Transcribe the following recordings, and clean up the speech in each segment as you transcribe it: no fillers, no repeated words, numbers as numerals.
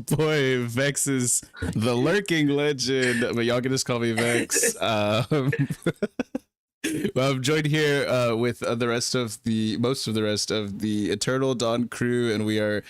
boy Vexyz, the lurking legend, but y'all can just call me Vex. Well, I'm joined here with most of the rest of the Eternal Dawn crew, and we are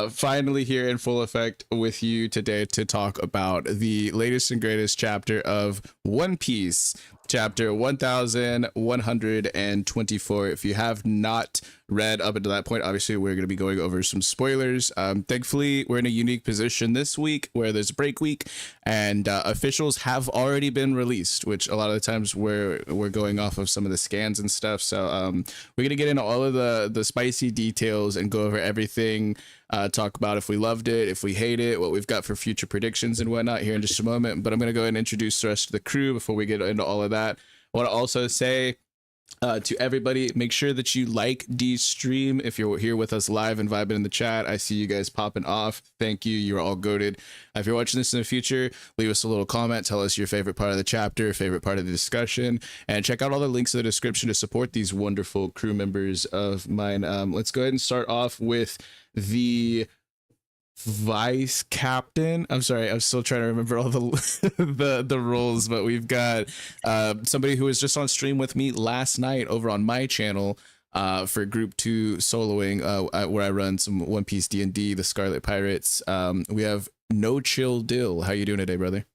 finally here in full effect with you today to talk about the latest and greatest chapter of One Piece, chapter 1124. If you have not read up until that point, obviously we're going to be going over some spoilers. Thankfully, we're in a unique position this week where there's a break week, and officials have already been released, which a lot of the times we're going off of some of the scans and stuff. So we're going to get into all of the spicy details and go over everything. Talk about if we loved it, if we hate it, what we've got for future predictions and whatnot here in just a moment. But I'm going to go ahead and introduce the rest of the crew before we get into all of that. I want to also say to everybody, make sure that you like D's stream. If you're here with us live and vibing in the chat, I see you guys popping off. Thank you. You're all goated. If you're watching this in the future, leave us a little comment. Tell us your favorite part of the chapter, favorite part of the discussion, and check out all the links in the description to support these wonderful crew members of mine. Let's go ahead and start off with the vice captain. I'm sorry, I'm still trying to remember all the roles, but we've got somebody who was just on stream with me last night over on my channel for group 2 soloing, where I run some One Piece D&D, the Scarlet Pirates. We have NoChillDill. How you doing today, brother?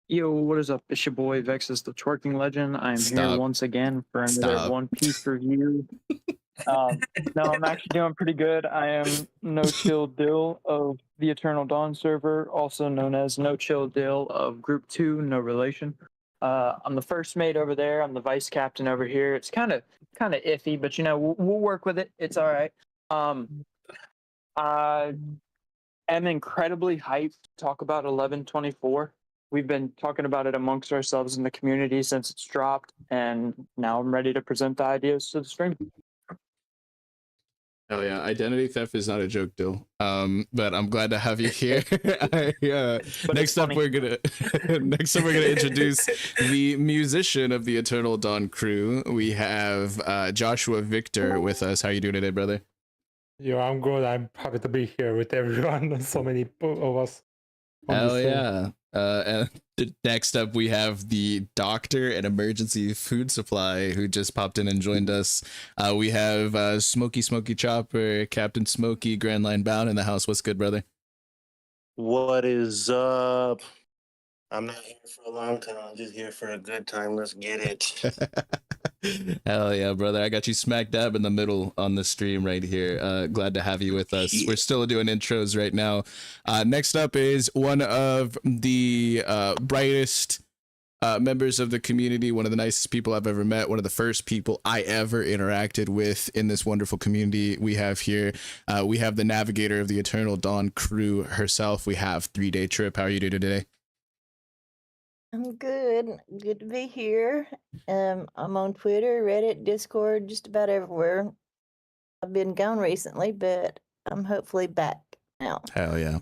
Yo, what is up? It's your boy vexyz, the twerking legend. I'm here once again for another One Piece review. No, I'm actually doing pretty good. I am NoChillDill of the Eternal Dawn server, also known as NoChillDill of Group 2, no relation. I'm the first mate over there. I'm the vice captain over here. It's kind of iffy, but you know, we'll work with it. It's all right. I am incredibly hyped to talk about 1124. We've been talking about it amongst ourselves in the community since it's dropped, and now I'm ready to present the ideas to the stream. Oh yeah, identity theft is not a joke, Dill. But I'm glad to have you here. Next up we're gonna introduce the musician of the Eternal Dawn crew. We have Joshua Vykthor with us. How you doing today, brother? Yo, I'm good. I'm happy to be here with everyone. So many of us. Hell yeah. And next up we have the doctor and emergency food supply who just popped in and joined us. We have Smokey Chopper, Captain Smokey, Grand Line Bound in the house. What's good, brother? What is up? I'm not here for a long time. I'm just here for a good time. Let's get it. Hell yeah, brother. I got you smack dab in the middle on the stream right here. Glad to have you with us. We're still doing intros right now. Next up is one of the brightest members of the community, one of the nicest people I've ever met, one of the first people I ever interacted with in this wonderful community we have here. We have the navigator of the Eternal Dawn crew herself. We have 3 Day Trip. How are you doing today? I'm good. Good to be here. I'm on Twitter, Reddit, Discord, just about everywhere. I've been gone recently, but I'm hopefully back now. Hell yeah.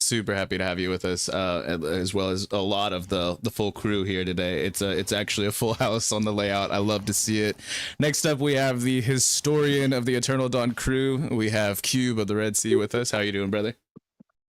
Super happy to have you with us, as well as a lot of the full crew here today. It's actually a full house on the layout. I love to see it. Next up, we have the historian of the Eternal Dawn crew. We have Kube of the Red Sea with us. How you doing, brother?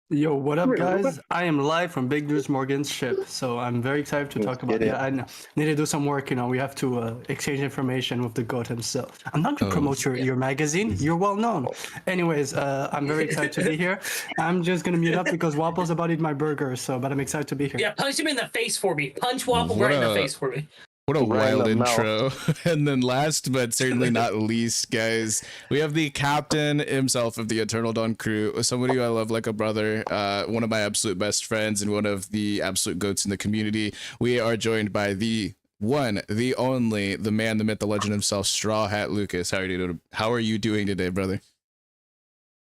Yo, what up, guys? I am live from Big News Morgan's ship, so I'm very excited to talk about it. I need to do some work, you know. We have to exchange information with the goat himself. I'm not going to promote your magazine. You're well known. Anyways, I'm very excited to be here. I'm just going to mute up because Wapple's about to eat my burger, but I'm excited to be here. Yeah, punch him in the face for me. Punch Wapple right in the face for me. What a wild intro. And then last but certainly not least, guys, we have the captain himself of the Eternal Dawn crew, somebody who I love like a brother, one of my absolute best friends and one of the absolute goats in the community. We are joined by the one, the only, the man, the myth, the legend himself, Straw Hat Lucas. How are you doing today, brother?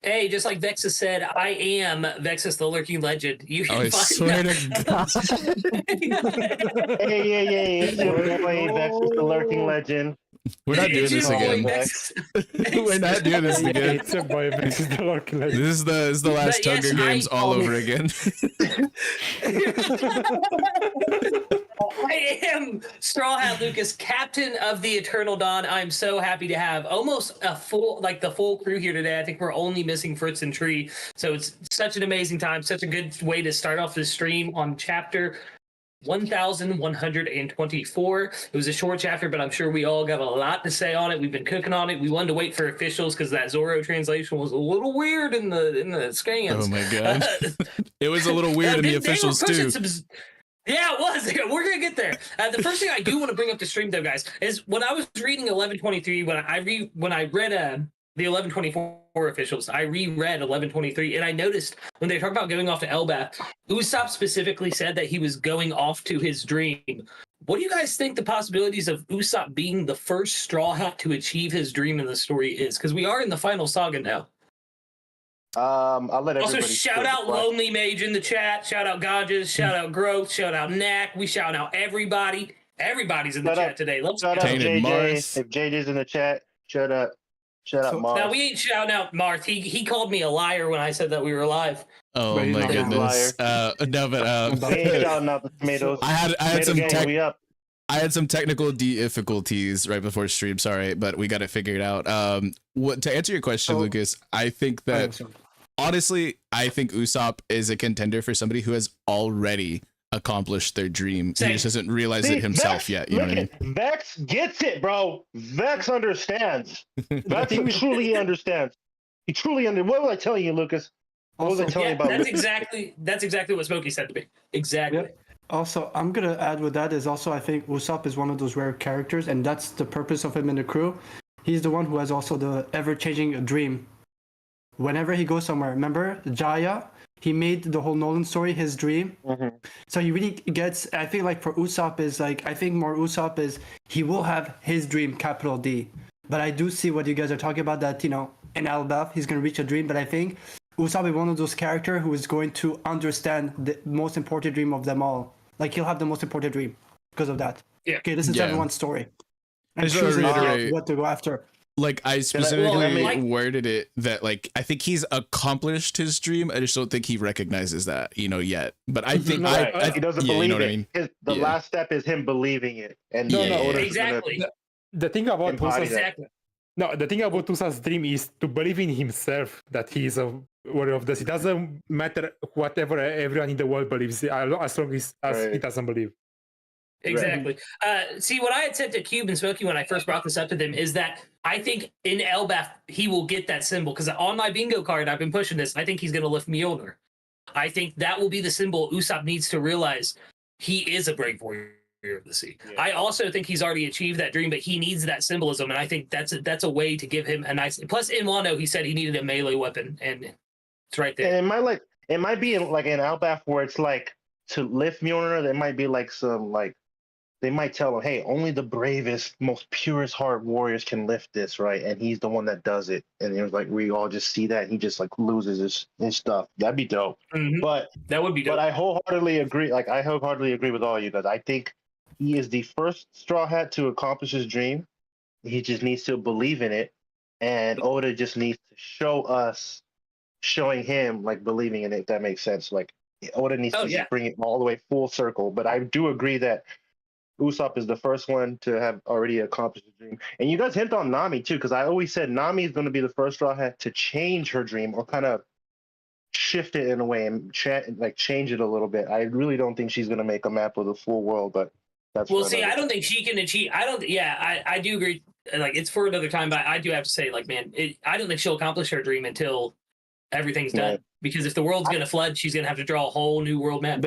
Hey, just like vexyz said, I am vexyz, the lurking legend. You can I swear to God. Hey, it's your boy vexyz, the lurking legend. We're not doing this again. We're not doing this again. It's your boy vexyz, the lurking legend. This is the last Hunger Games all over again. I am Straw Hat Lucas, captain of the Eternal Dawn. I'm so happy to have almost a full, like the full crew here today. I think we're only missing Fritz and Tree. So it's such an amazing time, such a good way to start off this stream on chapter 1124. It was a short chapter, but I'm sure we all got a lot to say on it. We've been cooking on it. We wanted to wait for officials because that Zoro translation was a little weird in the scans. Oh my god. It was a little weird in the officials too. Yeah, it was. We're gonna get there. The first thing I do want to bring up the stream, though, guys, is when I was reading 1123, when I read the 1124 officials, I reread 1123, and I noticed when they talk about going off to Elbaf, Usopp specifically said that he was going off to his dream. What do you guys think the possibilities of Usopp being the first Straw Hat to achieve his dream in the story is? Because we are in the final saga now. I'll let everybody. Also, shout out Lonely Mage in the chat. Shout out Ganges. Shout out Growth. Shout out Knack. We shout out everybody. Everybody's in the chat today. Let's shout out JJ. If JJ's in the chat, shut up. Shout out Mars. Now we ain't shouting out Marth. He called me a liar when I said that we were live. Oh my goodness. No, but we ain't shouting out the tomatoes. I had some technical difficulties right before stream. Sorry, but we got it figured out. To answer your question, Lucas, I think that honestly, I think Usopp is a contender for somebody who has already accomplished their dream. He just doesn't realize it himself yet. You know what I mean? Vex gets it, bro. Vex understands. Vex truly understands. He truly understands. What was I telling you, Lucas? What was I telling you about? That's exactly what Smokey said to me. Exactly. Yep. Also, I'm gonna add with that is also I think Usopp is one of those rare characters, and that's the purpose of him in the crew. He's the one who has also the ever-changing dream. Whenever he goes somewhere, remember Jaya? He made the whole Nolan story his dream. Mm-hmm. So he really gets. I think like for Usopp is like I think more Usopp is he will have his dream, capital D. But I do see what you guys are talking about that in Elbaf he's gonna reach a dream. But I think Usopp is one of those characters who is going to understand the most important dream of them all. Like he'll have the most important dream because of that. Yeah. Okay, this is everyone's story. And choosing what to go after. Like I specifically worded it that like I think he's accomplished his dream. I just don't think he recognizes that, yet. But I think he doesn't believe it. I mean? The last step is him believing it. And exactly. The thing about Usopp's dream is to believe in himself that he is worthy of this. It doesn't matter whatever everyone in the world believes, as long as he doesn't believe. Exactly. See, what I had said to Kube and Smokey when I first brought this up to them is that I think in Elbaf he will get that symbol because on my bingo card I've been pushing this. I think he's going to lift Mjolnir. I think that will be the symbol Usopp needs to realize he is a brave warrior of the sea. Yeah. I also think he's already achieved that dream, but he needs that symbolism, and I think that's a way to give him a nice. Plus, in Wano, he said he needed a melee weapon, and it's right there. And it might be like in Elbaf where it's like to lift Mjolnir. There might be like some like. They might tell him, hey, only the bravest, most purest heart warriors can lift this, right? And he's the one that does it. And it was like, we all just see that. He just like loses his stuff. That'd be dope. Mm-hmm. But that would be dope. But I wholeheartedly agree. Like, I wholeheartedly agree with all you guys. I think he is the first Straw Hat to accomplish his dream. He just needs to believe in it. And Oda just needs to showing him, like, believing in it, if that makes sense. Like, Oda needs to bring it all the way full circle. But I do agree that Usopp is the first one to have already accomplished the dream. And you guys hint on Nami, too, because I always said Nami is going to be the first Straw Hat to change her dream or kind of shift it in a way and change it a little bit. I really don't think she's going to make a map of the full world, but that's well, see, I don't think she can achieve. I do agree. Like, it's for another time, but I do have to say, like, man, I don't think she'll accomplish her dream until everything's done. Right. Because if the world's going to flood, she's going to have to draw a whole new world map.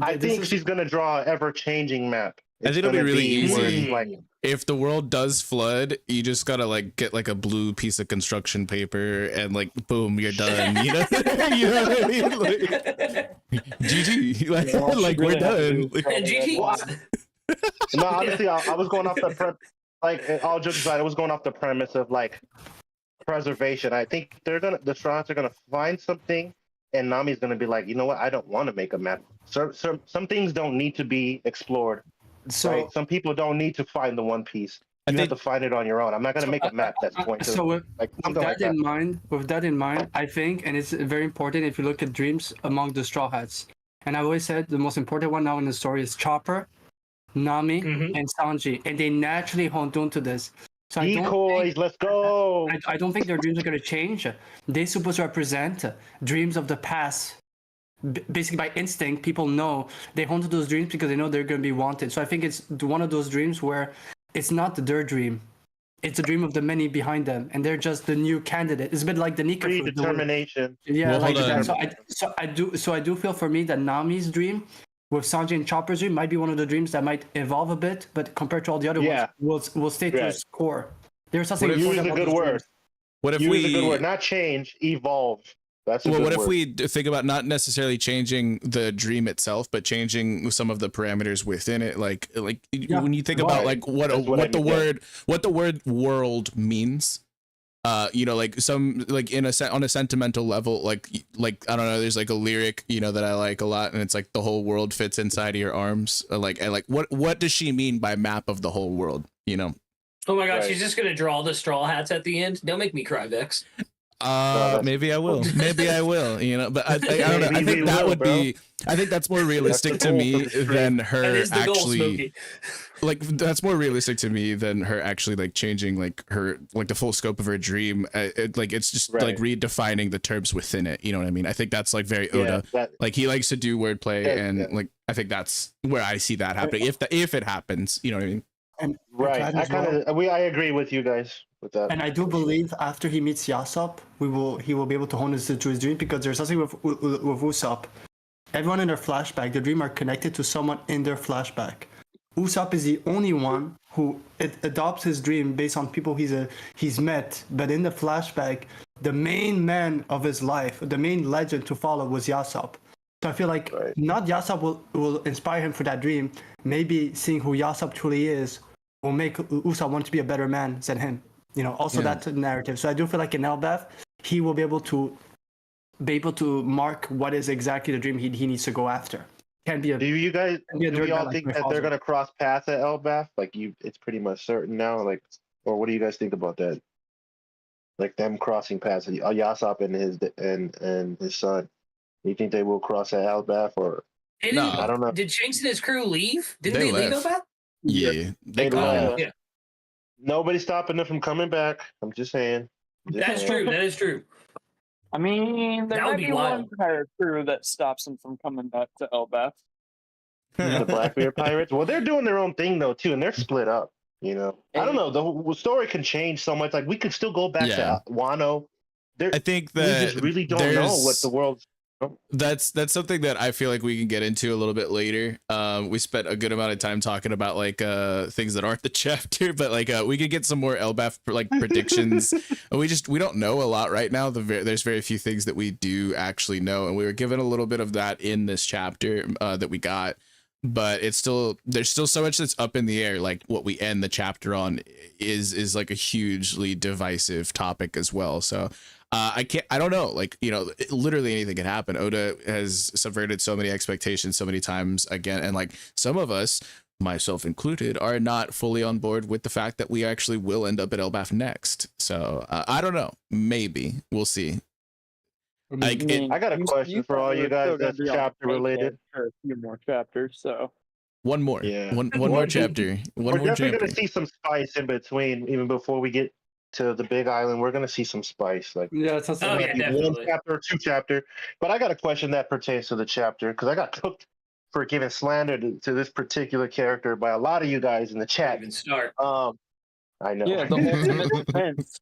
I think she's going to draw an ever-changing map. I think it'll be really easy. If the world does flood, you just gotta like get like a blue piece of construction paper and like boom, you're done. You know what I mean? Like, GG, like we're done. GG. No, honestly, I was going off the all jokes aside, I was going off the premise of like preservation. I think the Straw Hats are gonna find something, and Nami's gonna be like, you know what? I don't want to make a map. So some things don't need to be explored. So right? Some people don't need to find the One Piece. You have to find it on your own. I'm not going to make a map that's going to. So with that in mind, I think, and it's very important if you look at dreams among the Straw Hats. And I always said the most important one now in the story is Chopper, Nami, and Sanji, and they naturally honed on to this. So Decoys, let's go. I don't think their dreams are going to change. They're supposed to represent dreams of the past. Basically, by instinct, people know they hone to those dreams because they know they're going to be wanted. So I think it's one of those dreams where it's not their dream. It's a dream of the many behind them, and they're just the new candidate. It's a bit like the Nika fruit. Predetermination. Yeah, well, like that. on. So I do feel for me that Nami's dream with Sanji and Chopper's dream might be one of the dreams that might evolve a bit, but compared to all the other ones, will stay to its core. There's something. Use a good word. What if use a good word? Not change, evolve. That's a well. good What word. if we think about not necessarily changing the dream itself, but changing some of the parameters within it? Like when you think about like what the word world means. Like some like on a sentimental level, like I don't know, there's like a lyric, that I like a lot, and it's like the whole world fits inside of your arms. What does she mean by map of the whole world? Oh my gosh, she's just gonna draw the straw hats at the end. Don't make me cry, Vex. Maybe I will. Maybe I will. But I don't know. I think that would be. I think that's more realistic to me than her actually. Like that's more realistic to me than her actually like changing like her like the full scope of her dream. It's just like redefining the terms within it. You know what I mean? I think that's like very Oda. Like he likes to do wordplay, and like I think that's where I see that happening. If it happens, you know what I mean? And I agree with you guys with that. And I do believe after he meets Yasop, he will be able to hone to his dream, because there's something with Usopp. Everyone in their flashback, their dream are connected to someone in their flashback. Usopp is the only one who adopts his dream based on people he's met, but in the flashback, the main man of his life, the main legend to follow was Yasop. So I feel like not Yasop will inspire him for that dream. Maybe seeing who Yasop truly is will make Usopp want to be a better man than him. That narrative. So I do feel like in Elbaf, he will be able to mark what is exactly the dream he needs to go after. Do we all think that they're gonna cross paths at Elbaf? It's pretty much certain now. Or what do you guys think about that? Like them crossing paths, Yasop and his son. You think they will cross at Elbaf or? No, I don't know. Did Shanks and his crew leave? Didn't they leave Elbaf? Yeah, they left. Yeah. Nobody's stopping them from coming back. I'm just saying. That's true. That is true. I mean, there might be one pirate crew that stops them from coming back to Elbaf. The Blackbeard pirates. Well, they're doing their own thing though too, and they're split up. I don't know. The story can change so much. Like we could still go back to Wano. I think that we just really don't know what the world's. That's something that I feel like we can get into a little bit later. We spent a good amount of time talking about like things that aren't the chapter, but like we could get some more Elbaf like predictions. we don't know a lot right now. There's very few things that we do actually know, and we were given a little bit of that in this chapter that we got. But there's still so much that's up in the air. Like what we end the chapter on is like a hugely divisive topic as well. So I don't know. Like, literally anything can happen. Oda has subverted so many expectations so many times again. And like some of us, myself included, are not fully on board with the fact that we actually will end up at Elbaf next. So I don't know. Maybe we'll see. I got a question for all you guys that's chapter related. For a few more chapters, so one more, one more chapter. We're definitely going to see some spice in between, even before we get to the Big Island. We're going to see some spice, like it sounds like one chapter or two chapter. But I got a question that pertains to the chapter because I got cooked for giving slander to this particular character by a lot of you guys in the chat. Even start. I know. Yeah, the ultimate defense.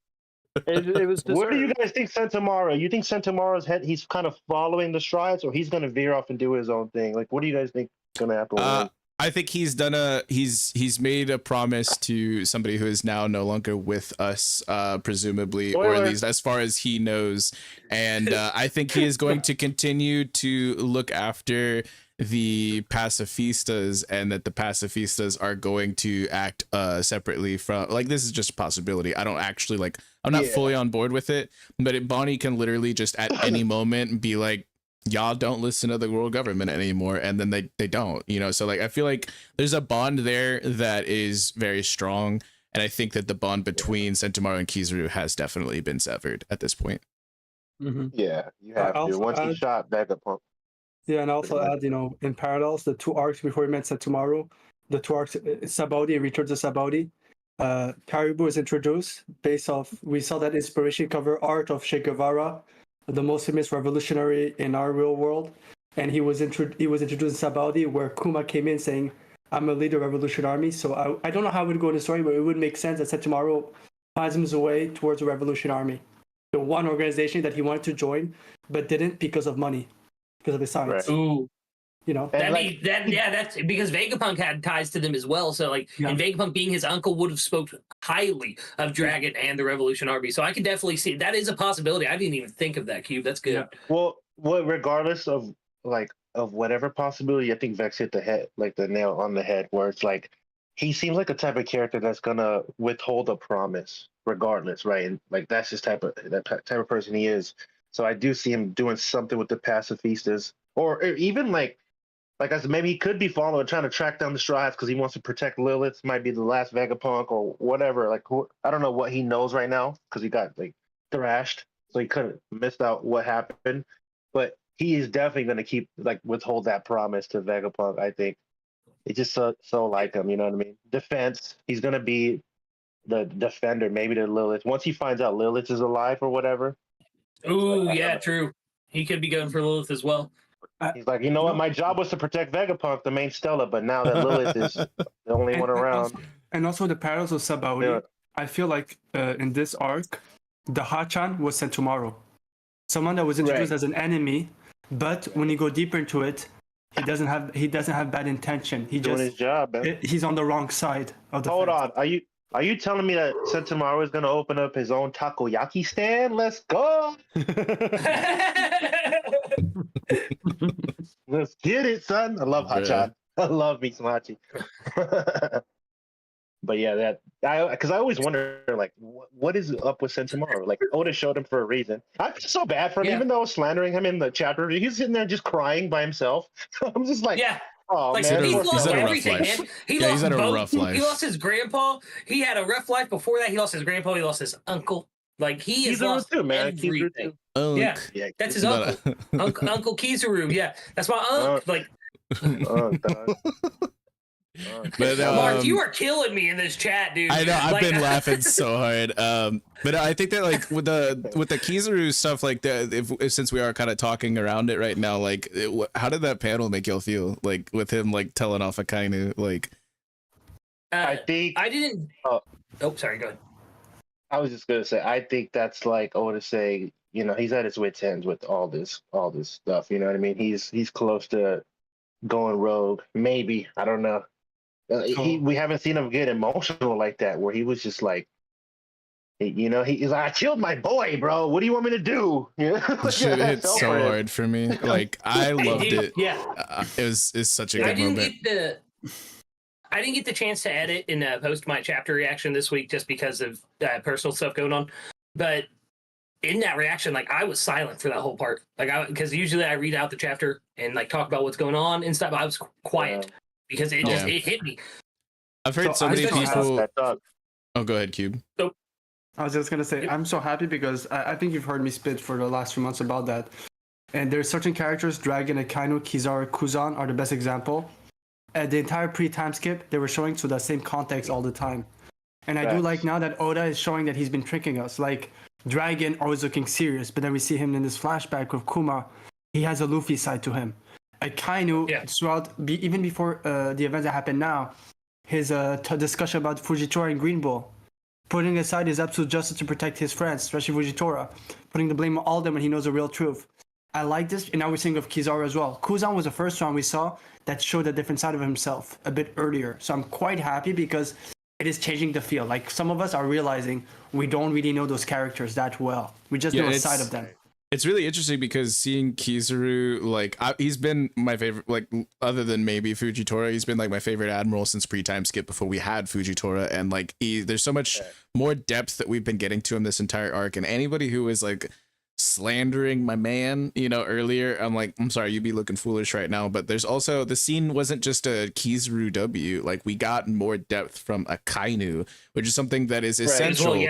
It was deserved. What do you guys think, Sentomaro? You think Sentomaro's he's kind of following the strides, or he's going to veer off and do his own thing? Like, what do you guys think is going to happen? I think he's made a promise to somebody who is now no longer with us, presumably, or at least as far as he knows. And I think he is going to continue to look after the pacifistas, and that the pacifistas are going to act separately from, like, this is just a possibility. I don't actually I'm not fully on board with it, but Bonnie can literally just at any moment be like, y'all don't listen to the world government anymore, and then they don't, so like I feel like there's a bond there that is very strong, and I think that the bond between Sentomaru and Kizaru has definitely been severed at this point. Mm-hmm. Yeah, you have to. Once he shot Vegapunk. Yeah, and also add, in parallels, the two arcs before we met Sentomaru, the two arcs, Sabaody and Return to Sabaody. Caribou is introduced based off, we saw that inspiration cover art of Che Guevara, the most famous revolutionary in our real world. And he was introduced in Sabaody, where Kuma came in saying, I'm a leader of Revolution Army. So I don't know how it would go in the story, but it would make sense that Setsumaro finds his way towards the Revolution Army. The one organization that he wanted to join, but didn't because of money, because of his science. Right. Ooh. You know, that's because Vegapunk had ties to them as well. So and Vegapunk being his uncle would have spoke highly of Dragon and the Revolution Army. So I can definitely see that is a possibility. I didn't even think of that, Cube. That's good. Yeah. Well, regardless of whatever possibility, I think Vex hit the nail on the head, where it's like he seems like a type of character that's gonna withhold a promise regardless, right? And like that's just that type of person he is. So I do see him doing something with the pacifistas, or even like I said, maybe he could be following, trying to track down the Straw Hats because he wants to protect Lilith. Might be the last Vegapunk or whatever. Like I don't know what he knows right now because he got like thrashed, so he couldn't missed out what happened. But he is definitely going to keep withhold that promise to Vegapunk. I think it's just so like him. You know what I mean? Defense. He's going to be the defender, maybe to Lilith. Once he finds out Lilith is alive or whatever. Ooh, yeah, true. He could be going for Lilith as well. He's like, you know what? My job was to protect Vegapunk, the main Stella, but now that Lilith is the only one around. And also the parallels of Sabaody. Yeah. I feel like in this arc, the Hachan was Sentomaru. Someone that was introduced as an enemy, but when you go deeper into it, he doesn't have bad intention. He doing his job, man. He's on the wrong side of the Hold fence. on. Are you telling me that Sentomaru is going to open up his own takoyaki stand? Let's go. Let's get it, son. I love Hachan. I love me some Hachi. But yeah, because I always wonder, like, what is up with Sentomaru? Like, Oda showed him for a reason. I feel so bad for him, even though I was slandering him in the chapter. He's sitting there just crying by himself. I'm just like, oh, like, man. He's lost everything, man. He's had a rough life. He lost his grandpa. He had a rough life before that. He lost his grandpa. He lost his uncle. Like, he has lost everything. Yeah, that's his uncle. Uncle Kizaru. Yeah, that's my uncle. But Mark, you are killing me in this chat, dude. I know, I've been laughing so hard. But I think that like with the Kizaru stuff, like if since we are kind of talking around it right now, like how did that panel make y'all feel? Like with him like telling off Akainu, like I think I didn't. Sorry, go ahead. I was just gonna say I think that's like Oda saying, you know, he's at his wit's ends with all this stuff. You know what I mean? He's close to going rogue. Maybe, I don't know. We haven't seen him get emotional like that, where he was just like, you know, he's like, I killed my boy, bro. What do you want me to do? You know? Shit hit so hard for me. Like I loved it. Yeah, it's such a good moment. I didn't get the chance to edit and post my chapter reaction this week just because of personal stuff going on. But in that reaction, like I was silent for that whole part. Like because usually I read out the chapter and like talk about what's going on and stuff. I was quiet because it hit me. I've heard so many people. Oh, go ahead, Cube. So, I was just gonna say I'm so happy because I think you've heard me spit for the last few months about that. And there's certain characters, Dragon, Akainu, Kizaru, Kuzan are the best example. The entire pre-time skip, they were showing to the same context all the time. And I do like now that Oda is showing that he's been tricking us. Like, Dragon always looking serious, but then we see him in this flashback with Kuma. He has a Luffy side to him. Akainu, throughout, even before the events that happen now, his discussion about Fujitora and Green Bull, putting aside his absolute justice to protect his friends, especially Fujitora, putting the blame on all of them when he knows the real truth. I like this, and now we're seeing of Kizaru as well. Kuzan was the first one we saw that showed a different side of himself a bit earlier. So I'm quite happy because it is changing the feel. Like some of us are realizing we don't really know those characters that well. We just know a side of them. It's really interesting because seeing Kizaru, like he's been my favorite, like other than maybe Fujitora, he's been like my favorite admiral since pre-time skip before we had Fujitora. And like there's so much more depth that we've been getting to him this entire arc. And anybody who is like slandering my man, you know, earlier, I'm like, I'm sorry, you'd be looking foolish right now. But there's also, the scene wasn't just a Kizaru W. Like we got more depth from Akainu, which is something that is essential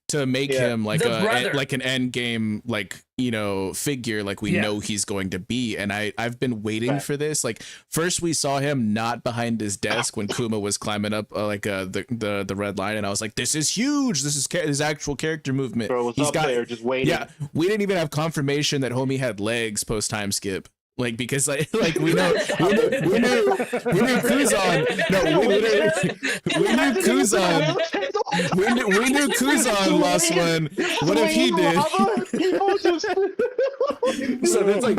to make him like The brother. like an end game, like, you know, figure like we know he's going to be. And I've been waiting for this. Like, first we saw him not behind his desk when Kuma was climbing up the red line, and I was like, this is huge. This is his actual character movement. Bro, He's up got there just waiting. Yeah, we didn't even have confirmation that homie had legs post time skip. Like, because like we knew Kuzan. No, we knew Kuzan. We knew Kuzan lost one. What if he did? So that's like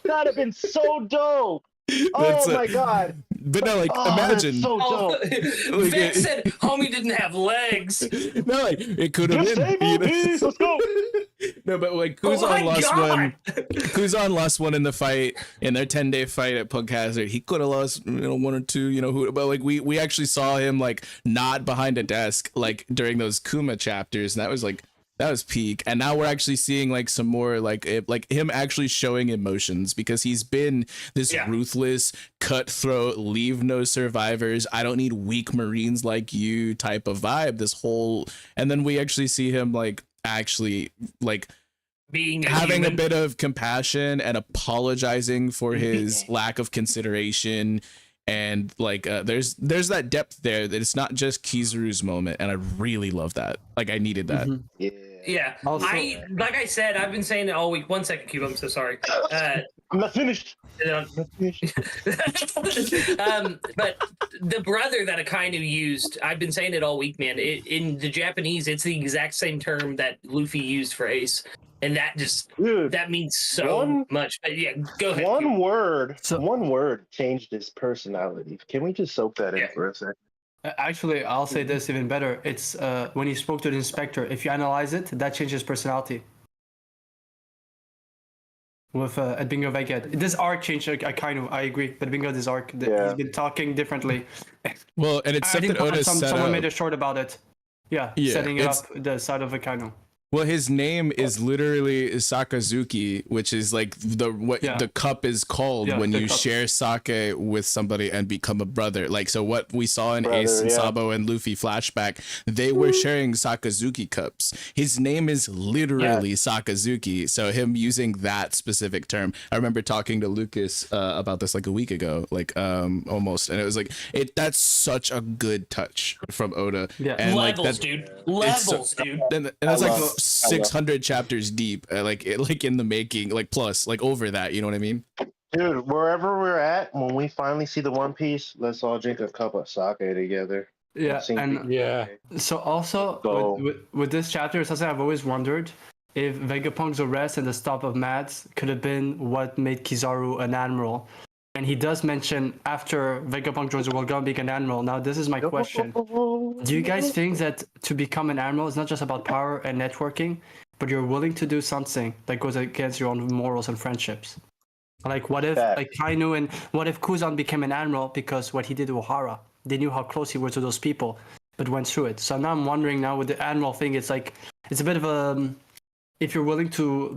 that'd have been so dope. Oh my god. But no, like, imagine. So dope. Vex said homie didn't have legs. No, like, it could have been. You know? Let's go. No, but like Kuzan lost one in the fight, in their 10-day fight at Punk Hazard. He could have lost, you know, one or two, you know, but like we actually saw him like not behind a desk like during those Kuma chapters, and that was peak. And now we're actually seeing like some more like him actually showing emotions, because he's been this ruthless, cutthroat, leave no survivors, I don't need weak Marines like you type of vibe this whole, and then we actually see him like actually like being having a bit of compassion and apologizing for his lack of consideration. And like there's that depth there, that it's not just Kizaru's moment, and I really love that. Like, I needed that. Yeah. Also, like I said, I've been saying it all week. 1 second, Cube, I'm so sorry. I'm not finished. But the brother that Akainu used, I've been saying it all week, man. In the Japanese, it's the exact same term that Luffy used for Ace. And that just, that means so much. But yeah, go ahead. One word changed his personality. Can we just soak that in for a second? Actually, I'll say this even better. It's when he spoke to the inspector. If you analyze it, that changes personality. With at Bingo Vegad, this arc changed. I agree, but Bingo, this arc, he's been talking differently. Well, and it's something Oda set someone up. made a short about it. Yeah, setting up the side of Akainu. Well, his name is literally Sakazuki, which is like the cup is called when you share sake with somebody and become a brother. Like, so what we saw in Ace and Sabo and Luffy flashback, they were sharing Sakazuki cups. His name is literally Sakazuki. So him using that specific term, I remember talking to Lucas about this like a week ago, like almost, and it was like that's such a good touch from Oda. Yeah, and levels, like, dude. Levels, dude. And that's like 600 chapters deep, like in the making, like plus like over that, you know what I mean? Dude, wherever we're at, when we finally see the One Piece, let's all drink a cup of sake together. So also with this chapter, it's something I've always wondered, if Vegapunk's arrest and the stop of Mads could have been what made Kizaru an admiral. And he does mention after Vegapunk joins the world government being an admiral. Now this is my question. Do you guys think that to become an admiral is not just about power and networking, but you're willing to do something that goes against your own morals and friendships? Like, what if Kainu and what if Kuzan became an admiral because what he did to Ohara? They knew how close he was to those people, but went through it. So now I'm wondering, now with the admiral thing, it's like it's a bit of a if you're willing to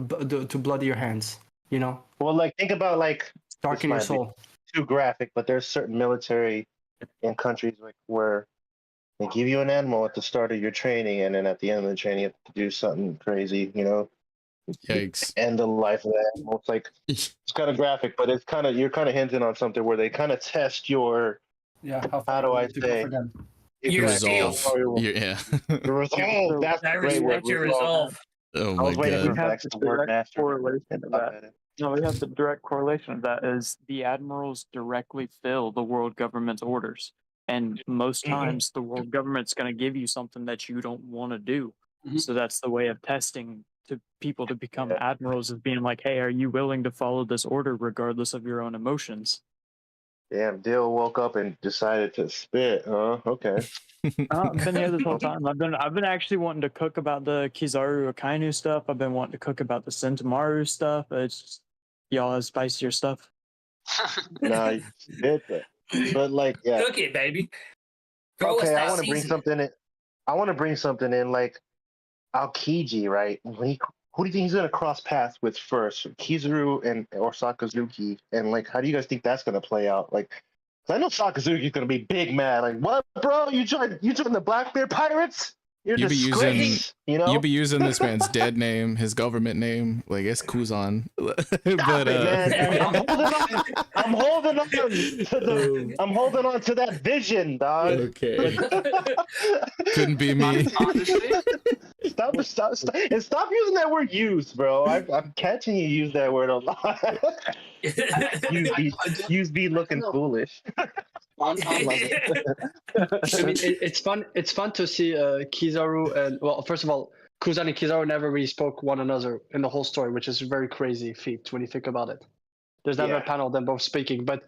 bloody your hands, you know? Well, like think about like darken your soul. Too graphic, but there's certain military in countries like where they give you an animal at the start of your training, and then at the end of the training, you have to do something crazy, you know? Yikes. End the life of that animal. It's like it's kind of graphic, but it's kind of you're kind of hinting on something where they kind of test your how do I say your resolve. Your resolve. That's a great word. Your resolve. Oh my god. No, we have the direct correlation of that is the admirals directly fill the world government's orders. And most times the world government's going to give you something that you don't want to do. So that's the way of testing to people to become admirals, is being like, hey, are you willing to follow this order regardless of your own emotions? Damn, Dill woke up and decided to spit, huh? Okay. I've been here this whole time. I've been actually wanting to cook about the Kizaru Akainu stuff. I've been wanting to cook about the Sentomaru stuff. It's just, y'all have spicier stuff. Nah, you did that. But like, yeah. Cook it, baby. Okay, I want to bring something in. I want to bring something in, like Aokiji, right? Who do you think he's gonna cross paths with first, Kizaru or Sakazuki? And like, how do you guys think that's gonna play out? Like, I know Sakazuki's gonna be big mad. Like, what, bro? You joined the Blackbeard Pirates? You're You'd be disgrace. You know? You'd be using this man's dead name, his government name. Like, it's Kuzan. But man. I'm holding on to that vision, dog. Okay. Couldn't be me. Honestly, Stop using that word "use," bro. I'm catching you use that word a lot. use be looking foolish. I mean, it's fun. It's fun to see Kizaru and first of all, Kuzan and Kizaru never really spoke one another in the whole story, which is a very crazy feat when you think about it. There's never a panel of them both speaking. But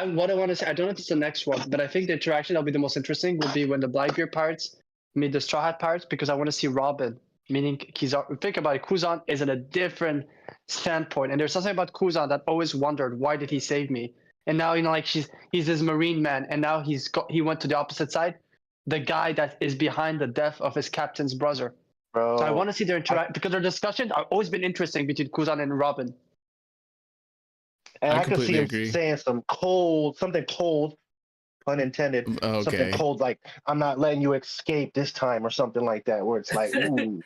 what I want to say, I don't know if it's the next one, but I think the interaction that'll be the most interesting will be when the Blackbeard Pirates meet the Straw Hat Pirates, because I want to see Robin, meaning Kizaru. Think about it, Kuzan is at a different standpoint, and there's something about Kuzan that always wondered, why did he save me? And now, like he's this marine man, and now he went to the opposite side, the guy that is behind the death of his captain's brother. Bro, so I want to see their interaction, because their discussions have always been interesting between Kuzan and Robin. And I could see him saying something cold, pun intended, something cold like, "I'm not letting you escape this time," or something like that, where it's like, ooh.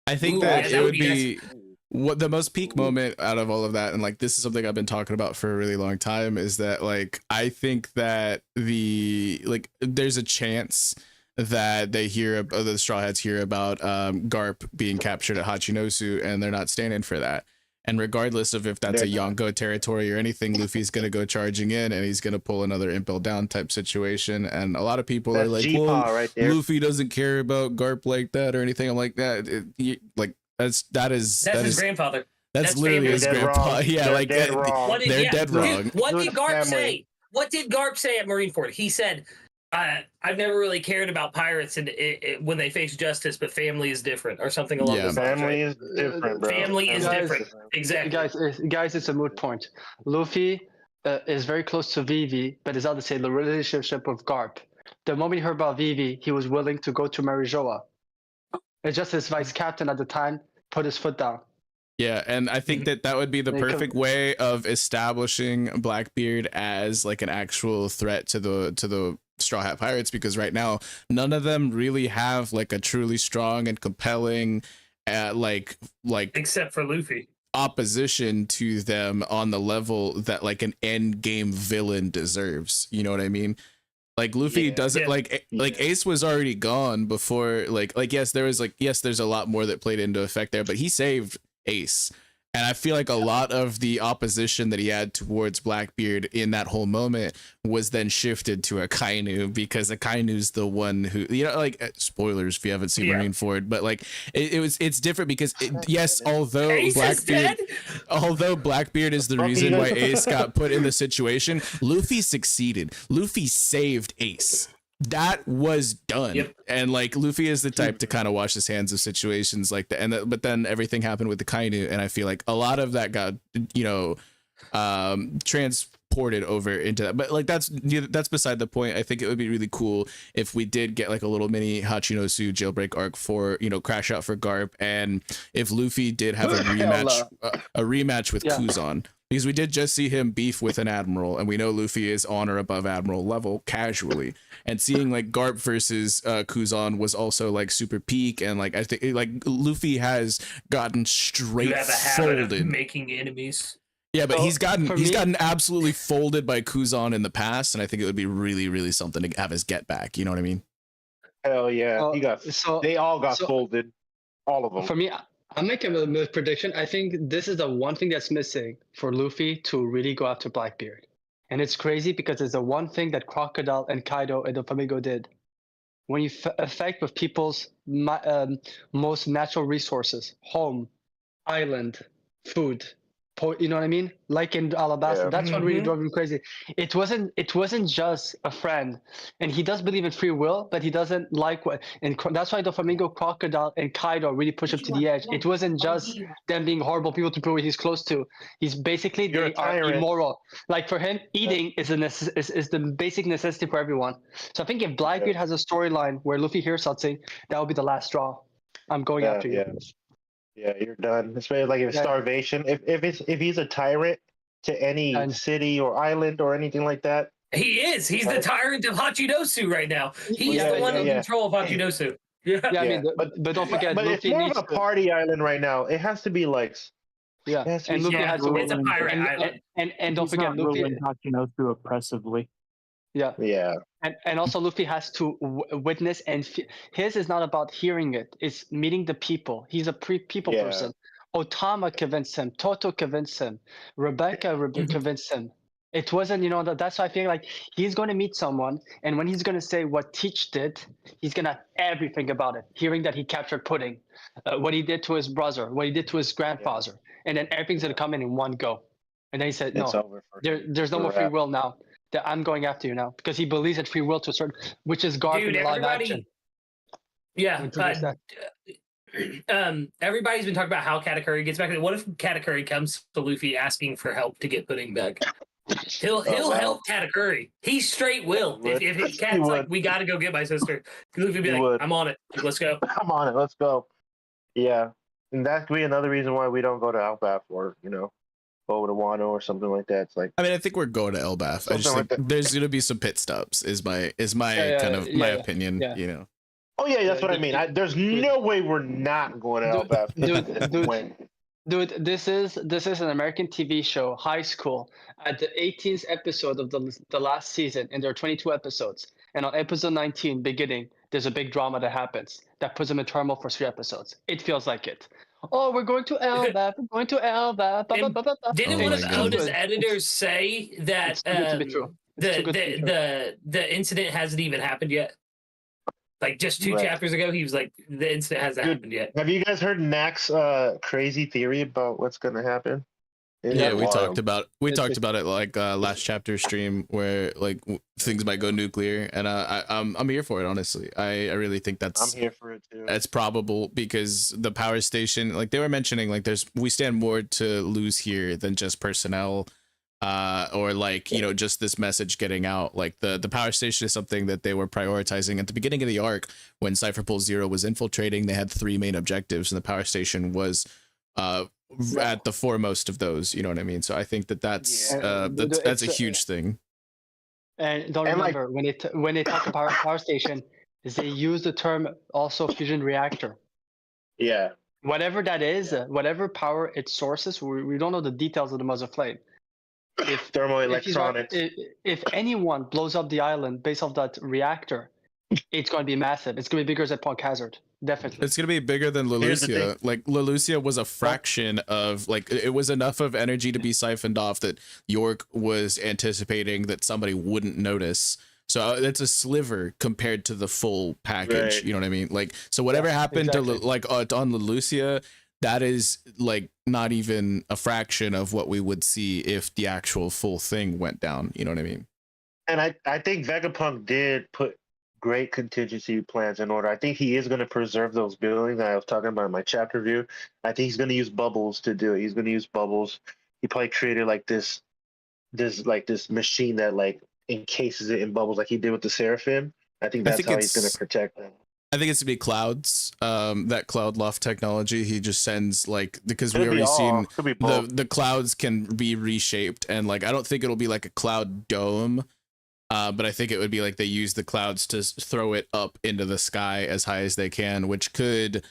I think that it would be what the most peak moment out of all of that, and like this is something I've been talking about for a really long time, is that like I think that there's a chance that they hear the Straw Hats hear about Garp being captured at Hachinosu, and they're not standing for that. And regardless of if that's a Yonko territory or anything, Luffy's gonna go charging in, and he's gonna pull another Impel Down type situation. And a lot of people are like, "Well, right there. Luffy doesn't care about Garp like that or anything." I'm like, that is his grandfather. That's literally his grandpa. Wrong. Yeah, they're dead wrong. They're dead wrong. Dude, what did Garp say? What did Garp say at Marineford? He said, "I've never really cared about pirates and when they face justice, but family is different," or something along those lines. Family is different, bro. Family is different. Exactly. Guys, it's a moot point. Luffy is very close to Vivi, but is not to say the relationship with Garp. The moment he heard about Vivi, he was willing to go to Marijoa. It's just his vice captain at the time put his foot down. Yeah, and I think that would be the perfect way of establishing Blackbeard as like an actual threat to the Straw Hat Pirates, because right now none of them really have like a truly strong and compelling like except for Luffy, opposition to them on the level that like an end game villain deserves. You know what I mean? Like Luffy doesn't like Ace was already gone before like yes there's a lot more that played into effect there, but he saved Ace. And I feel like a lot of the opposition that he had towards Blackbeard in that whole moment was then shifted to Akainu, because Akainu's the one who, you know, like spoilers if you haven't seen Marineford, but like it's different because although Blackbeard is the reason why Ace got put in the situation, Luffy succeeded. Luffy saved Ace. That was done. And like Luffy is the type to kind of wash his hands of situations like that, but then everything happened with the Kainu, and I feel like a lot of that got transported over into that, but like that's beside the point. I think it would be really cool if we did get like a little mini Hachinosu jailbreak arc for Crash Out for Garp, and if Luffy did have a rematch with Kuzan, because we did just see him beef with an admiral, and we know Luffy is on or above admiral level casually. And seeing like Garp versus Kuzan was also like super peak, and like I think like Luffy has gotten straight folded. Of making enemies. Yeah, but he's gotten absolutely folded by Kuzan in the past, and I think it would be really, really something to have his get back. You know what I mean? Hell yeah, they all got folded, all of them. For me, I'm making a prediction. I think this is the one thing that's missing for Luffy to really go after Blackbeard. And it's crazy because it's the one thing that Crocodile and Kaido and Doflamingo did. When you affect with people's most natural resources, home, island, food, you know what I mean? Like in Alabasta, that's what really drove him crazy. It wasn't just a friend, and he does believe in free will, but he doesn't like and that's why Doflamingo, Crocodile, and Kaido really push him to the edge. It wasn't just them being horrible people to prove he's close to. He's basically they are immoral. Like for him, eating is the basic necessity for everyone. So I think if Blackbeard has a storyline where Luffy hears something, that will be the last straw. I'm going after you. Yeah, you're done. Especially like if starvation. If he's a tyrant to any city or island or anything like that, He is. He's the tyrant of Hachinosu right now. He's the one in control of Hachinosu. Yeah. I mean, but don't forget, but it's Luffy more of needs a party island right now. It has to be like, Yeah, and Luffy has to it's a pirate island. And don't forget, Luffy. ruling Hachinosu oppressively. Yeah. And also Luffy has to witness and his is not about hearing it. It's meeting the people. He's a people person. Otama convinced him. Toto convinced him. Rebecca convinced him. It wasn't, that's why I feel like he's going to meet someone, and when he's going to say what Teach did, he's going to have everything about it. Hearing that he captured Pudding, what he did to his brother, what he did to his grandfather, and then everything's going to come in one go. And then he said, no, there's no more free will now. That I'm going after you now, because he believes in free will to a certain, which is Garp in live action. Yeah. Everybody's been talking about how Katakuri gets back. What if Katakuri comes to Luffy asking for help to get Pudding back? He'll help Katakuri. He straight will. If Kat's like, we got to go get my sister, Luffy will be like, I'm on it. Let's go. I'm on it. Let's go. Yeah, and that could be another reason why we don't go to Elbaf or over to Wano or something like that. It's like, I mean, I think we're going to Elbaf. I just think there's gonna be some pit stops. Is my my opinion. Yeah. Oh yeah, that's what I mean. There's no way we're not going to Elbaf. Dude, this is an American TV show, High School, at the 18th episode of the last season, and there are 22 episodes. And on episode 19, beginning, there's a big drama that happens that puts them in turmoil for 3 episodes. It feels like it. Oh, we're going to Elbaf. We're going to Elbaf. Didn't one of Oda's editors say that the incident hasn't even happened yet? Like just 2 chapters ago, he was like, the incident hasn't happened yet. Have you guys heard Mac's crazy theory about what's going to happen? Yeah, we talked about it like last chapter stream where like things might go nuclear, and I'm here for it. Honestly, I really think I'm here for it too. That's probable because the power station, like they were mentioning, like we stand more to lose here than just personnel, or like just this message getting out. Like the power station is something that they were prioritizing at the beginning of the arc when Cypher Pulse Zero was infiltrating. They had 3 main objectives, and the power station was at the foremost of those, you know what I mean? So I think that's a huge thing. And don't remember, when they talk about power station, they use the term also fusion reactor. Yeah. Whatever that is, whatever power it sources, we don't know the details of the muzzle flame. If thermoelectronics. If anyone blows up the island based off that reactor, it's going to be massive. It's going to be bigger than Punk Hazard. Definitely. It's going to be bigger than Lelucia. Like Lelucia was a fraction of, like, it was enough of energy to be siphoned off that York was anticipating that somebody wouldn't notice. So it's a sliver compared to the full package. Right. You know what I mean? Like, so whatever happened to like on Lelucia, that is like not even a fraction of what we would see if the actual full thing went down. You know what I mean? And I think Vegapunk did put great contingency plans in order. I think he is going to preserve those buildings that I was talking about in my chapter review. I think he's going to use bubbles to do it. He's going to use bubbles. He probably created like this machine that like encases it in bubbles, like he did with the Seraphim. I think that's how he's going to protect them. I think it's to be clouds. That cloud loft technology. He just sends like, because we already seen the clouds can be reshaped, and like I don't think it'll be like a cloud dome. But I think it would be like they use the clouds to throw it up into the sky as high as they can, which could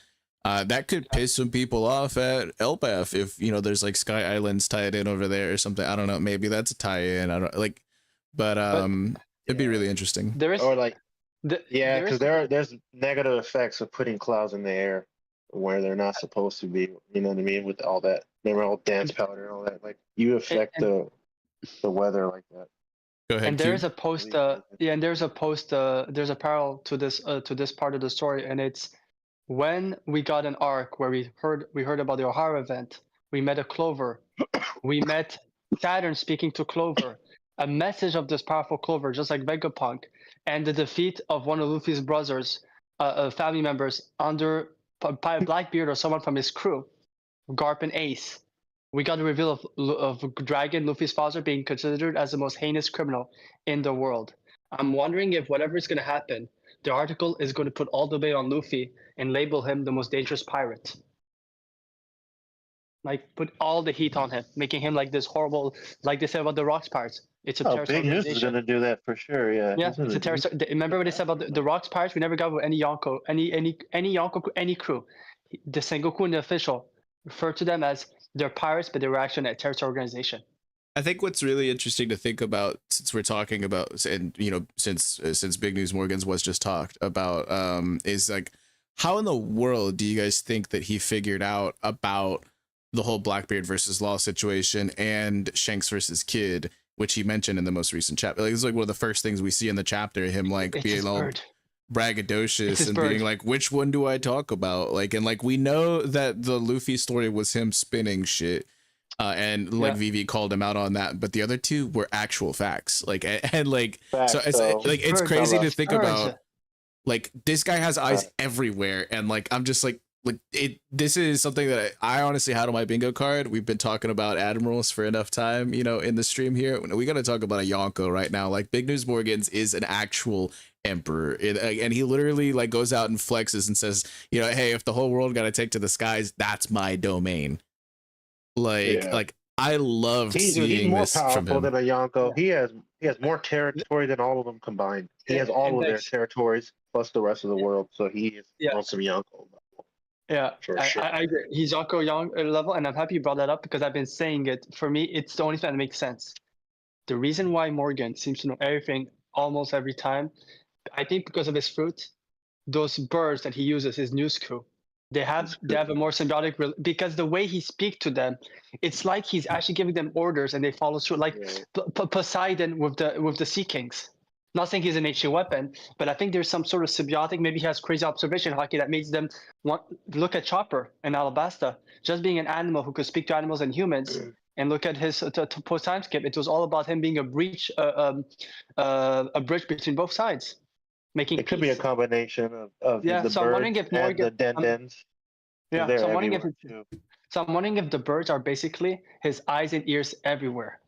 that could piss some people off at Elbaf if there's like Sky Islands tied in over there or something. I don't know. Maybe that's a tie-in. I don't like, but it'd be really interesting. There is because there's negative effects of putting clouds in the air where they're not supposed to be. You know what I mean? With all that, remember all dance powder and all that. Like you affect the weather like that. Go ahead, and there's a post, there's a parallel to this part of the story, and it's when we got an arc where we heard about the O'Hara event. We met a Clover, we met Saturn speaking to Clover, a message of this powerful Clover, just like Vegapunk, and the defeat of one of Luffy's brothers, family members under by Blackbeard or someone from his crew, Garp and Ace. We got the reveal of Dragon, Luffy's father, being considered as the most heinous criminal in the world. I'm wondering if whatever is going to happen, the article is going to put all the weight on Luffy and label him the most dangerous pirate. Like, put all the heat on him, making him like this horrible, like they said about the Rocks pirates. It's a terrorist Big News is organization. going to do that for sure. Yeah. Yeah, it's a terrorist. Remember what they said about the Rocks Pirates? We never got with any Yonko, any crew. The Sengoku and the official refer to them as they're pirates, but they were actually a terrorist organization. I think what's really interesting to think about, since we're talking about, and you know, since Big News Morgans was just talked about, is like, how in the world do you guys think that he figured out about the whole Blackbeard versus Law situation and Shanks versus Kid, which he mentioned in the most recent chapter? Like, it's like one of the first things we see in the chapter, him like being all braggadocious and being like, which one do I talk about? Like, and like, we know that the Luffy story was him spinning shit. And like Vivi called him out on that, but the other two were actual facts. Like, and like, facts, so it's like, it's crazy to think about. Like, this guy has eyes everywhere, and like, I'm just like this is something that I honestly had on my bingo card. We've been talking about admirals for enough time, you know, in the stream here. We got to talk about a Yonko right now. Like, Big News Morgans is an actual emperor, and he literally like goes out and flexes and says, you know, hey, if the whole world got to take to the skies, that's my domain. Like I love seeing more this powerful from him. than a Yonko. He has more territory than all of them combined. He has all of their territories plus the rest of the world. So he is also Yonko. Yeah, For sure. I agree. He's Yonko level, and I'm happy you brought that up because I've been saying it. For me, it's the only thing that makes sense. The reason why Morgan seems to know everything almost every time, I think because of his fruit, those birds that he uses, his news crew, they have a more symbiotic because the way he speaks to them, it's like he's actually giving them orders and they follow through. Like Poseidon with the Sea Kings. Not saying he's an HE weapon, but I think there's some sort of symbiotic. Maybe he has crazy observation hockey that makes them look at Chopper and Alabasta, just being an animal who could speak to animals and humans. And look at his post time skip. It was all about him being a bridge between both sides. Making it could be a combination of the so I'm wondering if Morgan, and the Dendens. So I'm wondering if the birds are basically his eyes and ears everywhere.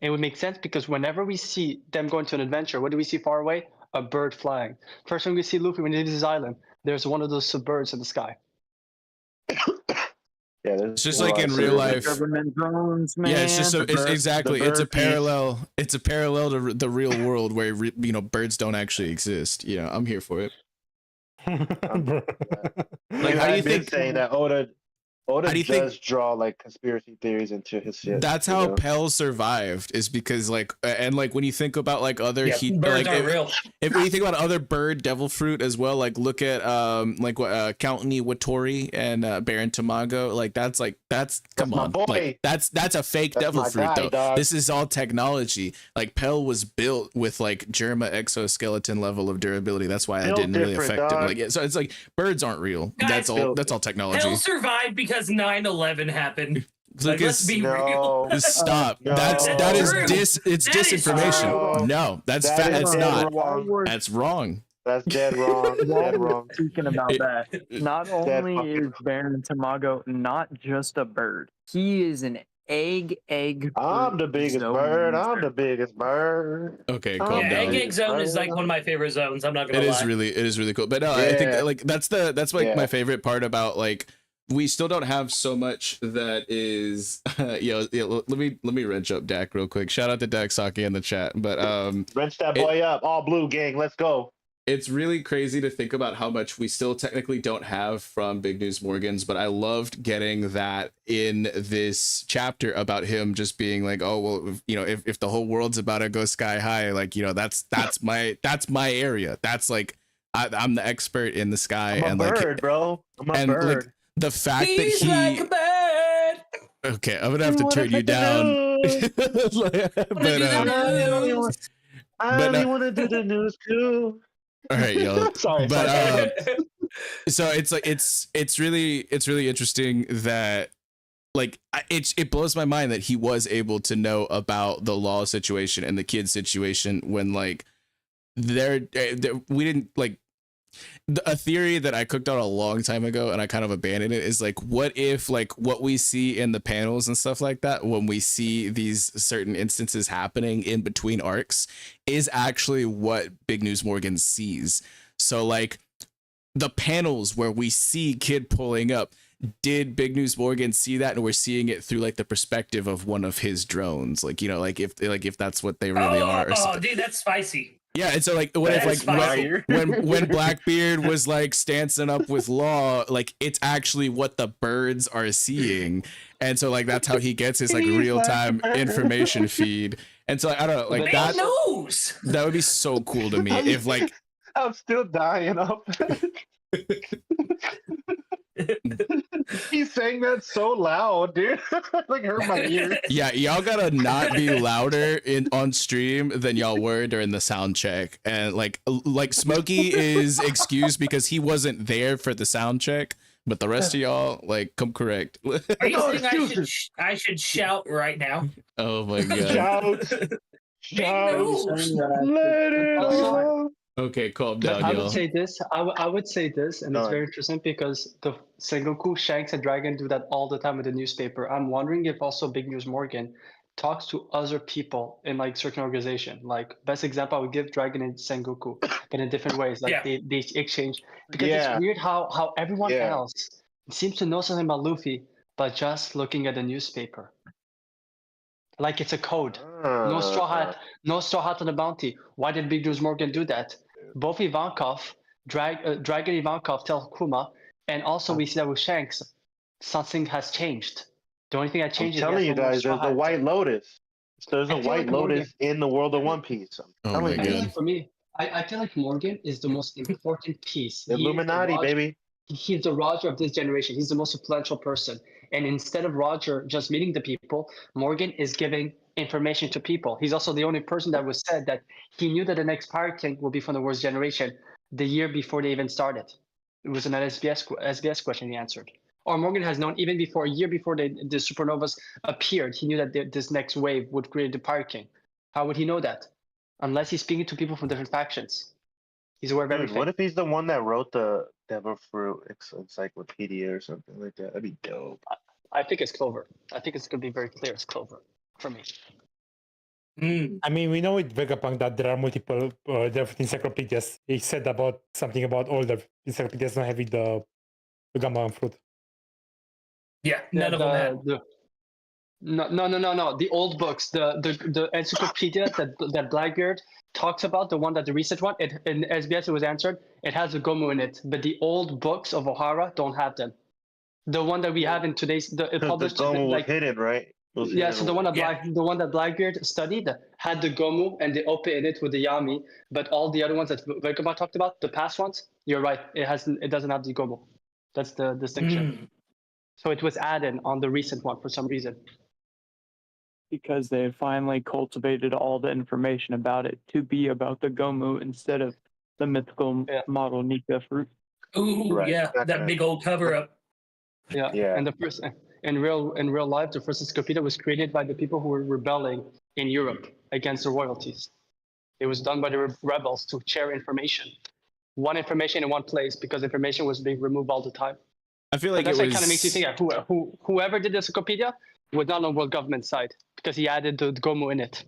It would make sense because whenever we see them going to an adventure, what do we see far away? A bird flying. First time we see Luffy when he leaves his island, there's one of those birds in the sky. Yeah, it's just like in real life. Government drones, man. Yeah, it's just exactly. It's a parallel. It's a parallel to the real world where you know birds don't actually exist. You know, I'm here for it. Like, how do you think saying that Oda does draw like conspiracy theories into his shit? That's how Pell survived, is because like, and like when you think about like other birds aren't real. If you think about other bird devil fruit as well, like look at like what Count Niwatori and Baron Tamago, like that's come on, like that's a fake devil fruit though. Dog. This is all technology. Like Pell was built with like Germa exoskeleton level of durability. That's why it didn't really affect him. Like so it's like birds aren't real. Guys, that's all technology. Pell survived because 9/11 happened. Like, let's be real. Stop. No. That is disinformation. No, that's it's not. Wrong. That's wrong. That's dead wrong. Dead wrong. Speaking about that, not only is Baron Tamago not just a bird, he is an egg. I'm the biggest bird. I'm the biggest bird. Okay, calm down. Egg zone is like one of my favorite zones. I'm not gonna lie. It is really cool. But no, I think like that's like my favorite part about like. We still don't have so much that is let me wrench up Dak real quick. Shout out to Dak Saki in the chat. But wrench that boy up. All blue gang, let's go. It's really crazy to think about how much we still technically don't have from Big News Morgans, but I loved getting that in this chapter about him just being like, oh well, you know, if the whole world's about to go sky high, like, you know, that's my area. That's like I'm the expert in the sky. I'm a bird, bro. I'm a bird. Like, the fact He's that like a bird. Okay, I'm gonna have to turn you down. I only want to do the news too. All right, yo. Sorry. So it's like it's really interesting that like it blows my mind that he was able to know about the law situation and the kid situation when like we didn't like. A theory that I cooked on a long time ago and I kind of abandoned it is like, what if like what we see in the panels and stuff like that when we see these certain instances happening in between arcs is actually what Big News Morgan sees. So like the panels where we see Kid pulling up, did Big News Morgan see that, and we're seeing it through like the perspective of one of his drones, like, you know, like if that's what they really are or something. Dude, that's spicy. Yeah, and so like what if like when Blackbeard was like stancing up with Law, like it's actually what the birds are seeing, and so like that's how he gets his like real-time information feed. And so like, I don't know, like that knows. That would be so cool to me if like I'm still dying up. He's saying that so loud, dude. Like hurt my ears. Yeah, y'all gotta not be louder on stream than y'all were during the sound check. And like Smokey is excused because he wasn't there for the sound check, but the rest of y'all, like, come correct. Are you saying I should shout right now? Oh my god. Shout. Let it all. Okay, calm down, I y'all. would say this. I would say this, and it's very interesting because the Sengoku, Shanks, and Dragon do that all the time with the newspaper. I'm wondering if also Big News Morgan talks to other people in like certain organization. Like best example, I would give Dragon and Sengoku, but in different ways. Like they exchange, because it's weird how everyone else seems to know something about Luffy, but just looking at the newspaper. Like it's a code. No straw hat on the bounty. Why did Big News Morgan do that? Both Ivankov, Dragon Ivankov tell Kuma, and also we see that with Shanks, something has changed. The only thing that changed I'm telling you guys, there's a White Lotus. There's a White Lotus in the world of One Piece. Oh my god. For me, I feel like Morgan is the most important piece. Illuminati, baby. He's the Roger of this generation. He's the most influential person. And instead of Roger just meeting the people, Morgan is giving information to people. He's also the only person that was said that he knew that the next Pirate King will be from the worst generation the year before they even started. It was an SBS question he answered. Or Morgan has known even before, a year before the supernovas appeared, he knew that this next wave would create the Pirate King. How would he know that? Unless he's speaking to people from different factions. He's aware of everything. What if he's the one that wrote the Devil Fruit Encyclopedia or something like that? That'd be dope. I think it's Clover. I think it's going to be very clear. It's Clover for me. I mean, we know with Vegapunk that there are multiple different encyclopedias. He said about something about all the encyclopedias not having the Gamma fruit. Yeah, none of them have. No. The old books, the encyclopedia that Blackbeard talks about, the one that the recent one, in SBS it was answered. It has a Gomu in it, but the old books of Ohara don't have them. The one that we have in today's published, the Gomu was hidden, right? Yeah, so the one that Blackbeard studied had the Gomu and the Ope in it with the Yami, but all the other ones that Vegapunk talked about, the past ones, you're right, it doesn't have the Gomu. That's the distinction. So it was added on the recent one for some reason. Because they had finally cultivated all the information about it to be about the Gomu instead of the mythical model Nika fruit. Ooh, right. That big old cover up. Yeah. And the first in real life, the first encyclopedia was created by the people who were rebelling in Europe against the royalties. It was done by the rebels to share information. One information in one place because information was being removed all the time. I feel like that's kind of makes you think whoever did the encyclopedia was not on world government side because he added the Gomu in it.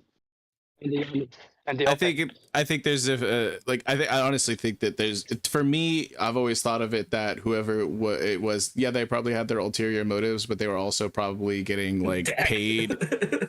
I think there's I honestly think that there's, for me, I've always thought of it that whoever it was, they probably had their ulterior motives, but they were also probably getting like paid.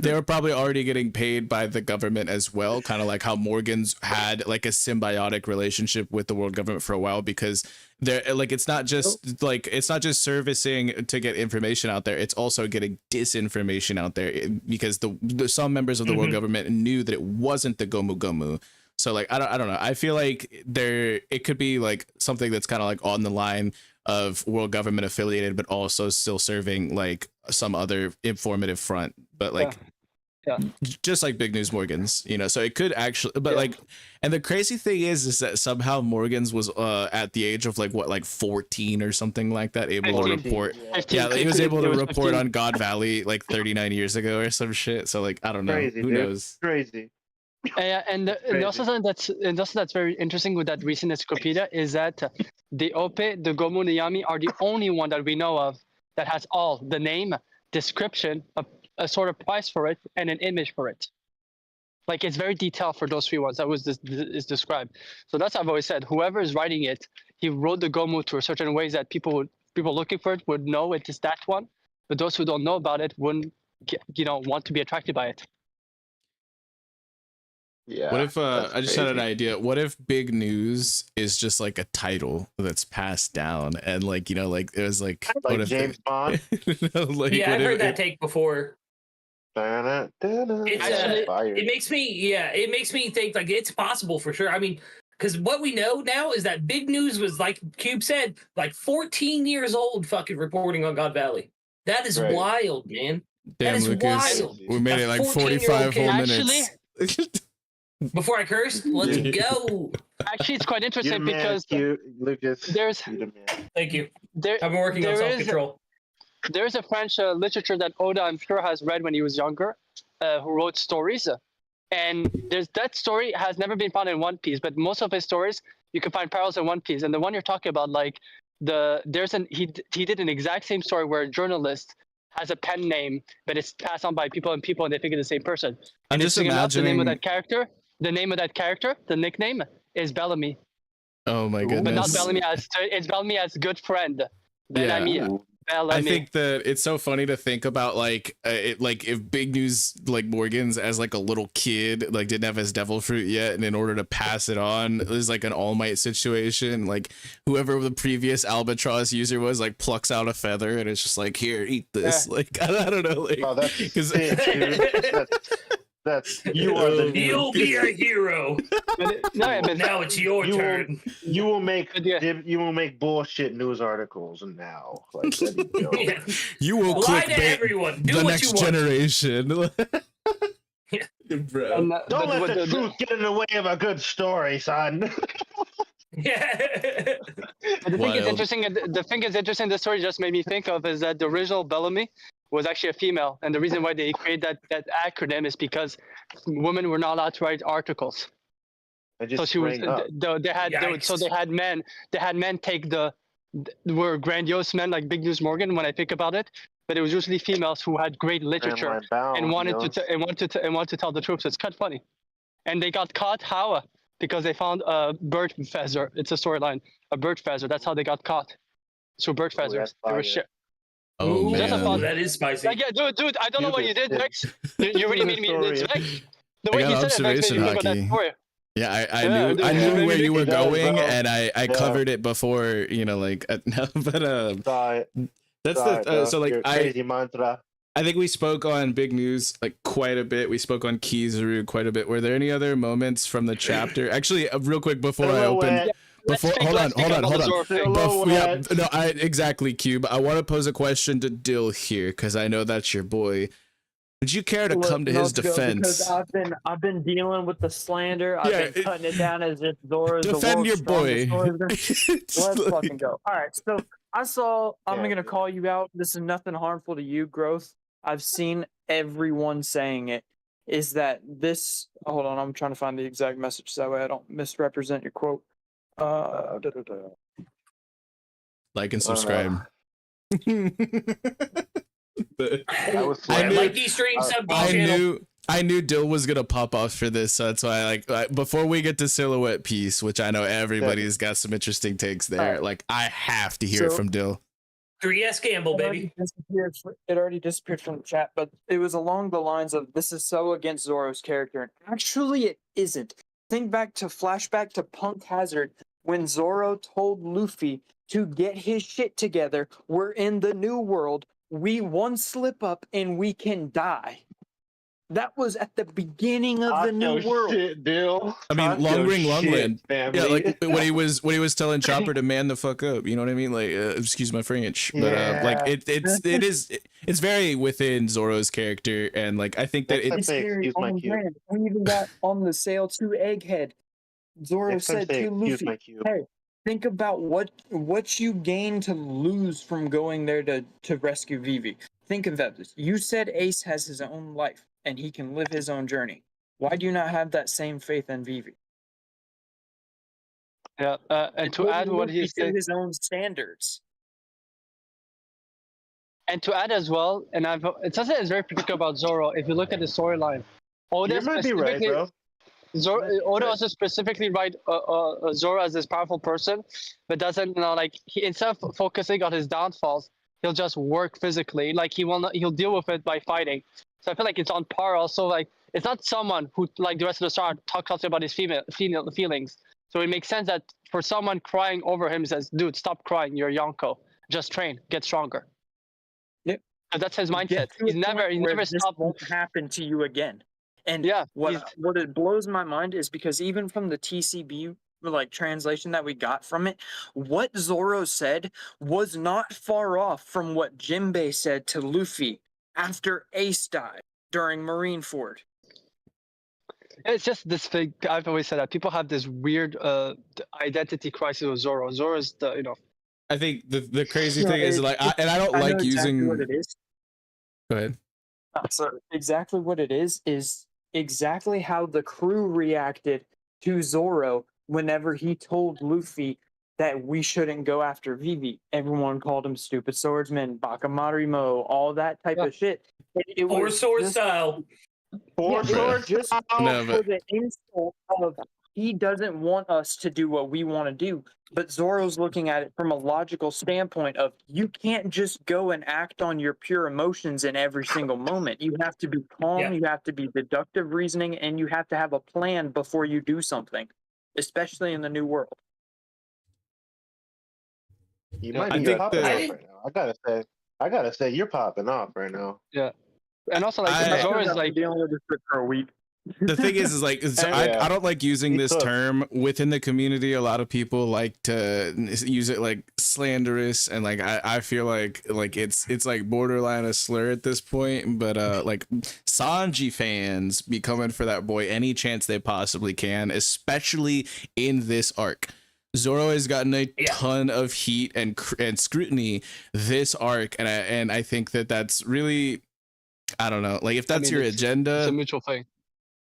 They were probably already getting paid by the government as well, kind of like how Morgan's had like a symbiotic relationship with the world government for a while, because they're like, it's not just servicing to get information out there, it's also getting disinformation out there, because some members of the world government knew that it wasn't the Gomu. So like I don't know, I feel like it could be like something that's kind of like on the line of world government affiliated, but also still serving like some other informative front, but like just like Big News Morgan's, so it could actually, but like, and the crazy thing is that somehow Morgan's was at the age of like 14 or something like that, able to report. He was able to report on God Valley like 39 years ago or some shit. So like, I don't know, who knows? Crazy. And also that's very interesting with that recent encyclopedia is that the Ope, the Gomu, and the Yami are the only one that we know of that has all the name, description, a sort of price for it, and an image for it. Like it's very detailed for those three ones that is described. So that's what I've always said. Whoever is writing it, he wrote the Gomu to a certain ways that people would people looking for it would know it is that one, but those who don't know about it wouldn't want to be attracted by it. Yeah. What if I just had an crazy. idea? What if big news is just like a title that's passed down, and like like it was like what Like if James Bond. like, Yeah, what I've if heard that take before. It's It makes me think like it's possible for sure. I mean, because what we know now is that big news was, like Kube said, like 14 years old, fucking reporting on God Valley. That is Right. wild, man. Damn, that is Lucas, wild. we made A it like 14-year-old 45 whole kid. minutes. Before I curse, let's go. Actually, it's quite You're interesting the man, because Q, Lucas. there's You're the man. Thank you. there I've been working on there is- self-control. there's a French literature that Oda, I'm sure, has read when he was younger, who wrote stories. And that story has never been found in One Piece, but most of his stories you can find parallels in One Piece. And the one you're talking about, like he did an exact same story where a journalist has a pen name, but it's passed on by people and they think it's the same person. I'm And just interesting enough, the name of imagining. that character, the nickname is Bellamy, Oh my but not goodness. Bellamy it's Bellamy as good friend. Bellamy. Ooh. Bellamy. I think that it's so funny to think about like if Big News like Morgan's as like a little kid like didn't have his devil fruit yet, and in order to pass it on, it was like an All Might situation. Like whoever the previous Albatross user was like plucks out a feather and it's just like, here, eat this. Like I don't know, like Oh, that's 'cause- sick, dude. That's you are the You'll be a hero. but Now it's your You will- turn. you will make Yeah. you will make bullshit news articles now. Like, that'd be dope. Yeah. you will Lie to clickbait everyone. Do the what next you want. generation. Bro. and, Don't but let the truth get in the way of a good story, son. Yeah. But the thing is Wild. interesting. The thing is interesting. The story just made me think of is that the original Bellamy was actually a female, and the reason why they created that acronym is because women were not allowed to write articles. I just So she was. sprang up. Yikes. They had men take were grandiose men like Big News Morgan when I think about it, but it was usually females who had great literature Line bound, and wanted you know? to tell the truth. So it's kind of funny, and they got caught. How? Because they found a bird feather. It's a storyline. A bird feather. That's how they got caught. So bird Ooh, feathers. that's They were fire. shit. Oh Ooh, Just a man. fun- that is spicy. Like, yeah, dude, I don't know what you did, Yeah. Vex. You really made me. It's Sorry. Vex. The way I he got said it, Vex, made me think of that observation story. Yeah, I Yeah, knew dude, I yeah. knew where you were It does, going, bro. and I Yeah. covered it before, like no, but Sorry, that's sorry, bro. so like Your crazy mantra. I think we spoke on Big News like quite a bit. We spoke on Kizaru quite a bit. Were there any other moments from the chapter? Actually, real quick before I open, before hold on. Exactly, Cube. I want to pose a question to Dill here because I know that's your boy. Would you care to Look, come to his let's go, defense? because I've been dealing with the slander. I've been cutting it down as if Zoro's the Defend world's your boy. strongest swordsman. Let's fucking go. All right, so I'm Yeah, gonna dude. call you out. This is nothing harmful to you, Growth. I've seen everyone saying it. Is that this? Hold on, I'm trying to find the exact message so that way I don't misrepresent your quote. Like and subscribe. But That was I slam. knew- Like these streams, sub I channel. knew Dill was gonna pop off for this, so that's why like before we get to Silhouette Piece, which I know everybody's got some interesting takes there. Alright. Like I have to hear it So- from Dill. 3S Gamble, baby. It already disappeared from the chat, but it was along the lines of this is so against Zoro's character, and actually it isn't. Think back to flashback to Punk Hazard when Zoro told Luffy to get his shit together. We're in the new world. We one slip up and we can die. That was at the beginning of the new world. Shit, Bill. I mean, Talk Long your Ring, Long shit, Land. family. Yeah, like when he was telling Chopper to man the fuck up. You know what I mean? Like, excuse my French, but like it's very within Zoro's character, and like I think that Next time it's say, very excuse my on cube. brand. We even got on the sail to Egghead. Zoro Next time said say, to excuse Luffy, my cube. "Hey, think about what you gain to lose from going there to rescue Vivi. Think of that. You said Ace has his own life and he can live his own journey. Why do you not have that same faith in Vivi? Yeah, and to Hold add what Luffy he to said, his own standards. and to add as well, it's something that's very particular about Zoro. If you look at the storyline, You Oda might be right, bro. Oda also specifically write Zoro as this powerful person, but doesn't like instead of focusing on his downfalls, he'll just work physically. Like he'll deal with it by fighting. So I feel like it's on par. Also, like it's not someone who like the rest of the star talks also about his female feelings. So it makes sense that for someone crying over him, he says, "Dude, stop crying. You're Yonko. Just train, get stronger." Yep. And that's his mindset. He never stopped. Won't happen to you again. And yeah, what it blows my mind is because even from the TCB like translation that we got from it, what Zoro said was not far off from what Jinbei said to Luffy after Ace died during Marineford. It's just this thing. I've always said that people have this weird identity crisis with Zoro. Zoro is the I think the crazy thing is like, I don't like using. What it is. Go ahead. So exactly what it is exactly how the crew reacted to Zoro whenever he told Luffy that we shouldn't go after Vivi. Everyone called him stupid swordsman, Bakamarimo, all that type of shit. Or sword style. For the insult of he doesn't want us to do what we want to do. But Zoro's looking at it from a logical standpoint of you can't just go and act on your pure emotions in every single moment. You have to be calm, you have to be deductive reasoning, and you have to have a plan before you do something, especially in the new world. You might be popping off right now. I gotta say, you're popping off right now. Yeah. And also, like, Zoro is like dealing with this for a week. The thing is like I don't like using this term within the community. A lot of people like to use it like slanderous, and like I feel like it's like borderline a slur at this point. But like Sanji fans be coming for that boy any chance they possibly can, especially in this arc. Zoro has gotten a ton of heat and scrutiny this arc, and I think that's really, I don't know, like if that's your agenda, it's a mutual thing.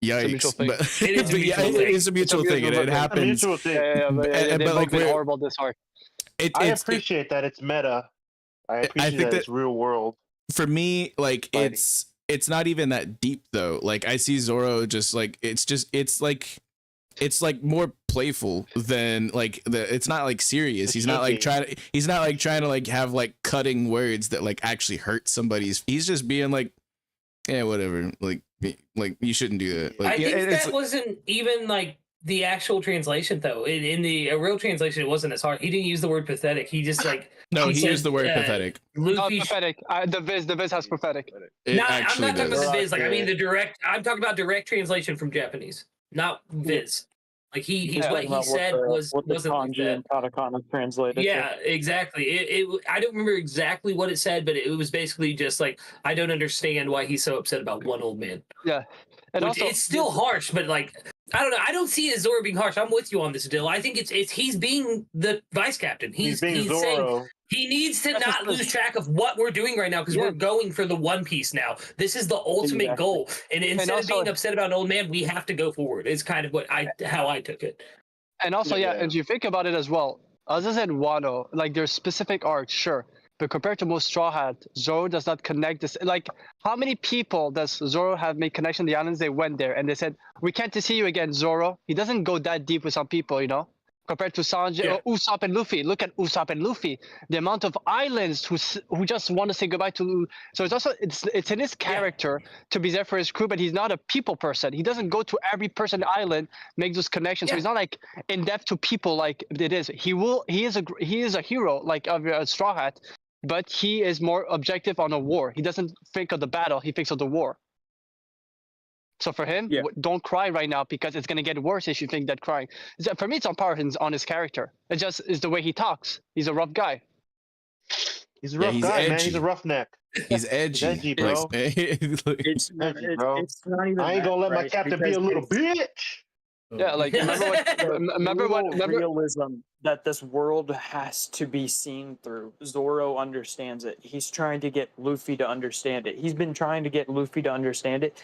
Yikes! But it is a mutual thing, and it happens. But like we're horrible this arc. I appreciate that it's meta. I appreciate that it's real world. For me, like it's not even that deep though. Like I see Zoro just like it's like more playful than like it's not like serious. He's not like trying to like have like cutting words that like actually hurt somebody's. He's just being like, yeah, whatever. Like you shouldn't do that. Like, I think that wasn't even like the actual translation though. In the real translation, it wasn't as hard. He didn't use the word pathetic. He just like he used the word pathetic. Luffy, pathetic. The Viz has pathetic. I'm not talking about the Viz. Like I mean the direct. I'm talking about direct translation from Japanese, not Viz. Like what he said wasn't like that. And katakana translated. Yeah, exactly. I don't remember exactly what it said, but it was basically just like I don't understand why he's so upset about one old man. Yeah, and also it's still harsh, but like I don't know. I don't see Zoro being harsh. I'm with you on this, Dill. I think it's he's being the vice captain. He's saying he needs to not lose track of what we're doing right now because we're going for the One Piece now. This is the ultimate goal. And instead of being upset about an old man, we have to go forward. It's kind of how I took it. And also, and you think about it as well. Other than Wano, like there's specific arcs, sure. But compared to most Straw Hat, Zoro does not connect this. Like, how many people does Zoro have made connection to the islands? They went there and they said, we can't see you again, Zoro. He doesn't go that deep with some people, you know? Compared to Sanji, or Usopp and Luffy. Look at Usopp and Luffy. The amount of islands who just want to say goodbye to. So it's also it's in his character to be there for his crew, but he's not a people person. He doesn't go to every person on the island, make those connections. So he's not like in depth to people like it is. He is a hero like of a Straw Hat, but he is more objective on a war. He doesn't think of the battle. He thinks of the war. So for him, don't cry right now because it's going to get worse if you think that crying. For me, it's on par on his character. It just is the way he talks. He's a rough guy. He's a rough guy, edgy. Man. He's a roughneck. He's edgy. He's edgy, bro. It's not even I ain't going to let my captain be a little bitch. Yeah, like remember what realism that this world has to be seen through. Zoro understands it. He's trying to get Luffy to understand it. He's been trying to get Luffy to understand it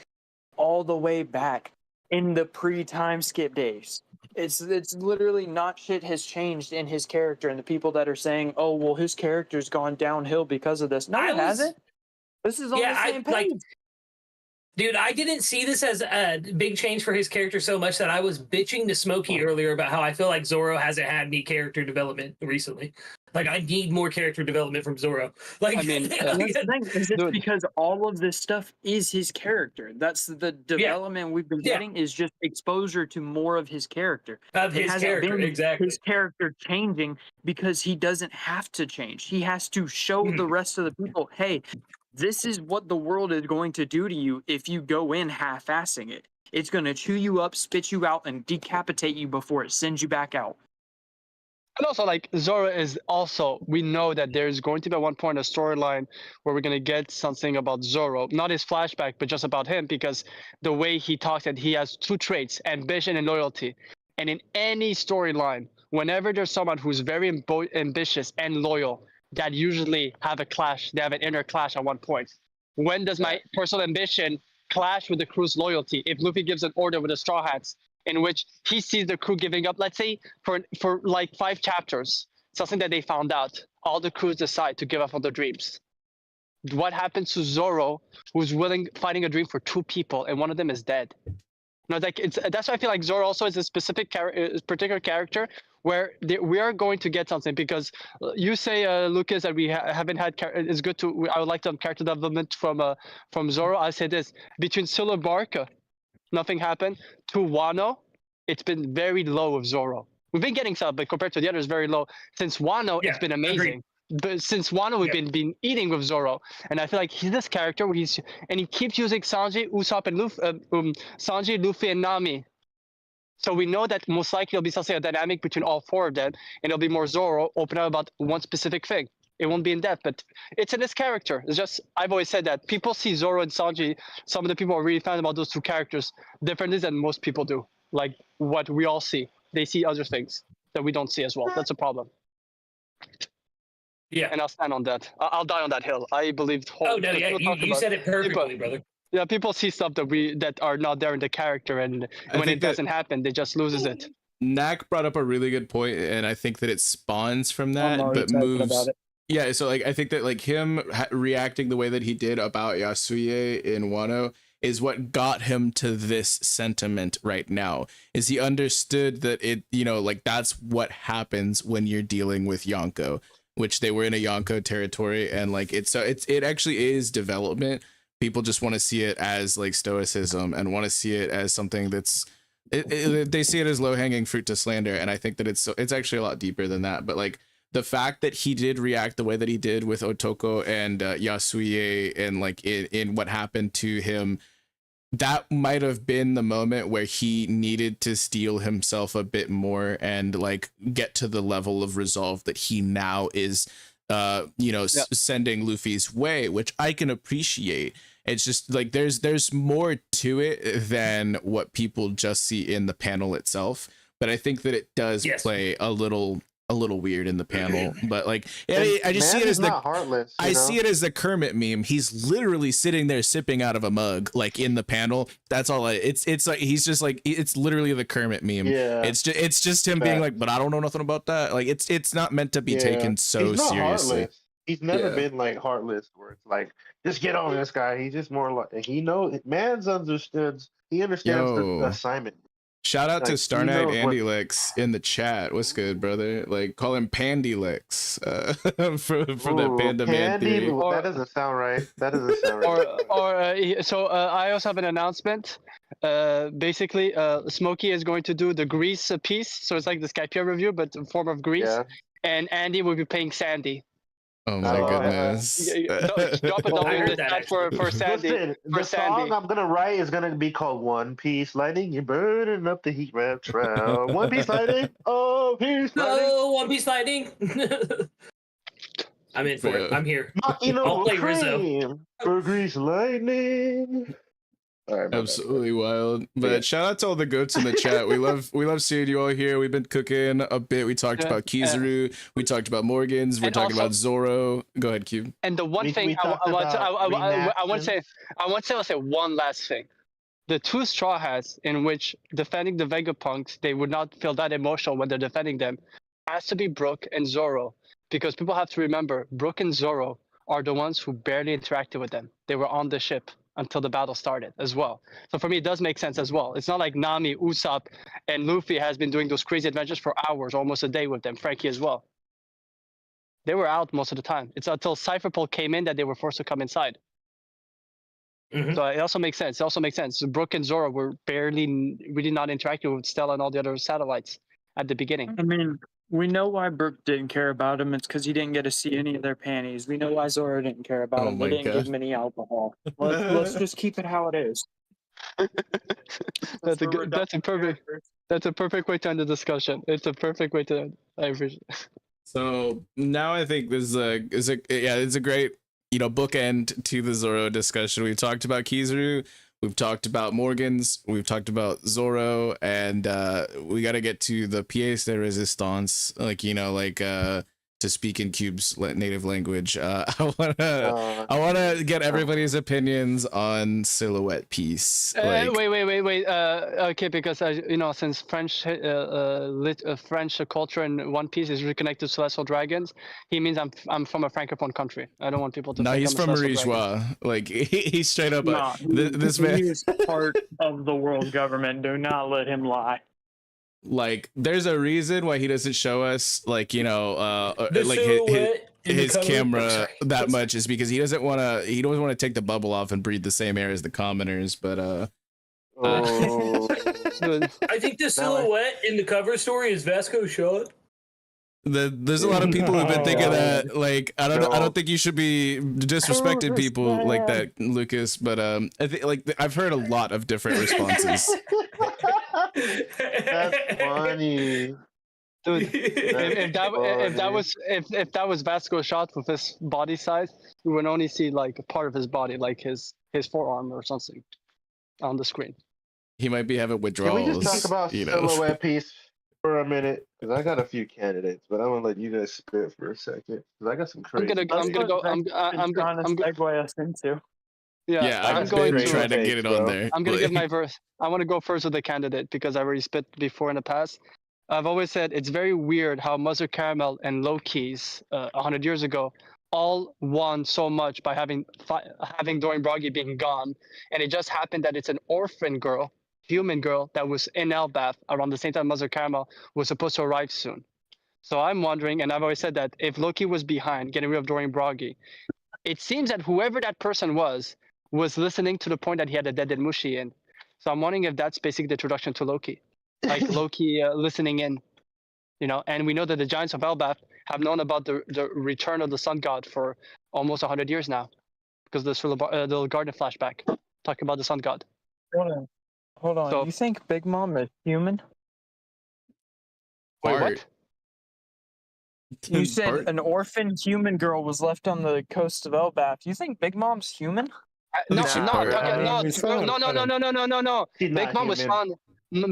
all the way back in the pre-time skip days. It's literally not shit has changed in his character, and the people that are saying, oh well, his character's gone downhill because of this. No, it hasn't. This is on the same page. Dude, I didn't see this as a big change for his character so much that I was bitching to Smokey earlier about how I feel like Zoro hasn't had any character development recently. Like, I need more character development from Zoro. Like, I mean, That's the thing, is it's Dude. because all of this stuff is his character. That's the development we've been getting is just exposure to more of his character. of It his hasn't character, been exactly. his character changing because he doesn't have to change. He has to show the rest of the people, hey, this is what the world is going to do to you if you go in half-assing it. It's going to chew you up, spit you out, and decapitate you before it sends you back out. And also, like, Zoro is also, we know that there's going to be at one point a storyline where we're going to get something about Zoro, not his flashback, but just about him, because the way he talks, that he has two traits, ambition and loyalty. And in any storyline, whenever there's someone who's very ambitious and loyal, that usually have a clash, they have an inner clash at one point. When does my personal ambition clash with the crew's loyalty? If Luffy gives an order with the Straw Hats, in which he sees the crew giving up, let's say for like 5 chapters, something that they found out, all the crews decide to give up on their dreams. What happens to Zoro, who's fighting a dream for 2 people, and one of them is dead? No, like that's why I feel like Zoro also is a specific particular character where we are going to get something, because you say, Lucas, that we haven't had. It's good to. I would like to have character development from Zoro. I say this: between Scylla and Barca, nothing happened. To Wano, it's been very low with Zoro. We've been getting some, but compared to the others, very low. Since Wano, it's been amazing. Agreed. But since Wano, we've been eating with Zoro, and I feel like he's this character where he keeps using Sanji, Usopp, and Sanji, Luffy, and Nami. So we know that most likely it'll be something a dynamic between all 4 of them, and it'll be more Zoro open up about one specific thing. It won't be in depth, but it's in his character. It's just, I've always said that people see Zoro and Sanji. Some of the people are really fans about those 2 characters differently than most people do. Like what we all see, they see other things that we don't see as well. That's a problem. Yeah. And I'll stand on that. I'll die on that hill. I believe. Oh no, yeah, you said it perfectly, brother. Yeah, people see stuff that are not there in the character, and when it doesn't happen, they just loses it. Nak brought up a really good point, and I think that it spawns from that, but moves. Yeah, so like I think that like him reacting the way that he did about Yasuye in Wano is what got him to this sentiment right now. Is he understood that it, you know, like that's what happens when you're dealing with Yonko, which they were in a Yonko territory, and like it actually is development. People just want to see it as like stoicism and want to see it as something that's they see it as low-hanging fruit to slander, and I think that it's actually a lot deeper than that. But like the fact that he did react the way that he did with Otoko and Yasuye, and like in what happened to him, that might have been the moment where he needed to steel himself a bit more and like get to the level of resolve that he now is sending Luffy's way, which I can appreciate. It's just like there's more to it than what people just see in the panel itself, but I think that it does play a little weird in the panel. But like I just see it as heartless. I see it as the Kermit meme. He's literally sitting there sipping out of a mug, like in the panel. That's all. It's like he's just like, it's literally the Kermit meme. Yeah, it's just him being like, but I don't know nothing about that. Like it's not meant to be taken so seriously. Heartless. He's never been like heartless, where it's like, just get on this guy. He's just more like, he knows, man's understood. He understands the assignment. Shout out to Star Knight Andy Licks in the chat. What's good, brother? Like, call him Pandy Licks for that Panda Man theory. That doesn't sound right. That doesn't sound right. So I also have an announcement. Basically, Smokey is going to do the Grease piece. So it's like the Skype review, but in form of Grease. Yeah. And Andy will be playing Sandy. Oh my goodness! Drop a double in the chat for Sandy. Listen, the song I'm gonna write is gonna be called "One Piece Lightning." You're burning up the heat wrap trail. One Piece Lightning. Oh, Piece Lightning. Oh, One Piece Lightning. I'm in for it. I'm here. I'll play Rizzo. For Grease Lightning. Right, absolutely wild. But shout out to all the goats in the chat. We love seeing you all here. We've been cooking a bit. We talked about Kizaru. We talked about Morgans. We're talking about Zoro. Go ahead, Cube. And the one thing I want to say one last thing. The 2 Straw Hats in which defending the Vegapunks, they would not feel that emotional when they're defending them, has to be Brook and Zoro, because people have to remember Brook and Zoro are the ones who barely interacted with them. They were on the ship. until the battle started as well. So for me, it does make sense as well. It's not like Nami, Usopp, and Luffy has been doing those crazy adventures for hours, almost a day with them. Frankie as well. They were out most of the time. It's until Cypherpole came in that they were forced to come inside. So it also makes sense. It also makes sense. So Brook and Zoro were really not interacting with Stella and all the other satellites at the beginning. I mean, we know why Brook didn't care about him. It's because he didn't get to see any of their panties. We know why Zoro didn't care about him. They didn't give him any alcohol. Let's just keep it how it is. That's a perfect way to end the discussion. It's a perfect way to end. I appreciate it. So now I think this is a great, bookend to the Zoro discussion. We've talked about Kizaru, we've talked about Morgans, we've talked about Zoro, and we got to get to the pièce de résistance, to speak in Kube's native language. I wanna get everybody's opinions on Silhouette Piece. Wait. Okay, because since French French culture and One Piece is reconnected to Celestial Dragons, he means I'm from a francophone country. I don't want people to. No, he's from Marie-Joie. Like he's straight up. This man. He's part of the world government. Do not let him lie. Like, there's a reason why he doesn't show us, his camera that much, is because he doesn't want to take the bubble off and breathe the same air as the commoners. But I think the silhouette in the cover story is Vasco shot. There's a lot of people who've been thinking that. Like, I don't think you should be disrespecting people like that, Lucas. But I think I've heard a lot of different responses. That's funny, dude. If that was Vasco shot with his body size, we would only see like a part of his body, like his forearm or something, on the screen. He might be having withdrawals. Can we just talk about Silhouette Piece for a minute? Because I got a few candidates, but I'm gonna let you guys spit for a second because I got some crazy. I'm gonna segue us into. Yeah, I'm going to try to get it on there. I'm going to give my verse. I want to go first with the candidate because I already spit before in the past. I've always said it's very weird how Mother Caramel and Loki's 100 years ago all won so much by having Dorian Broggy being gone. And it just happened that it's an orphan girl, human girl, that was in Elbaf around the same time Mother Caramel was supposed to arrive soon. So I'm wondering, and I've always said that if Loki was behind getting rid of Dorian Broggy, it seems that whoever that person was listening to the point that he had a dead Mushi in. So I'm wondering if that's basically the introduction to Loki. Like Loki listening in, and we know that the Giants of Elbaf have known about the return of the Sun God for almost 100 years now, because the little garden flashback talking about the Sun God. Hold on. So, you think Big Mom is human? Wait, what? You said an orphan human girl was left on the coast of Elbaf. You think Big Mom's human? No. Big Mom was found.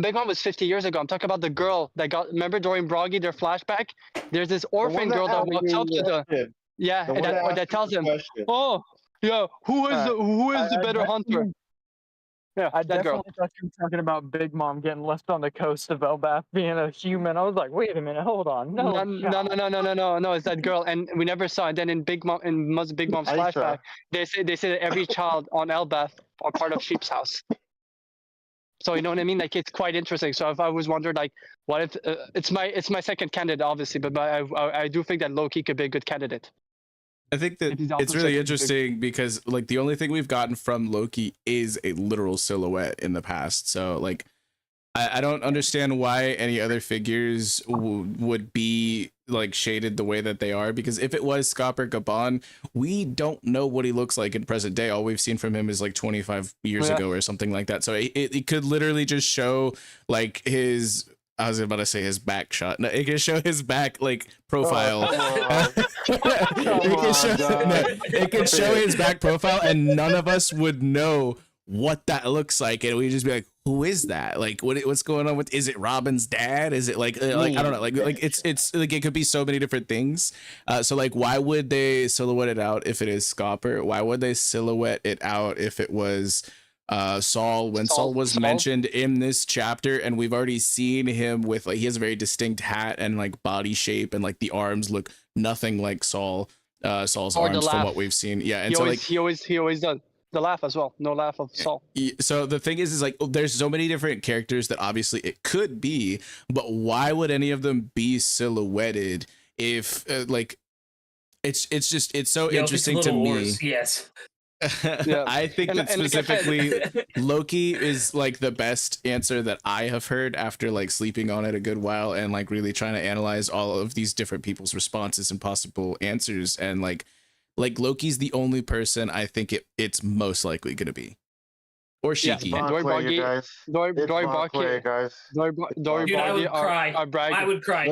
Big Mom was 50 years ago. I'm talking about the girl that got. Remember Dorian Broggy, their flashback? There's this orphan girl that walks up to the. Yeah, that tells him, "Oh, yeah, who is the better hunter?" Yeah, I that girl. definitely thought you were talking about Big Mom getting left on the coast of Elbaf being a human. I was like, wait a minute, hold on. No, it's that girl, and we never saw it. Then in Big Mom's flashback, they say that every child on Elbaf are part of Sheep's house. So you know what I mean? Like, it's quite interesting. So if I was wondering, like, what if it's my second candidate, obviously, but I do think that Loki could be a good candidate. I think that it's really interesting because, like, the only thing we've gotten from Loki is a literal silhouette in the past. So, like, I don't understand why any other figures would be, like, shaded the way that they are. Because if it was Scopper Gabon, we don't know what he looks like in present day. All we've seen from him is, like, 25 years ago or something like that. So it could literally just show, like, his... I was about to say his back shot. No, it can show his back, like, profile. It can show his back profile, and none of us would know what that looks like, and we'd just be like, "Who is that? Like, what's going on with? Is it Robin's dad? Is it like I don't know. Like it's like it could be so many different things. So like, why would they silhouette it out if it is Scopper? Why would they silhouette it out if it was Saul, when Saul was mentioned in this chapter, and we've already seen him with, like, he has a very distinct hat and, like, body shape, and, like, the arms look nothing like Saul's arms from what we've seen. Yeah, and he always does. the laugh as well. No laugh of Saul. So the thing is like there's so many different characters that obviously it could be, but why would any of them be silhouetted if like it's so interesting to me. Wars, yes. I think that specifically Loki is like the best answer that I have heard after like sleeping on it a good while and like really trying to analyze all of these different people's responses and possible answers, and like Loki's the only person I think it's most likely gonna be, or Shiki. Yeah, Dory Buggy, Dude, I would cry. I would cry.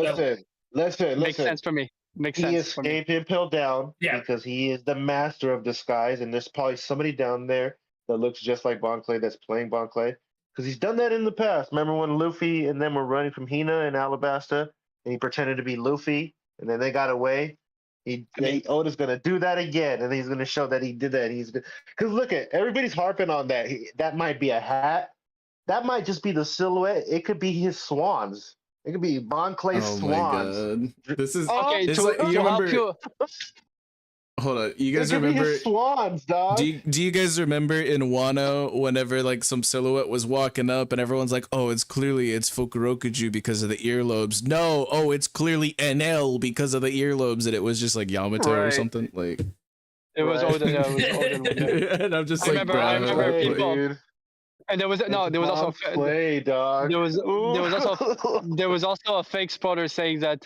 Listen. Makes sense for me. Makes sense. He escaped Impel Down because he is the master of disguise, and there's probably somebody down there that looks just like Bon Clay that's playing Bon Clay because he's done that in the past. Remember when Luffy and them were running from Hina and Alabasta, and he pretended to be Luffy, and then they got away. Oda's gonna do that again, and he's gonna show that he did that. Because look at everybody's harping on that. That might be a hat. That might just be the silhouette. It could be his swans. It could be Bon Clay's swans. My God. This is okay. you remember? Hold on, you guys remember his swans, dog? Do you guys remember in Wano whenever like some silhouette was walking up and everyone's like, oh, it's Fukurokuju because of the earlobes. No, oh, it's clearly NL because of the earlobes, and it was just like Yamato or something like. It was Oda. Yeah, it was Oda. And I'm just I like, remember people. And there was also play, dog. There was also a fake spotter saying that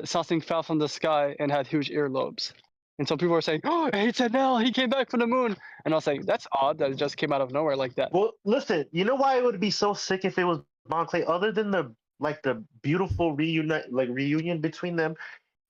something fell from the sky and had huge earlobes. And so people were saying, "Oh, it's NL. He came back from the moon." And I was like, "That's odd that it just came out of nowhere like that." Well, listen, you know why it would be so sick if it was Bon Clay? Other than the beautiful reunion between them,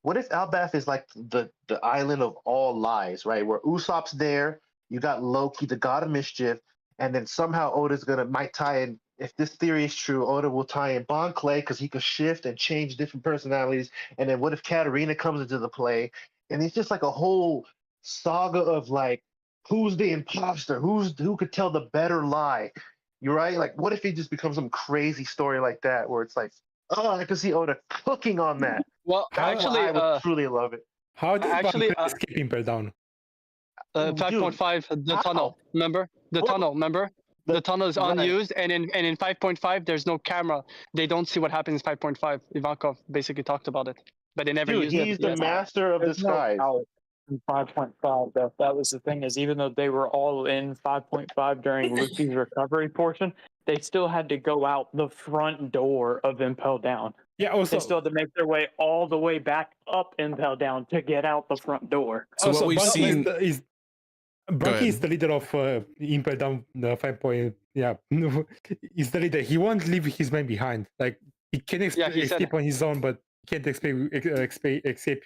what if Elbaf is like the island of all lies, right? Where Usopp's there, you got Loki, the god of mischief, and then somehow Oda's might tie in. If this theory is true, Oda will tie in Bon Clay because he could shift and change different personalities. And then what if Katarina comes into the play? And it's just like a whole saga of like, who's the imposter? Who could tell the better lie? You're right. Like, what if it just becomes some crazy story like that, where it's like, oh, I could see Oda cooking on that. Well, actually, I would truly love it. How did actually escape Impel Down? 5.5, the tunnel. Remember the tunnel? Remember the tunnel is unused, and in 5.5 there's no camera. They don't see what happens in 5.5. Ivankov basically talked about it. But they never used it. He's the master of disguise. In 5.5, that was the thing, is even though they were all in 5.5 during Luffy's recovery portion, they still had to go out the front door of Impel Down. Yeah, also they still had to make their way all the way back up Impel Down to get out the front door. So what we've seen is Bucky is the leader of Impel Down 5. Yeah, he's the leader. He won't leave his men behind. Like he can escape on his own, but can't escape.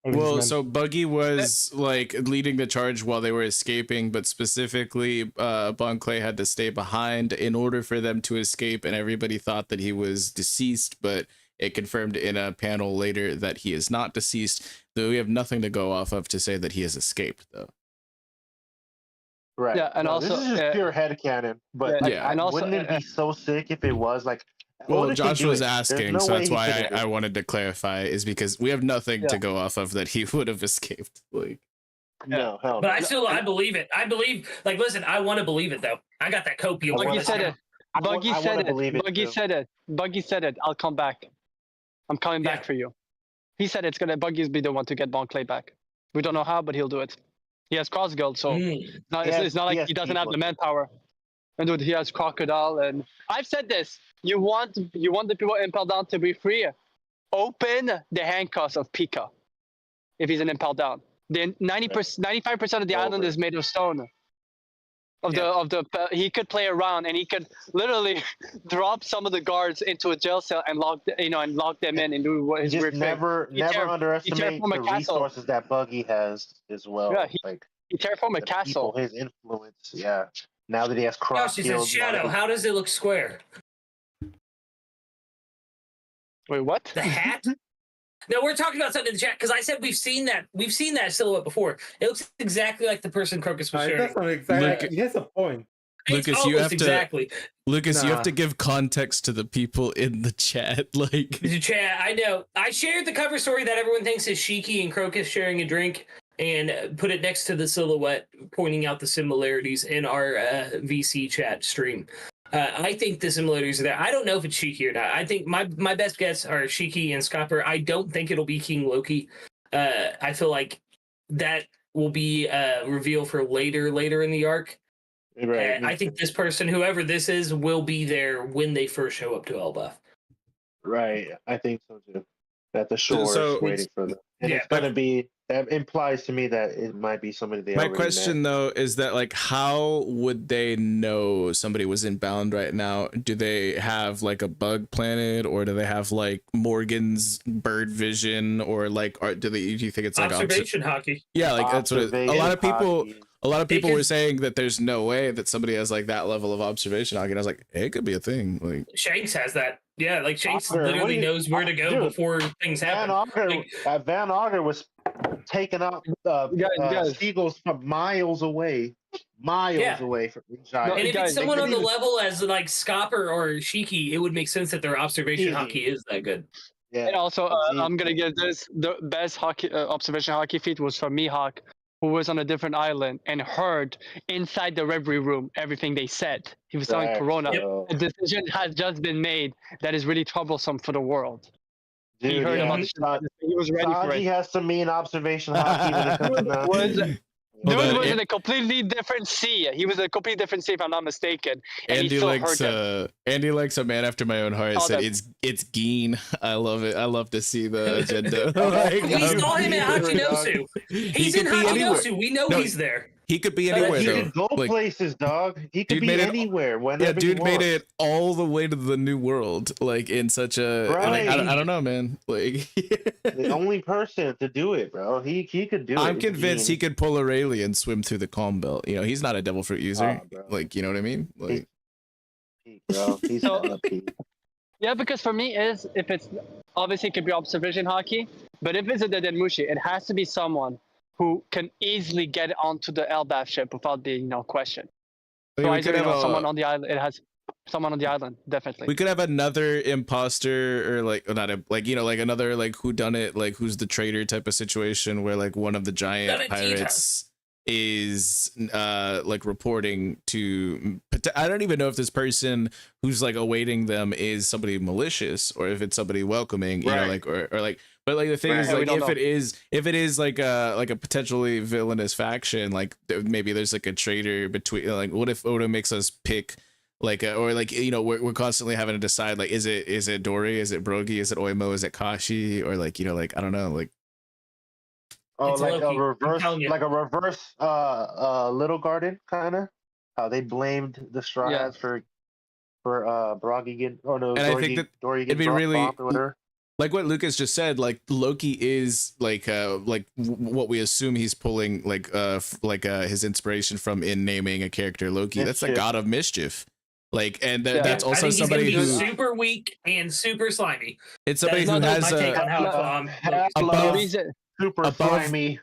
Well, so Buggy was like leading the charge while they were escaping, but specifically Bon Clay had to stay behind in order for them to escape, and everybody thought that he was deceased, but it confirmed in a panel later that he is not deceased, though we have nothing to go off of to say that he has escaped, though. Right. Yeah, and also this is just pure headcanon, but and also, wouldn't it be so sick if it was like? Well, Josh was asking, so that's why I wanted to clarify, is because we have nothing to go off of that he would have escaped. Like, no, hell but I believe it. I believe, like, listen, I want to believe it though. I got that copium. Buggy said it. Buggy said it. Buggy said it. I'll come back. I'm coming back for you. He said it's gonna Buggy's be the one to get Bon Clay back. We don't know how, but he'll do it. He has Cross Guild, so it's not like he doesn't have the manpower. And dude, he has Crocodile, and I've said this. You want the people Impel Down to be free. Open the handcuffs of Pika. If he's an Impel Down, then 95% of the island is made of stone. He could play around, and he could literally drop some of the guards into a jail cell and lock them in and do what his weird thing. Never underestimate the resources that Buggy has as well. Yeah, he terraformed a castle. His influence, yeah. Now that he has cross Josh, it's Shadow. How does it look square? Wait, what? The hat? No, we're talking about something in the chat because I said we've seen that silhouette before. It looks exactly like the person Crocus was sharing. That's not exactly. He has a point. Lucas, you have to. Lucas, you have to give context to the people in the chat. Like the chat, I know. I shared the cover story that everyone thinks is Shiki and Crocus sharing a drink. and put it next to the silhouette, pointing out the similarities in our VC chat stream. I think the similarities are there. I don't know if it's Shiki or not. I think my best guess are Shiki and Scopper. I don't think it'll be King Loki. I feel like that will be revealed for later in the arc. Right. I think this person, whoever this is, will be there when they first show up to Elbaf. Right. I think so too. At the shore, So- waiting for them. And Yeah. it's gonna be. That implies to me that it might be somebody they. My already question met. though is that like, how would they know somebody was inbound right now? Do they have like a bug planted, or do they have like Morgan's bird vision, or like, do you think it's like Observation hockey. Yeah, like that's what a lot of people. Hockey. A lot of people Because- were saying that there's no way that somebody has like that level of observation hockey. And I was like, hey, it could be a thing. Like Shanks has that. Yeah, like Shanks Auger, what literally do you- knows where to go Dude, before things Van happen. Auger, Like- Van Auger was taking out Guys. seagulls from miles away, away from each No, And island. if guys, it's someone they on the could level as like Scopper or Shiki, it would make sense that their observation Easy. hockey is that good. Yeah. And also, Easy. I'm gonna give this the best hockey observation hockey feat was from Mihawk, who was on a different island and heard inside the reverie room everything they said. He was telling Right, Corona, so- a decision has just been made that is really troublesome for the world. Dude, He heard yeah. about the shit. He was ready for Sanji it. has some mean observation hockey when it comes to that. Dude on, was An- in a completely different sea. He was in a completely different sea, if I'm not mistaken. And he Andy still likes heard it. Andy likes a man after my own heart. Oh, Said that- it's Geen. I love it. I love to see the agenda. We saw him at Hachinosu. He's in could be anywhere. Hachinosu. We know No, he's there. He could be He anywhere He though. could go Like, places, dog. He could Dude be made it- anywhere whenever yeah, dude he made wants. it all the way to the new world, like in such a. Like, I Right. don't know, man. Like, The only person to do it, bro. He could do it. I'm convinced he could pull a Rayleigh and swim through the calm belt. You know, he's not a devil fruit user. Oh, bro. Like, you know what I mean? Like, Peak, bro. He's So- on a peak. Yeah, because for me, is if it's obviously it could be observation hockey, but if it's a Dedenmushi, it has to be someone who can easily get onto the Elbaf ship without being questioned. I So mean, we either could have someone a, on the island. It has someone on the island, definitely. we could have another imposter, or like not a, like, you know, like another like whodunit, like who's the traitor type of situation where like one of the giant Whodunit pirates is like reporting to. I don't even know if this person who's like awaiting them is somebody malicious or if it's somebody welcoming, you know, Right. like or like. But like the thing Right. is, Yeah, we like don't if know. it is like a potentially villainous faction, like maybe there's like a traitor between. Like, what if Oda makes us pick? Like or like, you know, we're constantly having to decide, like, is it Dory, is it Brogy, is it Oimo, is it Kashi, or like, you know, like, I don't know, like, Oh, It's like Loki. a I'm reverse, telling you. Little Garden kind of. How they blamed the Straw Yeah. Hats for Broggy getting. Oh no, And I Dory, think that Dory it'd getting be really- bombed or whatever. like what Lucas just said, like Loki is like what we assume he's pulling, like his inspiration from in naming a character Loki. That's the Mischief. god of mischief. Like, and Yeah. that's I also think he's somebody gonna be who super weak and super slimy. it's somebody who That's has my take on how Hello. The above- reason, Super above- slimy.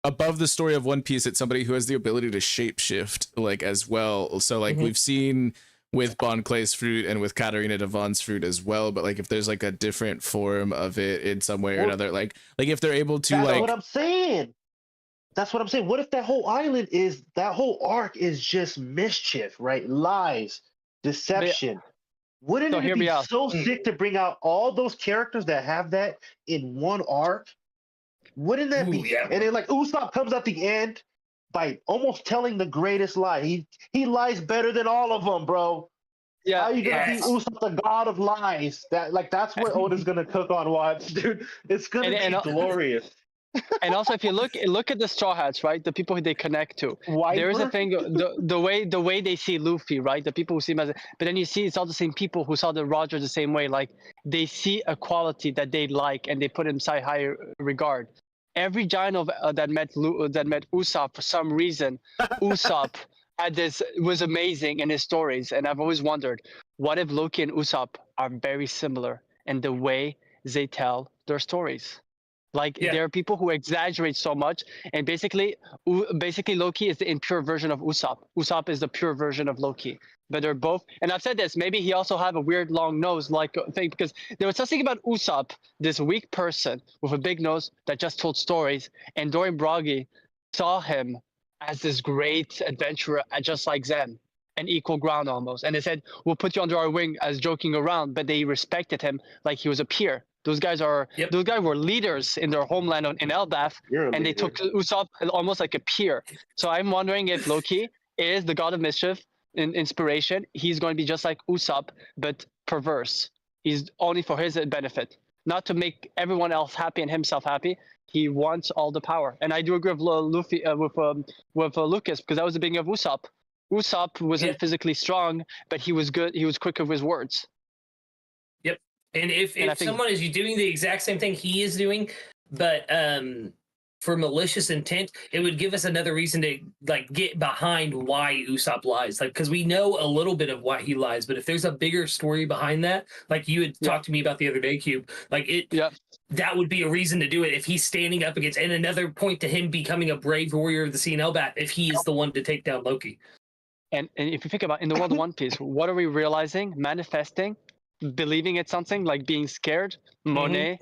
above the story of One Piece. It's somebody who has the ability to shapeshift, like, as well. So like Mhm. we've seen with Bon Clay's fruit and with Katarina Devon's fruit as well, but like if there's like a different form of it in some way or Well, another, like if they're able to That's like what I'm saying. That's what I'm saying. What if that whole island is that whole arc is just mischief, right? Lies, deception. Wouldn't So it hear be me out. so sick to bring out all those characters that have that in one arc? Wouldn't that Ooh, be? yeah. And then like Usopp comes at the end by almost telling the greatest lie. He lies better than all of them, bro. yeah, How you gonna Yes. be Usopp, the god of lies? That's what Oda's gonna cook on Watch, dude. It's gonna And- be glorious. and also if you look at the Straw Hats, right? The people who they connect to. There is a Wiper? thing, the way they see Luffy, right? The people who see him as, but then you see it's all the same people who saw the Roger the same way. Like they see a quality that they like and they put him in higher regard. Every giant of that met Usopp for some reason, Usopp was amazing in his stories, and I've always wondered, what if Loki and Usopp are very similar in the way they tell their stories? Like Yeah. there are people who exaggerate so much, and basically Loki is the impure version of Usopp. Usopp is the pure version of Loki. but they're both. And I've said this. Maybe he also have a weird long nose, like thing, because there was something about Usopp, this weak person with a big nose that just told stories, and Dorian Broggy saw him as this great adventurer, just like Zen, an equal ground almost. And they said, "We'll put you under our wing," as joking around, but they respected him like he was a peer. Those guys were leaders in their homeland in Elbaf, and they took Usopp almost like a peer. So I'm wondering if Loki is the god of mischief in inspiration. He's going to be just like Usopp, but perverse. He's only for his benefit, not to make everyone else happy and himself happy. He wants all the power. And I do agree with Luffy, with Lucas, because that was the beginning of Usopp. Usopp wasn't physically strong, but he was good. He was quick with his words. Yep. And if someone is doing the exact same thing he is doing, but for malicious intent, it would give us another reason to like get behind why Usopp lies. Like, because we know a little bit of why he lies, but if there's a bigger story behind that, like you had talked to me about the other day, Cube, like that would be a reason to do it if he's standing up against, and another point to him becoming a brave warrior of the sea in Elbaf if he is the one to take down Loki. And if you think about in the world of One Piece, what are we realizing? Manifesting, believing it's something, like being scared. Monet.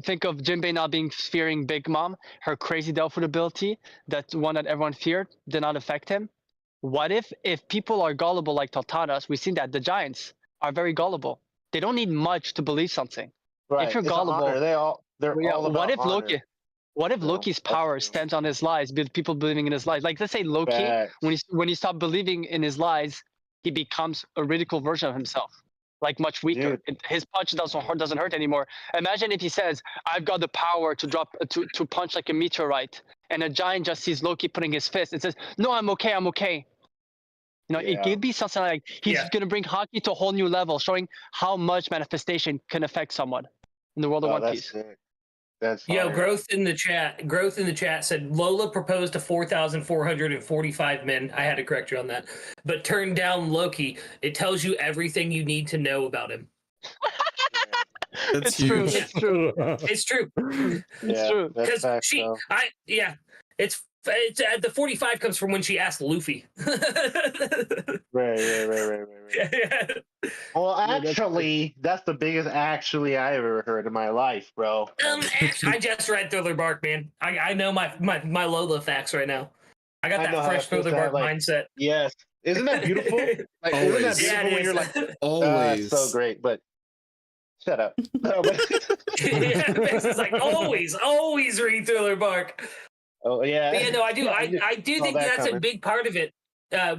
Think of Jinbei not fearing Big Mom, her crazy Delphoid ability, that one that everyone feared, did not affect him. What if people are gullible like Tatanas? We've seen that the giants are very gullible. They don't need much to believe something. Right. If you're gullible, they're all about what if honor. Loki? What if Loki's power stems on his lies, people believing in his lies? Like, let's say Loki, when he stopped believing in his lies, he becomes a ridicule version of himself, like much weaker. His punch doesn't hurt anymore. Imagine if he says, "I've got the power to drop to punch like a meteorite," and a giant just sees Loki putting his fist and says, "No, I'm okay, I'm okay." You know, it could be something like he's going to bring hockey to a whole new level, showing how much manifestation can affect someone in the world of One Piece. Sick. That's Growth in the chat said Lola proposed to 4,445 men. I had to correct you on that, but turned down Loki. It tells you everything you need to know about him. That's It's true. It's true. It's true. It's true. Because it's the 45 comes from when she asked Luffy. Right. Well, actually, that's the biggest actually I ever heard in my life, bro. I just read Thriller Bark, man. I know my Lola facts right now. I got that fresh Thriller Bark mindset. Yes. Isn't that beautiful? Like, isn't that beautiful when you're like, always so great, but shut up. No, but it's like always read Thriller Bark. Oh yeah. But yeah, no, I do. I do think that's a big part of it.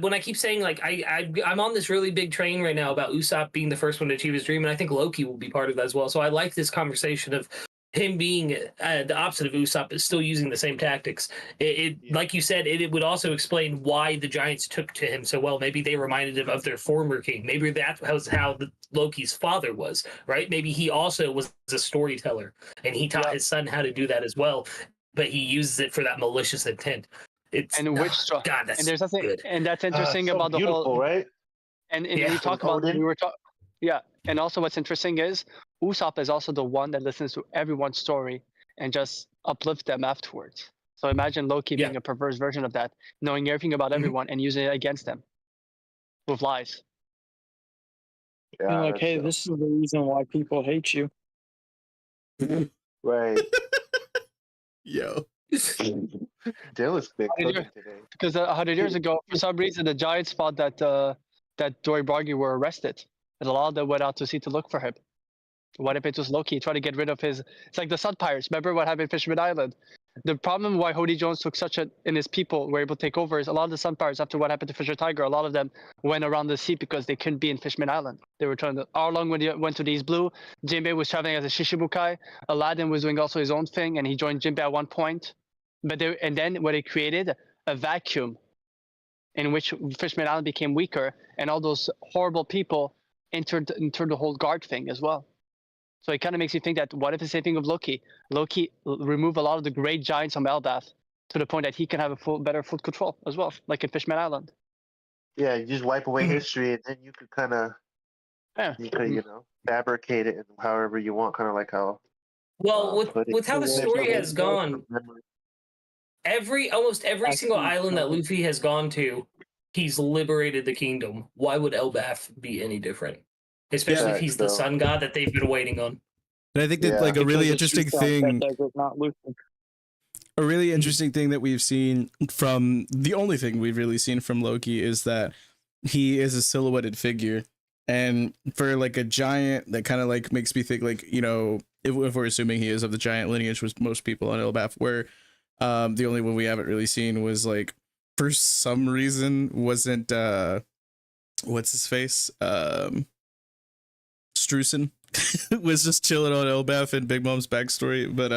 When I keep saying like I'm on this really big train right now about Usopp being the first one to achieve his dream, and I think Loki will be part of that as well. So I like this conversation of him being the opposite of Usopp, but still using the same tactics. Like you said, it would also explain why the giants took to him so well. Maybe they reminded him of their former king. Maybe that was how Loki's father was, right? Maybe he also was a storyteller, and he taught his son how to do that as well. But he uses it for that malicious intent. That's there's something good. And that's interesting so about the whole, right? And we talk about and also what's interesting is Usopp is also the one that listens to everyone's story and just uplifts them afterwards. So imagine Loki being a perverse version of that, knowing everything about everyone and using it against them with lies. Yeah, like, hey, this is the reason why people hate you. Right. Yo. Dill is big today. Because 100 years ago, for some reason, the Giants thought that Dorian Broggy were arrested, and a lot of them went out to sea to look for him. What if it was Loki trying to get rid of his? It's like the Sun Pirates. Remember what happened in Fisherman Island? The problem why Hody Jones took and his people were able to take over is a lot of the Sun Pirates, after what happened to Fisher Tiger, a lot of them went around the sea because they couldn't be in Fishman Island. They were trying to. Arlong went to the East Blue. Jinbei was traveling as a Shishibukai. Aladdin was doing also his own thing, and he joined Jinbei at one point. And then what they created a vacuum in which Fishman Island became weaker, and all those horrible people entered the whole guard thing as well. So it kind of makes you think that what if the same thing of Loki? Loki remove a lot of the great giants from Elbaf to the point that he can have better foot control as well, like in Fishman Island. Yeah, you just wipe away history, and then you could kind of, fabricate it however you want, kind of like how. Well, with how the story has gone, almost every single island that Luffy has gone to he's liberated the kingdom. Why would Elbaf be any different? Especially if he's the sun god that they've been waiting on. And I think that like a really interesting thing, a really interesting thing that we've seen from the only thing we've really seen from Loki is that he is a silhouetted figure. And for like a giant, that kind of like makes me think like, you know, if we're assuming he is of the giant lineage, which most people on Elbaf were, the only one we haven't really seen was like, for some reason, wasn't what's his face? Streusen was just chilling on Elbaf and Big Mom's backstory, but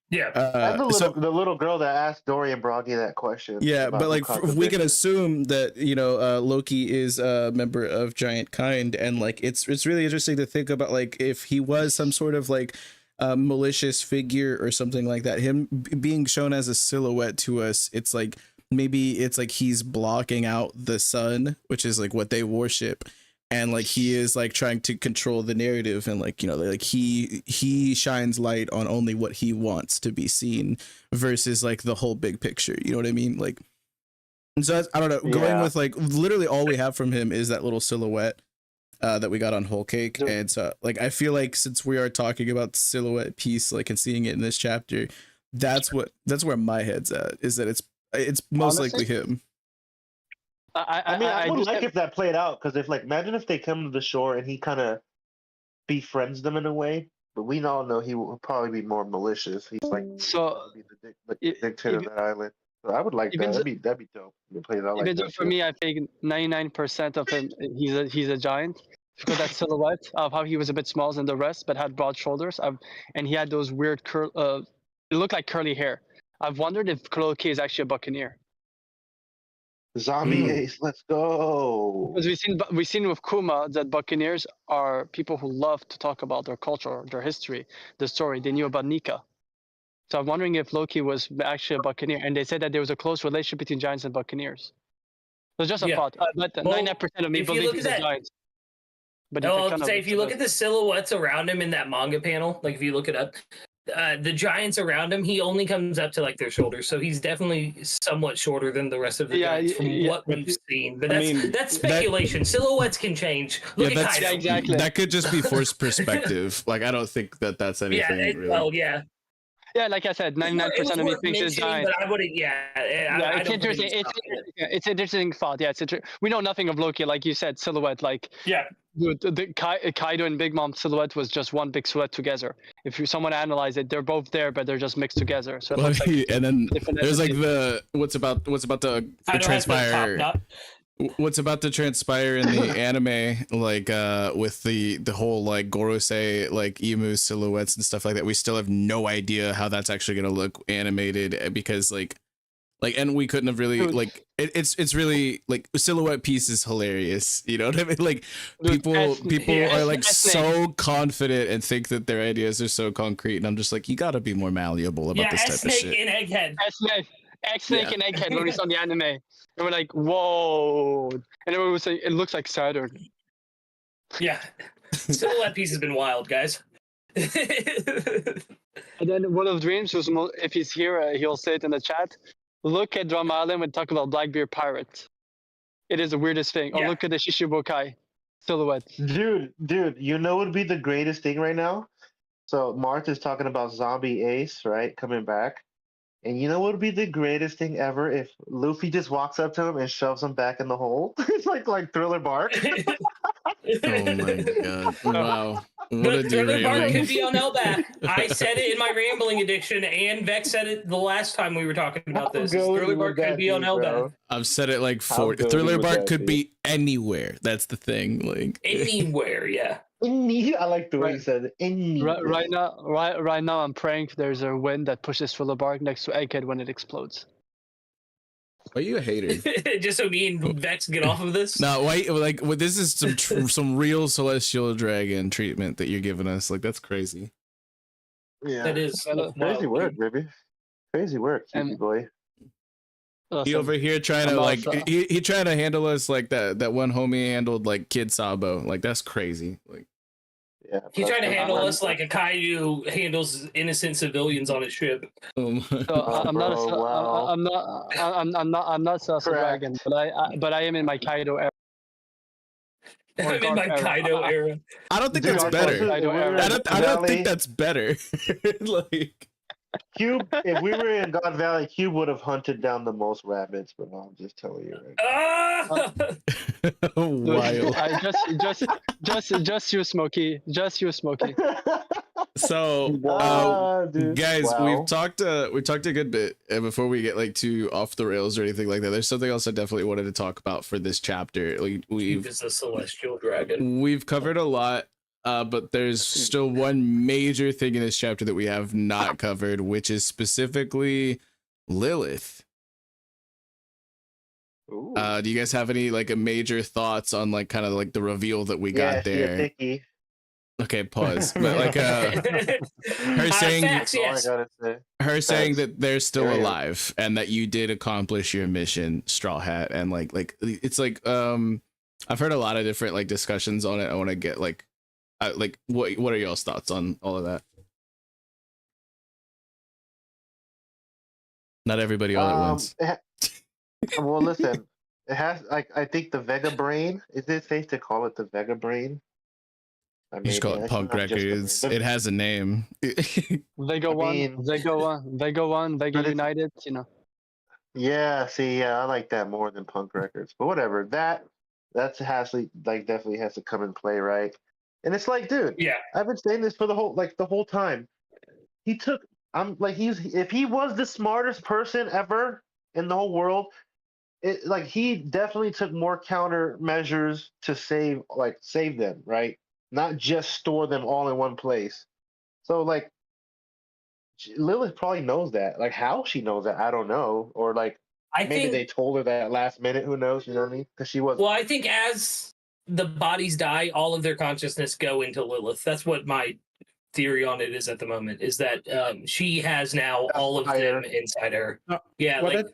the little girl that asked Dorian Broggy that question. Yeah, but like we can assume that, you know, Loki is a member of giant kind, and like it's really interesting to think about like if he was some sort of like malicious figure or something like that, him being shown as a silhouette to us, it's like maybe it's like he's blocking out the sun, which is like what they worship. And like he is like trying to control the narrative, and like, you know, like he shines light on only what he wants to be seen versus like the whole big picture. You know what I mean? Like, and so I don't know. Yeah. Going with like literally all we have from him is that little silhouette that we got on Whole Cake, and so like I feel like since we are talking about silhouette piece, like and seeing it in this chapter, that's where my head's at, is that it's most likely him. I would like if that played out, because if like imagine if they come to the shore and he kind of befriends them in a way, but we all know he will probably be more malicious. He's like the dictator of that island. So I would like that. That'd be dope. Play that like that for me, I think 99% of him he's a giant. Because that silhouette of how he was a bit smaller than the rest, but had broad shoulders, and he had those weird it looked like curly hair. I've wondered if Loki is actually a buccaneer. Zombie Ace, let's go. Because we've seen with Kuma that buccaneers are people who love to talk about their culture, their history, the story. They knew about Nika. So I'm wondering if Loki was actually a buccaneer, and they said that there was a close relationship between giants and buccaneers. So just a thought. But 99% of me believe he's a giant. But if you look at the silhouettes around him in that manga panel, like if you look it up, the giants around him, he only comes up to like their shoulders, so he's definitely somewhat shorter than the rest of the giants from what we've seen. But that's speculation. Silhouettes can change. Look at Kaido. Exactly. That could just be forced perspective. Like I don't think that's anything. Really. Yeah, like I said, 99% of me thinks it's giant. But I wouldn't. It's interesting. It's an interesting thought. Yeah, we know nothing of Loki, like you said, silhouette. Like the Kaido and Big Mom silhouette was just one big silhouette together. If someone analyze it, they're both there, but they're just mixed together. So it looks like and then there's like what's about to transpire. What's about to transpire in the anime, like with the whole like Gorosei like emu silhouettes and stuff like that, we still have no idea how that's actually gonna look animated, because like and we couldn't have really like it's really like silhouette piece is hilarious, you know what I mean? Like people are like so confident and think that their ideas are so concrete, and I'm just like, you gotta be more malleable about this type of shit. And Egghead. X-Snake and Egghead when we saw the anime. And we're like, whoa. And everyone was saying, it looks like Saturn. Yeah. Silhouette piece has been wild, guys. And then one of Dreams was, if he's here, he'll say it in the chat. Look at Drum Island when talk about Blackbeard Pirate. It is the weirdest thing. Yeah. Oh, look at the Shishibukai silhouette. Dude, you know what would be the greatest thing right now? So Martha's talking about Zombie Ace, right? Coming back. And you know what would be the greatest thing ever? If Luffy just walks up to him and shoves him back in the hole. It's like Thriller Bark. Oh my god. Wow. What Thriller Bark could be on Elbaf. I said it in my rambling addiction, and Vex said it the last time we were talking about this. Thriller Bark could be on Elbaf. I've said it like 40. Thriller Bark could be anywhere. That's the thing. Like anywhere, yeah. I like the way you said it. Right now, I'm praying there's a wind that pushes Thriller Bark next to Egghead when it explodes. Why are you a hater? Just so me and Vex get off of this? No, why? Like, this is some real celestial dragon treatment that you're giving us. Like, that's crazy. Yeah, that is crazy work, baby. Crazy work, boy. He over here trying to like he trying to handle us like that one homie handled like Kid Sabo. Like that's crazy. Like Yeah, He's trying to handle us like a Kaiju handles innocent civilians on his ship. So I'm not a, wow. I'm not a dragon, but I am in my Kaido era. I'm in my Kaido era. I don't think that's better. I don't think that's better. Like Kube, if we were in God Valley, Kube would have hunted down the most rabbits, but I'm just telling you right Ah! wild. Just you, Smokey. Just you, Smokey. So, dude. guys, Wow. we talked a good bit, and before we get like too off the rails or anything like that, there's something else I definitely wanted to talk about for this chapter. Like Cube is a celestial dragon. we've covered a lot, but there's still one major thing in this chapter that we have not covered, which is specifically Lilith. Ooh. Do you guys have any like a major thoughts on like kind of like the reveal that we got she's there? picky. Okay, pause. But like her saying Facts, yes. All I gotta say. her saying that they're still There you go. alive and that you did accomplish your mission, Straw Hat, and like it's like I've heard a lot of different like discussions on it. I want to get like what are y'all's thoughts on all of that? Not everybody all at once. Well, listen, it has like I think the Vega Brain. Is it safe to call it the Vega Brain? You just call it Punk Records. It has a name. Vega One, Vega United. You know. Yeah, see, I like that more than Punk Records. But whatever, that's definitely has to come in play, right? And it's like, dude, Yeah. I've been saying this for the whole time. If he was the smartest person ever in the whole world, he definitely took more countermeasures to save them, right? Not just store them all in one place. So like Lilith probably knows that. Like how she knows that, I don't know. Or like maybe they told her that last minute. Who knows? You know what I mean? Because she was. Well, I think as the bodies die, all of their consciousness go into Lilith. That's what my theory on it is at the moment. Is that she has now all of them inside her. Yeah. Like,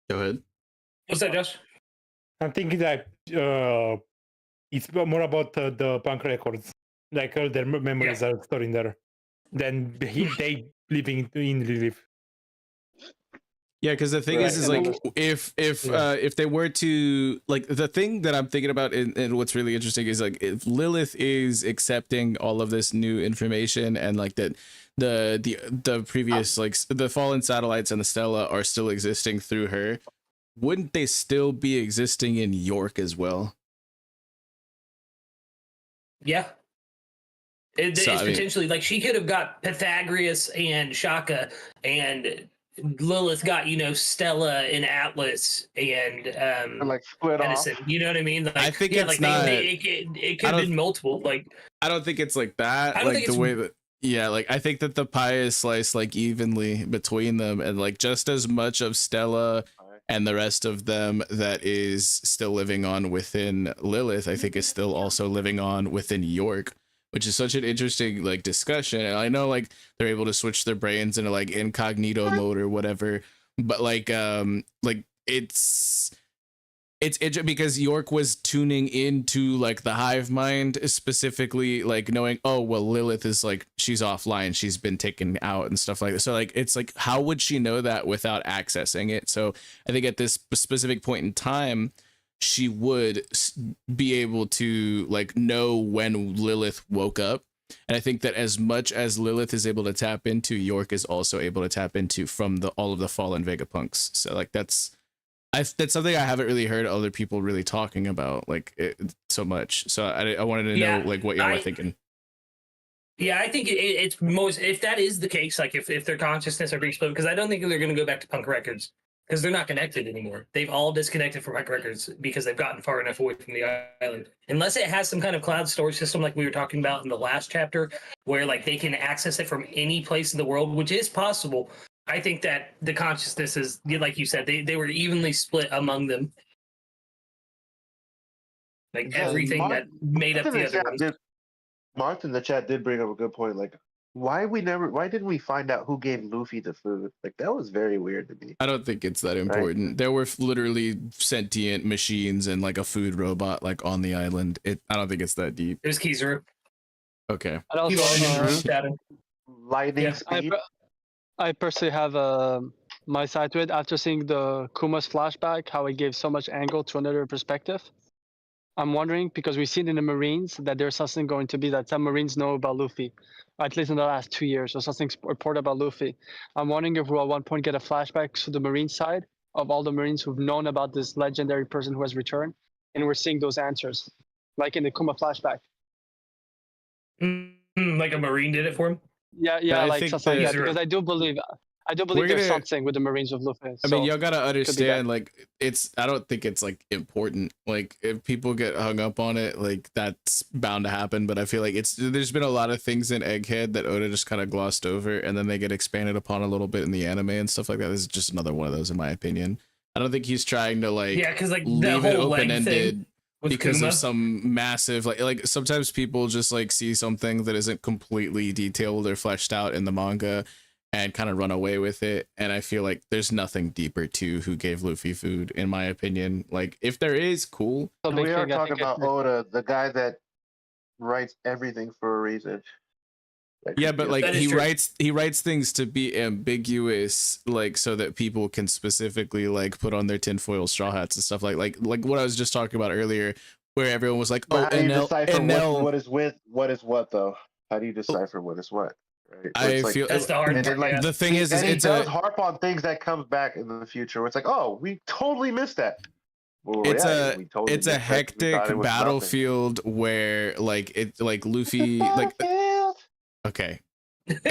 Go ahead. What's that, Josh? I'm thinking that it's more about the Punk Records, like all their memories are stored in there, than they living in Lilith. Yeah, because the thing is like if they were to like the thing that I'm thinking about and what's really interesting is like if Lilith is accepting all of this new information and like that the previous like the fallen satellites and the Stella are still existing through her, wouldn't they still be existing in York as well? Yeah. It's potentially like she could have got Pythagoras and Shaka, and Lilith got, Stella and Atlas and like split Edison. off. You know what I mean? Like, I think it's not. It could have been multiple. Like I don't think it's like that. I don't like think the way that. Yeah, like I think that the pie is sliced like evenly between them, and like just as much of Stella and the rest of them that is still living on within Lilith, I think is still also living on within York, which is such an interesting like discussion. And I know like they're able to switch their brains into like incognito mode or whatever, but like it's because York was tuning into like the hive mind, specifically like knowing, oh well, Lilith is like she's offline, she's been taken out and stuff like that. So like it's like how would she know that without accessing it? So I think at this specific point in time, she would be able to like know when Lilith woke up. And I think that as much as Lilith is able to tap into, York is also able to tap into from all of the fallen Vegapunks. So like that's something I haven't really heard other people really talking about like so much. So I wanted to know like what y'all were thinking. Yeah, I think it's most, if that is the case, like if their consciousness are being split, because I don't think they're going to go back to Punk Records because they're not connected anymore. They've all disconnected from Punk Records because they've gotten far enough away from the island. Unless it has some kind of cloud storage system like we were talking about in the last chapter, where like they can access it from any place in the world, which is possible. I think that the consciousness is, like you said, they were evenly split among them. Like everything that made up the other ones. Mark in the chat did bring up a good point. Like Why didn't we find out who gave Luffy the food? Like that was very weird to me. I don't think it's that important. Right? There were literally sentient machines and like a food robot like on the island. I don't think it's that deep. It was Kizaru. Okay. And also, lightning speed. I personally have my side to it after seeing the Kuma's flashback, how it gave so much angle to another perspective. I'm wondering, because we've seen in the Marines that there's something going to be that some Marines know about Luffy, at least in the last 2 years, or something reported about Luffy. I'm wondering if we'll at one point get a flashback to the Marine side of all the Marines who've known about this legendary person who has returned, and we're seeing those answers, like in the Kuma flashback. Like a Marine did it for him? Yeah, like something like that, because I do believe there's something with the Marines with Luffy. I mean, y'all gotta understand, like, I don't think it's like important. Like, if people get hung up on it, like that's bound to happen. But I feel like there's been a lot of things in Egghead that Oda just kind of glossed over, and then they get expanded upon a little bit in the anime and stuff like that. This is just another one of those, in my opinion. I don't think he's trying to because like leave it open ended because Kuma? Of some massive like sometimes people just like see something that isn't completely detailed or fleshed out in the manga and kind of run away with it. And I feel like there's nothing deeper to who gave Luffy food, in my opinion. Like, if there is, cool. So we are talking about Oda, the guy that writes everything for a reason. Like, yeah, but like he writes things to be ambiguous, like so that people can specifically like put on their tinfoil straw hats and stuff like what I was just talking about earlier, where everyone was like, "Oh, how do you decipher what is what though? How do you decipher what is what?" Right? I feel that's the hard part. The thing is it does harp on things that comes back in the future. Where it's like, oh, we totally missed that. Well, it's a hectic battlefield where like Luffy like okay. But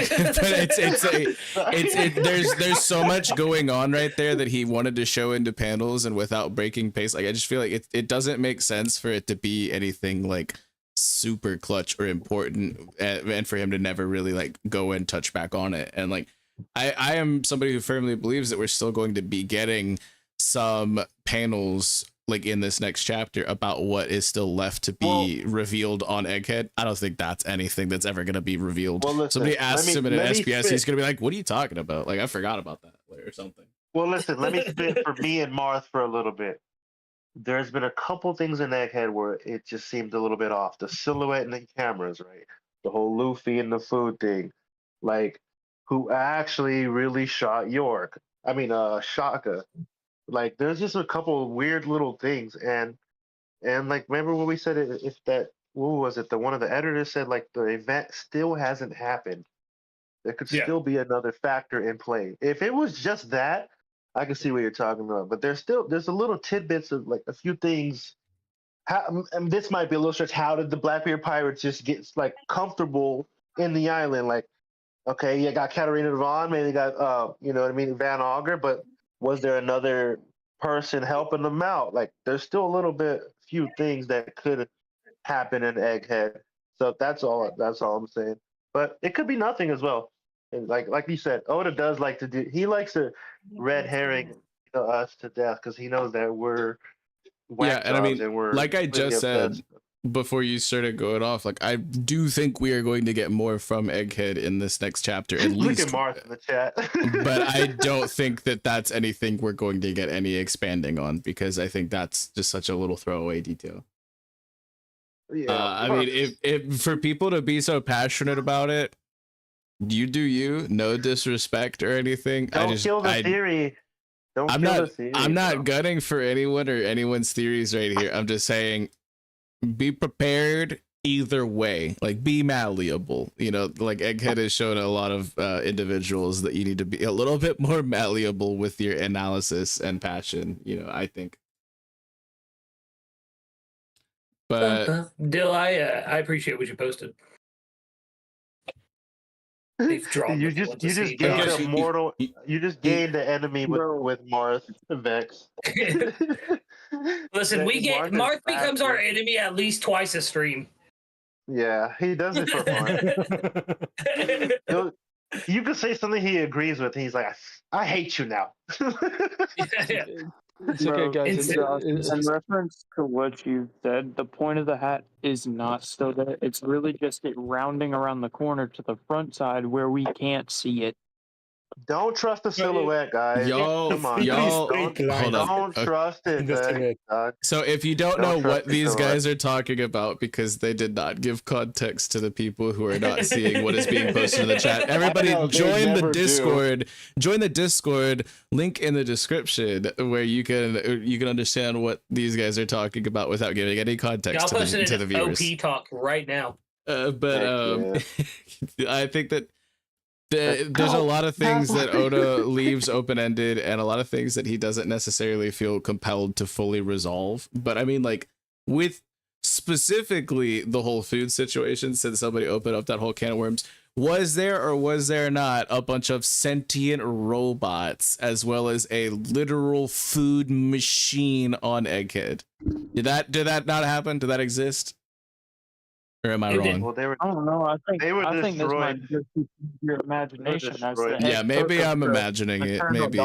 there's so much going on right there that he wanted to show into panels, and without breaking pace, like I just feel like it doesn't make sense for it to be anything like super clutch or important, and for him to never really like go and touch back on it. And like I am somebody who firmly believes that we're still going to be getting some panels like in this next chapter about what is still left to be revealed on Egghead. I don't think that's anything that's ever going to be revealed. Well, listen, somebody asks him in an SPS, he's going to be like, what are you talking about? Like, I forgot about that or something. Well, listen, let me spit for me and Marth for a little bit. There's been a couple things in Egghead where it just seemed a little bit off. The silhouette and the cameras, right? The whole Luffy and the food thing. Like, who actually really shot York? I mean, Shaka. Like, there's just a couple of weird little things. And like, remember when we said it, if that, what was it? One of the editors said, like, the event still hasn't happened. There could still be another factor in play. If it was just that, I can see what you're talking about, but there's a little tidbits of like a few things. And this might be a little stretch. How did the Blackbeard pirates just get like comfortable in the island? Like, okay, you got Katarina Devon, maybe got you know what I mean, Van Auger, but was there another person helping them out? Like, there's still a few things that could happen in Egghead. So that's all I'm saying. But it could be nothing as well. And like you said, Oda does like to do. He likes to red herring us to death because he knows that we're and I mean, and like I just said before you started going off, like I do think we are going to get more from Egghead in this next chapter. At least, look at Marth in the chat. But I don't think that that's anything we're going to get any expanding on, because I think that's just such a little throwaway detail. Yeah, I mean, if for people to be so passionate about it, you do you. No disrespect or anything. Don't kill the theory. I'm not gunning for anyone or anyone's theories right here. I'm just saying, be prepared either way. Like, be malleable. You know, like Egghead has shown a lot of individuals that you need to be a little bit more malleable with your analysis and passion. You know, I think. But Dill, I appreciate what you posted. You just gained a mortal. You just gained an enemy with Marth and Vex. Listen, Marth becomes our enemy at least twice a stream. Yeah, he does it for fun. You could say something he agrees with, and he's like, "I hate you now." It's okay, guys. In reference to what you said, the point of the hat is not so that it's really just it rounding around the corner to the front side where we can't see it. Don't trust the silhouette, guys. Come on, don't trust it. So if you don't know what these guys are talking about, because they did not give context to the people who are not seeing what is being posted in the chat, everybody join the Discord. Join the Discord link in the description where you can understand what these guys are talking about without giving any context to the viewers. OP talk right now. But I think that there's a lot of things that Oda leaves open-ended and a lot of things that he doesn't necessarily feel compelled to fully resolve. But I mean, like, with specifically the whole food situation, since somebody opened up that whole can of worms, was there or was there not a bunch of sentient robots as well as a literal food machine on Egghead? Did that not happen? Did that exist? Or am I wrong? Well, I don't know. I think they were this might destroyed. just be your imagination. Yeah, maybe I'm imagining it. Maybe.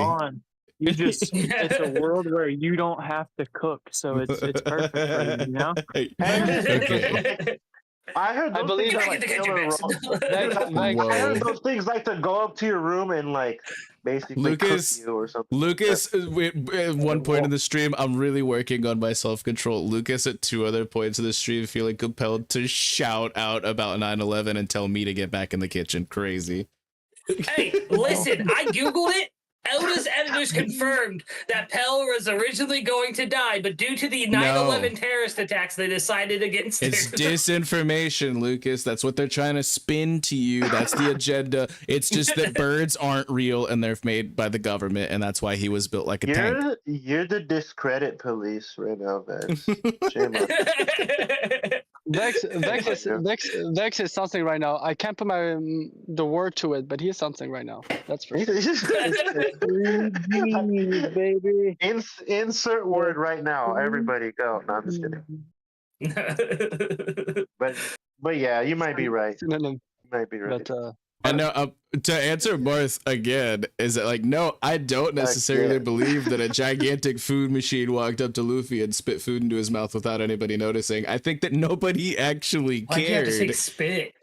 You just it's a world where you don't have to cook, so it's perfect for you, you know? Okay. I heard those believe things that, like like, I heard those things like to go up to your room and like basically cook you or something. Lucas, at one point in the stream, I'm really working on my self-control. Lucas, at 2 other points of the stream, feeling compelled to shout out about 9/11 and tell me to get back in the kitchen. Crazy. Hey, listen, I Googled it. Oda's editors confirmed that Pell was originally going to die, but due to the 9/11 terrorist attacks, they decided against it. It's disinformation, Lucas. That's what they're trying to spin to you. That's the agenda. It's just that birds aren't real and they're made by the government, and that's why he was built like a tank. You're the discredit police right now, Vex. Shame on Vex is something right now. I can't put the word to it, but he is something right now. That's for sure. Baby. Insert word right now. Everybody go. No, I'm just kidding. But yeah, you might be right. You might be right. But, and no, to answer Marth again, is that like, no, I don't necessarily believe that a gigantic food machine walked up to Luffy and spit food into his mouth without anybody noticing. I think that nobody actually cared. Why'd you have to say spit?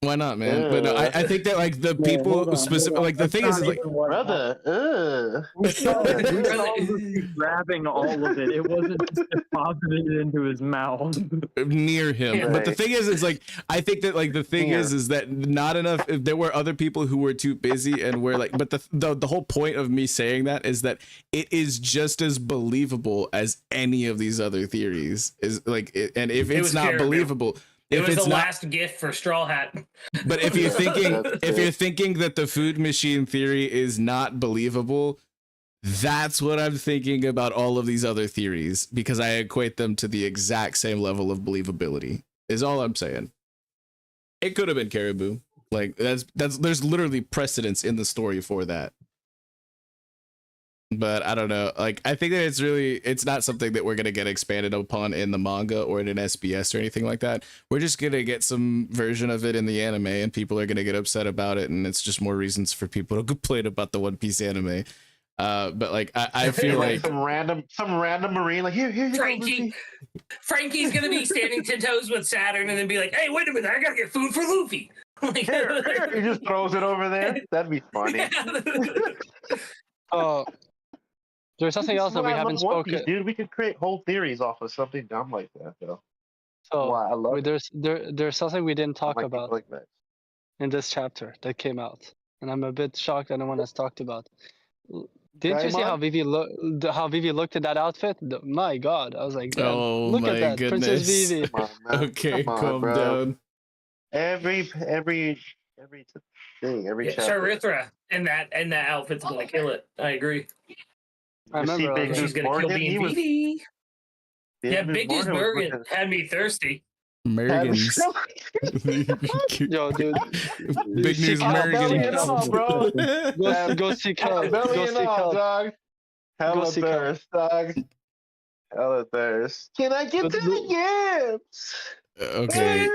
Why not, man? But no, I think that like the people specific, like the thing is like, brother, we saw grabbing all of it. It wasn't just deposited into his mouth near him. Yeah, but the thing is like, I think that like the thing is that not enough. If there were other people who were too busy and were like, but the whole point of me saying that is that it is just as believable as any of these other theories is like, and if it's not believable, it was the last gift for Straw Hat. But if you're thinking that the food machine theory is not believable, that's what I'm thinking about all of these other theories, because I equate them to the exact same level of believability. Is all I'm saying. It could have been Caribou. Like there's literally precedence in the story for that. But I don't know. Like I think that it's not something that we're gonna get expanded upon in the manga or in an SBS or anything like that. We're just gonna get some version of it in the anime, and people are gonna get upset about it, and it's just more reasons for people to complain about the One Piece anime. But like I feel like some random marine like here Frankie's gonna be standing 10 toes with Saturn and then be like, hey, wait a minute, I gotta get food for Luffy. Like, here. He just throws it over there. That'd be funny. There's something else that we haven't spoken. Dude, we could create whole theories off of something dumb like that, though. So wow, I love there's something we didn't talk about like that. In this chapter that came out, and I'm a bit shocked that no one has talked about. Didn't you see how Vivi looked at that outfit? My God, I was like, damn, look at that, goodness. Princess Vivi. Okay, calm down. Every thing, every chapter. Charithra in that outfit's gonna kill it. I agree. I remember she's gonna kill Vivi. Yeah, Big News Morgan had me thirsty. Mergens. Yo, dude. Big News Mergens. Bro. Go seek help. Go seek help, dog. Hella thirst, dog. Hella thirst. Can I get to the yams? Okay.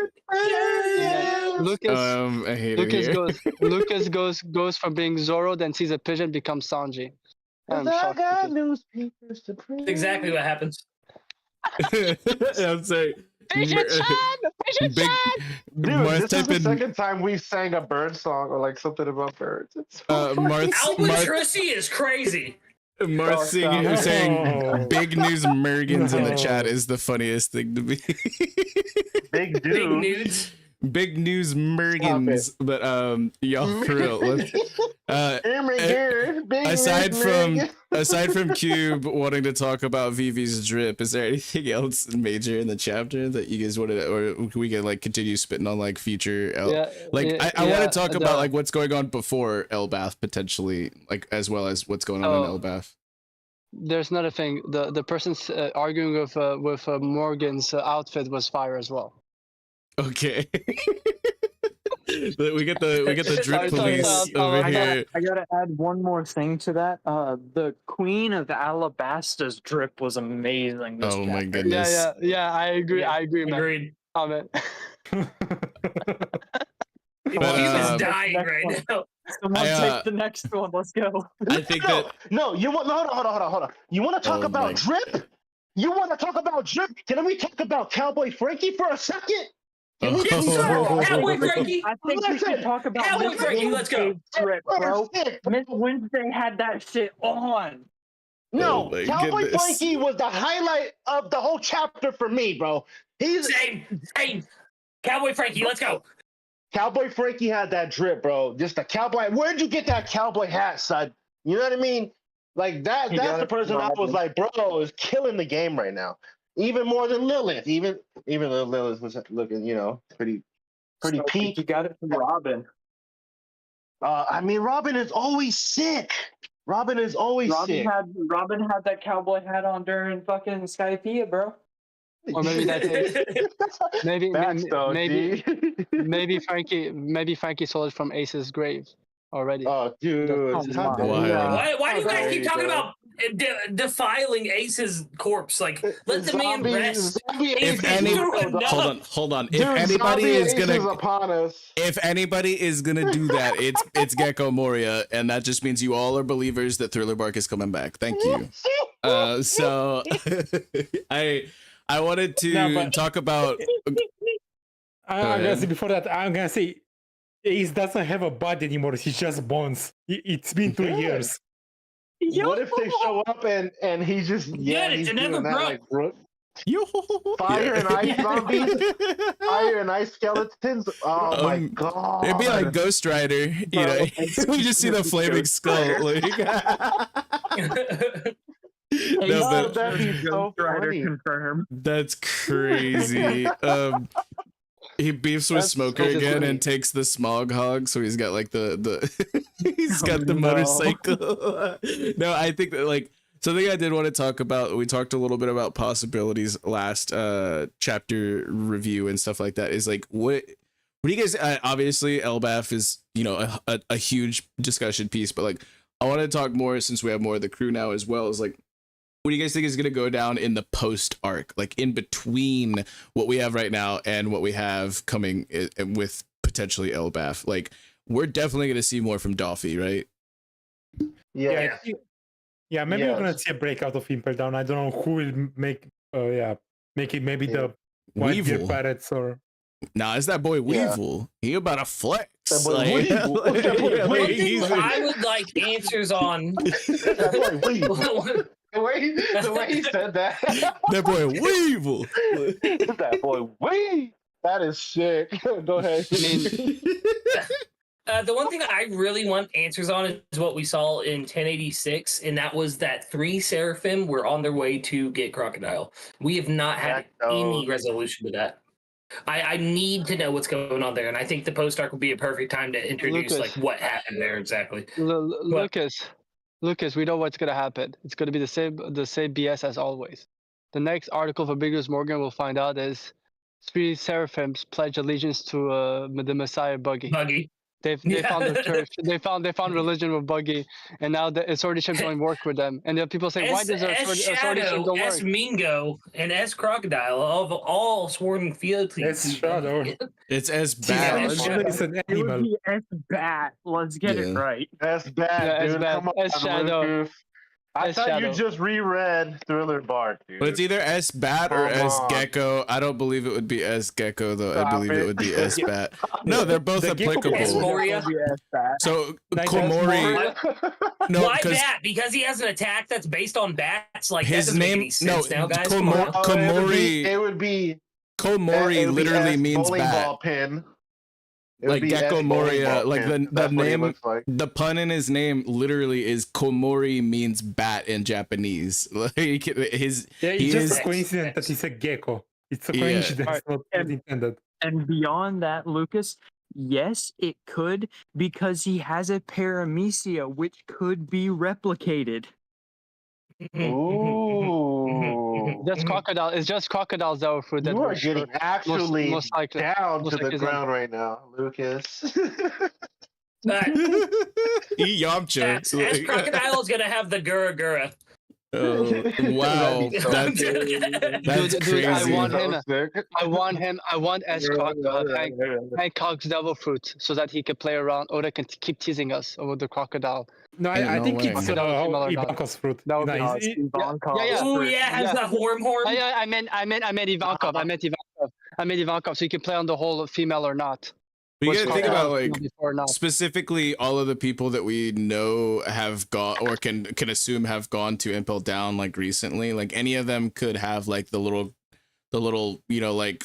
Lucas goes from being Zoro, then sees a pigeon, becomes Sanji. I'm I shocked. got newspapers to print. Exactly what happens. I'm sorry. Big, Dude, Marth this is type the in second time we sang a bird song or like something about birds. It's so Marth Albatrossi is crazy. saying big news Mergens in the chat is the funniest thing to me. big dude. Big nudes. Big news Mergens, but y'all for real. Aside from Kube wanting to talk about Vivi's drip, is there anything else major in the chapter that you guys wanted, or we can like continue spitting on like future? I want to talk about like what's going on before Elbaf potentially, like as well as what's going on in Elbaf. There's another thing. The person's arguing with Morgan's outfit was fire as well. Okay. we get the drip police over here. I gotta add one more thing to that. The Queen of Alabasta's drip was amazing. This my chapter. goodness. Yeah. I agree. Yeah, I agree, man. Agreed. Comment. He was dying right now. Someone take the next one. Let's go. I think that You want hold on. You want to talk about drip? You want to talk about drip? Can we talk about Cowboy Frankie for a second? Cowboy Frankie. I think we should talk about Cowboy Frankie. Let's go. Drip, bro. Miss Wednesday had that shit on. No, Cowboy goodness. Frankie was the highlight of the whole chapter for me, bro. Same. Cowboy Frankie. Let's go. Cowboy Frankie had that drip, bro. Just a cowboy. Where'd you get that cowboy hat, son? You know what I mean? Like that. That's the person I was like, bro, is killing the game right now. Even more than Lilith. Even though Lilith was looking, pretty peak. You got it from Robin. I mean, Robin is always sick. Robin is always sick. Robin had that cowboy hat on during fucking Skypiea, bro. Or maybe that's it. Maybe Frankie stole it from Ace's grave already. Oh, dude. Why do you guys keep talking about defiling Ace's corpse? Like, let the man rest. Hold on. Dude, If anybody is gonna do that, it's Gecko Moria, and that just means you all are believers that Thriller Bark is coming back. Thank you. So I wanted to talk about. I'm gonna say before that. I'm gonna say Ace doesn't have a body anymore. He's just bones. It's been 2 years. What if they show up and he's just it's another Brook. Fire and ice zombies, fire and ice skeletons. Oh my god! It'd be like Ghost Rider, we just see the flaming skull. That'd be so funny. That's crazy. He beefs with Smoker again and takes the smog hog, so he's got like the he's got the motorcycle. No, I think that like something I did want to talk about. We talked a little bit about possibilities last chapter review and stuff like that. Is like what do you guys? Obviously, Elbaf is a huge discussion piece, but like I want to talk more since we have more of the crew now as well. Is like, what do you guys think is going to go down in the post arc, like in between what we have right now and what we have coming with potentially Elbaf? Like, we're definitely going to see more from Doffy, right? Yeah. Maybe we're gonna see a breakout of Impel Down. I don't know who will make it. Maybe the Whitebeard Pirates or. Nah, it's that boy Weevil. He about to flex. That boy Weevil. I would like answers on. That boy Weevil. The way he said that. That boy Weevil. That boy Weevil. That is sick. Go ahead. The one thing I really want answers on is what we saw in 1086, and that was that 3 Seraphim were on their way to get Crocodile. We have not had any resolution to that. I need to know what's going on there, and I think the post arc will be a perfect time to introduce Lucas. like what happened there exactly. Lucas, we know what's gonna happen. It's gonna be the same BS as always. The next article for Big News Morgan we'll find out is 3 Seraphims pledge allegiance to the Messiah Buggy. They found the church. They found religion with Buggy, and now the Swordiship don't work with them. And then people say, why does a Swordiship don't work? S Mingo and S Crocodile of all sworn fealty. S Shadow. It's S Bat. It's an animal. It would be S Bat. Let's get it right. S Bat. S Bat. S Shadow. I thought you just reread Thriller Bark, dude. But it's either S Bat or S Gecko. I don't believe it would be S Gecko though. I believe it would be S Bat. No, they're both applicable. So Komori. No, why Bat? Because he has an attack that's based on bats. Like his name. No, Komori. It would be. Komori literally means bat. Ball pin. Like Gecko Moria, like the name, the pun in his name literally is Komori means bat in Japanese. Like it's just a coincidence that he's a gecko. It's a coincidence, not intended. And beyond that, Lucas, yes, it could, because he has a paramecia which could be replicated. Ooh. Just crocodile. It's just crocodiles that were fruit. You are getting actually down to the ground right now, Lucas. Yamcha. As crocodile is gonna have the Gura Gura. Oh wow, that's crazy. I want S Hancock's devil fruit so that he could play around. Oda can keep teasing us over the crocodile. No, I think it's Ivankov's fruit. That would be awesome. Oh yeah, has the horn. I meant Ivankov. I meant Ivankov. So you can play on the whole female or not. We gotta think about like specifically all of the people that we know have gone or can assume have gone to Impel Down like recently. Like any of them could have like the little like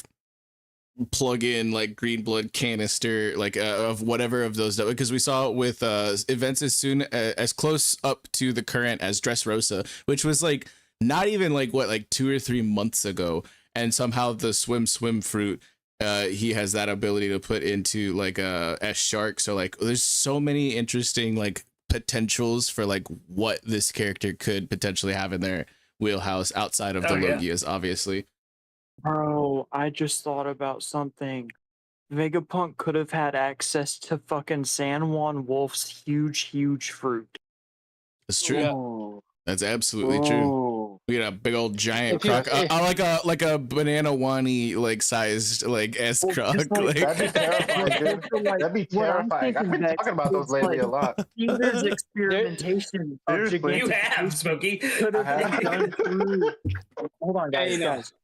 plug in like green blood canister like of whatever of those, because we saw it with events as close up to the current as Dressrosa, which was like not even like 2 or 3 months ago, and somehow the swim fruit he has that ability to put into like a S Shark. So like there's so many interesting like potentials for like what this character could potentially have in their wheelhouse outside of the Logias, obviously. Bro, I just thought about something. Vegapunk could have had access to fucking San Juan Wolf's huge fruit. That's true. Ooh. That's absolutely true. We got a big old giant croc, like a banana wani like sized like S croc. That'd be terrifying, dude. That'd be terrifying. I've been talking about those lately a lot. Caesar's experimentation of you have, Smokey. Could have been done through. Hold on, guys.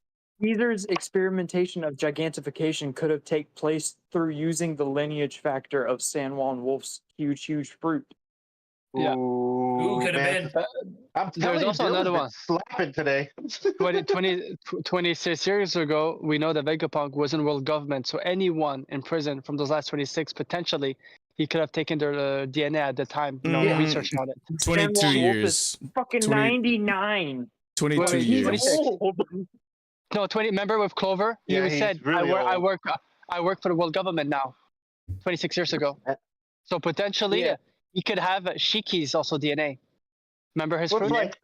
Caesar's experimentation of gigantification could have taken place through using the lineage factor of San Juan Wolf's huge fruit. Yeah. Ooh, could have been. There's also another one. Slapping today. 26 years ago, we know that Vegapunk was in world government, so anyone in prison from those last 26, potentially, he could have taken their DNA at the time. Research on it. 22 years. Fucking 99. 22 years. No, 20. Remember with Clover? Yeah, he said, really I work for the world government now. 26 years ago. So potentially, he could have Shiki's also DNA. Remember his fruit? Like,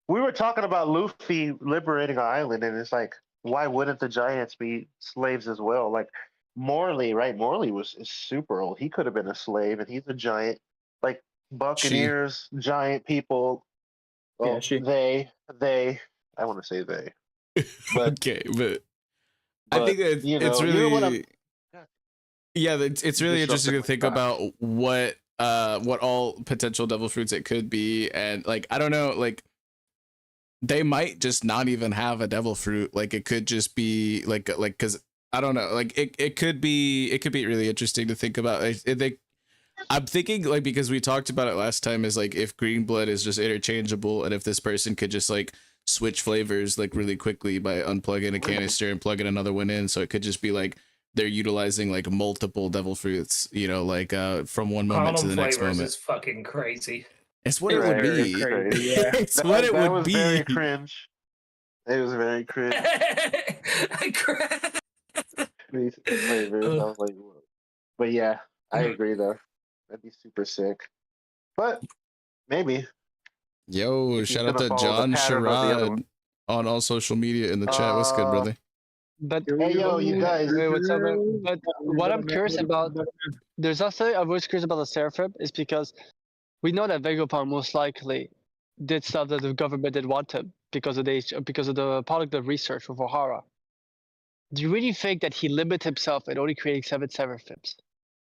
we were talking about Luffy liberating an island, and it's like, why wouldn't the giants be slaves as well? Like Morley, right? Morley is super old. He could have been a slave, and he's a giant. Like Buccaneers, giant people. Well, they. I want to say they. But, okay, but I think that it's really, it's really interesting to think about what all potential devil fruits it could be, and like I don't know, like they might just not even have a devil fruit. Like it could just be like because I don't know, like it could be really interesting to think about. I'm thinking like, because we talked about it last time, is like if green blood is just interchangeable, and if this person could just like switch flavors like really quickly by unplugging a canister and plugging another one in, so it could just be like they're utilizing like multiple devil fruits, like from one moment to the next moment. Is fucking crazy. It's what it would be. It's what it would be. Very cringe. It was very cringe. These flavors, I was like, whoa. But yeah, I agree though. That'd be super sick. But maybe. Yo, shout out to John Sherrod on all social media in the chat. What's good, brother? But hey, yo, you guys. What's up? But what I'm curious about, there's also I was curious about the Seraphim is because we know that Vegapunk most likely did stuff that the government didn't want him because of the product of research with O'Hara. Do you really think that he limited himself in only creating 7 Seraphims?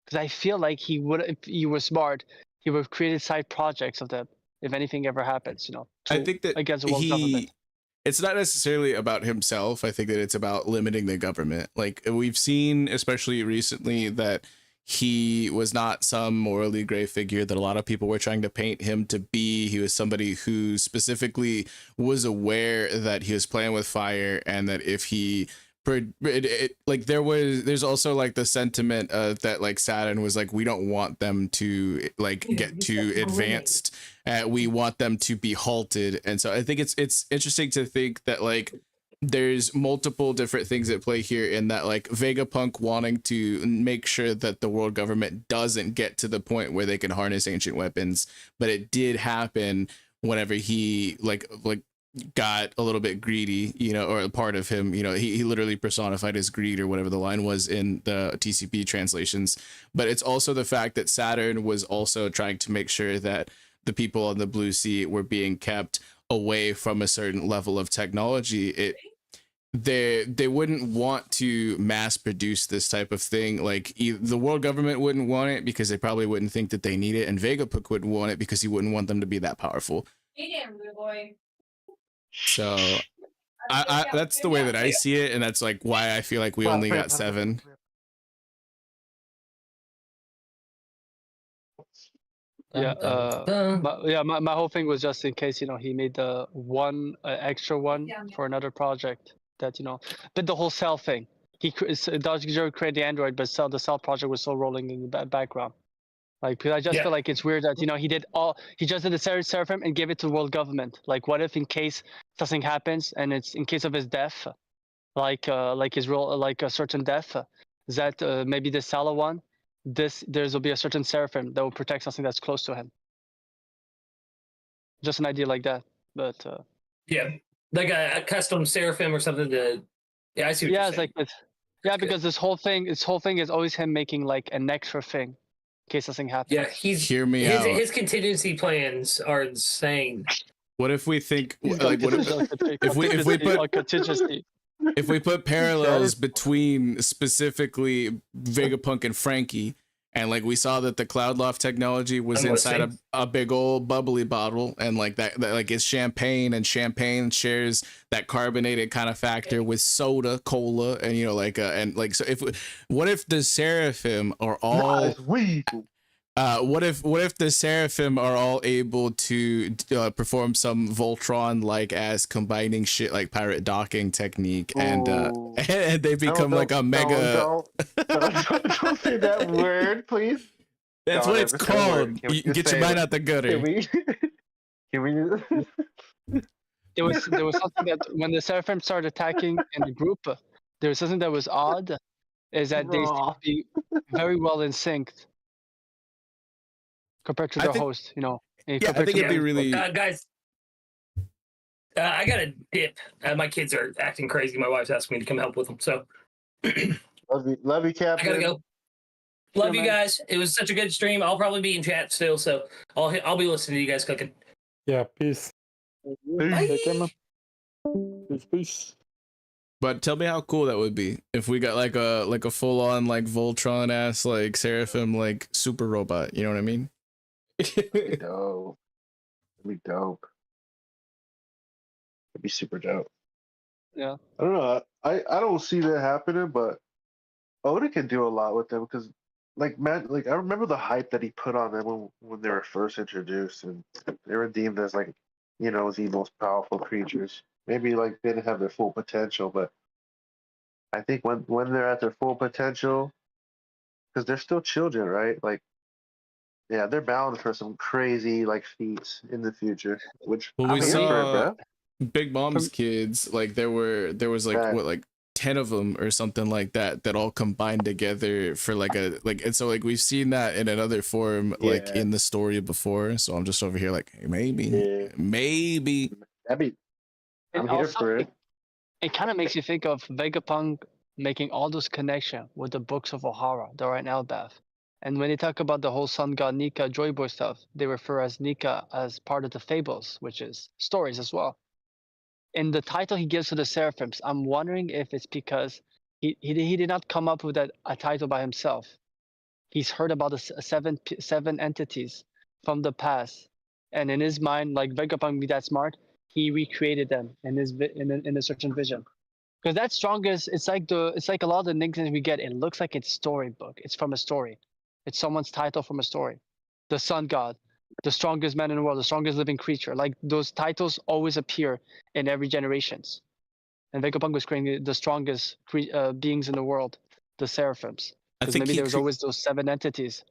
Because I feel like he would, if he was smart, he would have created side projects of them if anything ever happens, I think that against the world government. It's not necessarily about himself. I think that it's about limiting the government. Like we've seen, especially recently, that he was not some morally gray figure that a lot of people were trying to paint him to be. He was somebody who specifically was aware that he was playing with fire, and that if he like there's also like the sentiment that like Saturn was like, we don't want them to like get too advanced, we want them to be halted. And so I think it's interesting to think that like there's multiple different things at play here, in that like Vegapunk wanting to make sure that the world government doesn't get to the point where they can harness ancient weapons, but it did happen whenever he like got a little bit greedy, or a part of him, he literally personified his greed, or whatever the line was in the TCP translations. But it's also the fact that Saturn was also trying to make sure that the people on the Blue Sea were being kept away from a certain level of technology. They wouldn't want to mass produce this type of thing. Like the world government wouldn't want it because they probably wouldn't think that they need it, and Vegapunk wouldn't want it because he wouldn't want them to be that powerful. So I that's the way that I see it, and that's like why I feel like we only got 7. My whole thing was just in case he made the one extra one for another project that but the whole cell thing. Dodge created the Android, but the cell project was still rolling in the background. Like, because I just feel like it's weird that he just did the Seraphim and gave it to the world government. Like, what if in case something happens and it's in case of his death, like his role, like a certain death, that maybe the Sala one, there's will be a certain Seraphim that will protect something that's close to him. Just an idea like that, but like a custom Seraphim or something. I see what you're saying. Because this whole thing is always him making like an extra thing in case something happens. Yeah, hear me out. His contingency plans are insane. What if we think like if we put contingency? If we put parallels between specifically Vegapunk and Frankie, and like we saw that the Cloudloft technology was inside a big old bubbly bottle, and like that like it's champagne, and champagne shares that carbonated kind of factor with soda, cola, and so what if the Seraphim are all what if the Seraphim are all able to perform some Voltron like as combining shit like pirate docking technique, and they become like a mega. Don't say that word, please. That's what it's called. You get your mind out the gutter. Can we? There was something that when the Seraphim started attacking in the group, there was something that was odd, is that they seem to be very well in sync compared to their host, I think it'd be really guys. I gotta dip. My kids are acting crazy. My wife's asking me to come help with them. So love you, Captain. I gotta go. Love you guys. It was such a good stream. I'll probably be in chat still, so I'll be listening to you guys cooking. Yeah, peace. Peace. But tell me how cool that would be if we got like a full on like Voltron ass like Seraphim like super robot. You know what I mean? That'd be dope. It'd be super dope. Yeah. I don't know. I don't see that happening, but Oda can do a lot with them because, like, man, like I remember the hype that he put on them when they were first introduced, and they were deemed as like, the most powerful creatures. Maybe like they didn't have their full potential, but I think when they're at their full potential, because they're still children, right? Like, yeah, they're bound for some crazy like feats in the future. Which we saw Big Mom's kids, like there was like what 10 of them or something like that all combined together for and so like we've seen that in another form like in the story before. So I'm just over here like, hey, maybe that'd be. I'm here for it. It kind of makes you think of Vegapunk making all those connections with the books of Ohara that are in Elbaf. And when they talk about the whole sun god Nika Joy Boy stuff, they refer as Nika as part of the fables, which is stories as well. In the title he gives to the Seraphims, I'm wondering if it's because he did not come up with a title by himself. He's heard about the seven entities from the past and in his mind, like Vegapunk be that smart, he recreated them in his in a certain vision. Because that strongest, it's like a lot of the nicknames we get. It looks like it's storybook. It's from a story. It's someone's title from a story. The Sun God, the strongest man in the world, the strongest living creature. Like those titles always appear in every generations. And Vegapunk was creating the strongest beings in the world, the Seraphims. Because maybe there was always those 7 entities.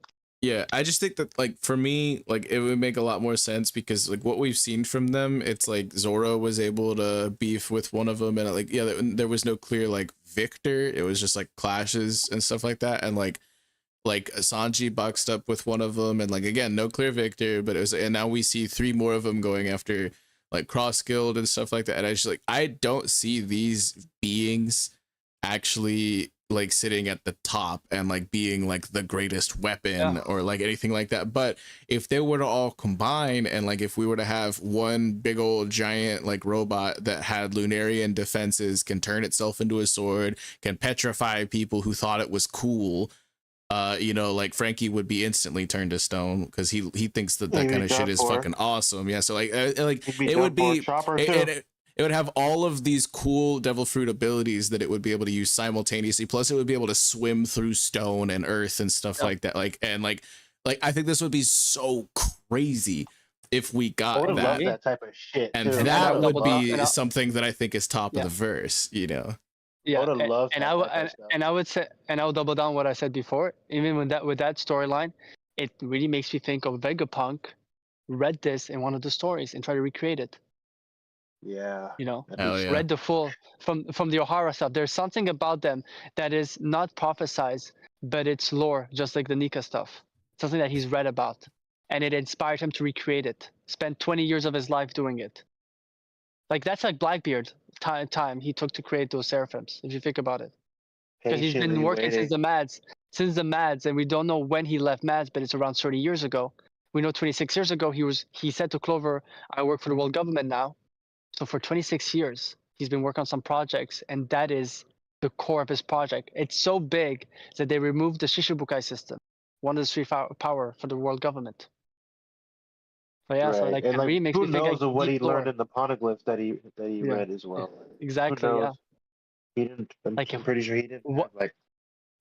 Yeah, I just think that, like, for me, like, it would make a lot more sense because, like, what we've seen from them, it's like Zoro was able to beef with one of them, and like, yeah, there was no clear like victor. It was just like clashes and stuff like that, and like Sanji boxed up with one of them, and like again, no clear victor, but it was, and now we see 3 more of them going after like cross guild and stuff like that, and I just like I don't see these beings actually like sitting at the top and like being like the greatest weapon or like anything like that. But if they were to all combine, and like if we were to have one big old giant like robot that had Lunarian defenses, can turn itself into a sword, can petrify people who thought it was cool, you know, like Frankie would be instantly turned to stone because he thinks that kind of shit is fucking awesome. Yeah, so like it would be it would have all of these cool devil fruit abilities that it would be able to use simultaneously. Plus, it would be able to swim through stone and earth and stuff like that. Like I think this would be so crazy if we got that. Love that type of shit, and too. That would be something that I think is top of the verse. You know. Yeah, and I would say, and I will double down what I said before. Even with that storyline, it really makes me think of Vegapunk read this in one of the stories and try to recreate it. Yeah, you know, read the full from the Ohara stuff. There's something about them that is not prophesized, but it's lore, just like the Nika stuff. Something that he's read about, and it inspired him to recreate it. Spent 20 years of his life doing it. Like that's like Blackbeard time he took to create those seraphims. If you think about it, because he's been working since the Mads, and we don't know when he left Mads, but it's around 30 years ago. We know 26 years ago he said to Clover, "I work for the world government now." So for 26 years, he's been working on some projects, and that is the core of his project. It's so big that they removed the Shishibukai system, one of the 3 power for the world government. But yeah, so like, it really makes me think. Who knows of what he learned in the poneglyphs that he read as well. Exactly. Yeah. He didn't. I'm pretty sure he didn't have, like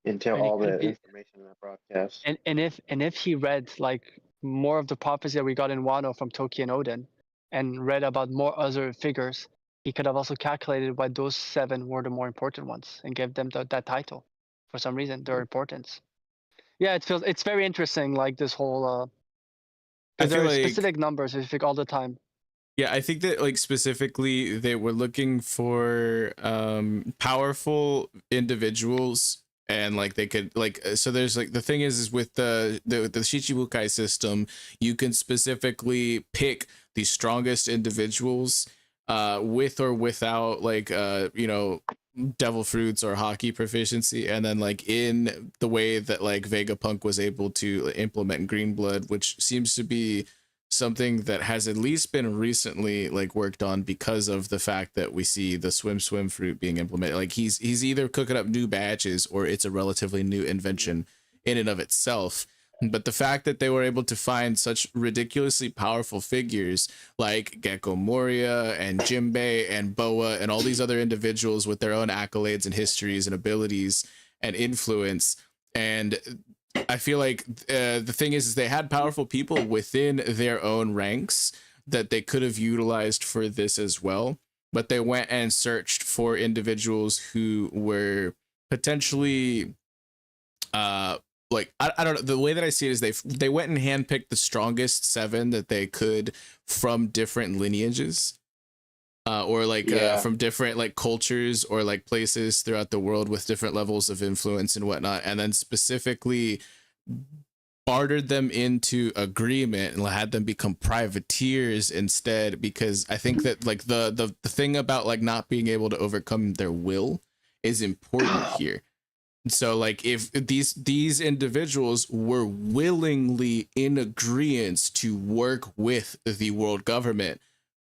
until all the information in that broadcast. And if he read like more of the prophecy that we got in Wano from Toki and Odin, and read about more other figures, he could have also calculated why those 7 were the more important ones and gave them that title for some reason, their importance. Yeah, it's very interesting, like this whole there are specific numbers if you think all the time. Yeah, I think that like specifically they were looking for powerful individuals, and like they could like, so there's like the thing is with the Shichibukai system, you can specifically pick the strongest individuals with or without like you know, devil fruits or hockey proficiency, and then like in the way that like Vegapunk was able to implement green blood, which seems to be something that has at least been recently like worked on because of the fact that we see the swim fruit being implemented. Like he's either cooking up new batches or it's a relatively new invention in and of itself. But the fact that they were able to find such ridiculously powerful figures like Gecko Moria and Jimbei and Boa and all these other individuals with their own accolades and histories and abilities and influence, and I feel like the thing is they had powerful people within their own ranks that they could have utilized for this as well, but they went and searched for individuals who were potentially like I don't know, the way that I see it is they went and handpicked the strongest 7 that they could from different lineages or like from different like cultures or like places throughout the world with different levels of influence and whatnot, and then specifically bartered them into agreement and had them become privateers instead, because I think that like the thing about like not being able to overcome their will is important here. So like if these individuals were willingly in agreement to work with the world government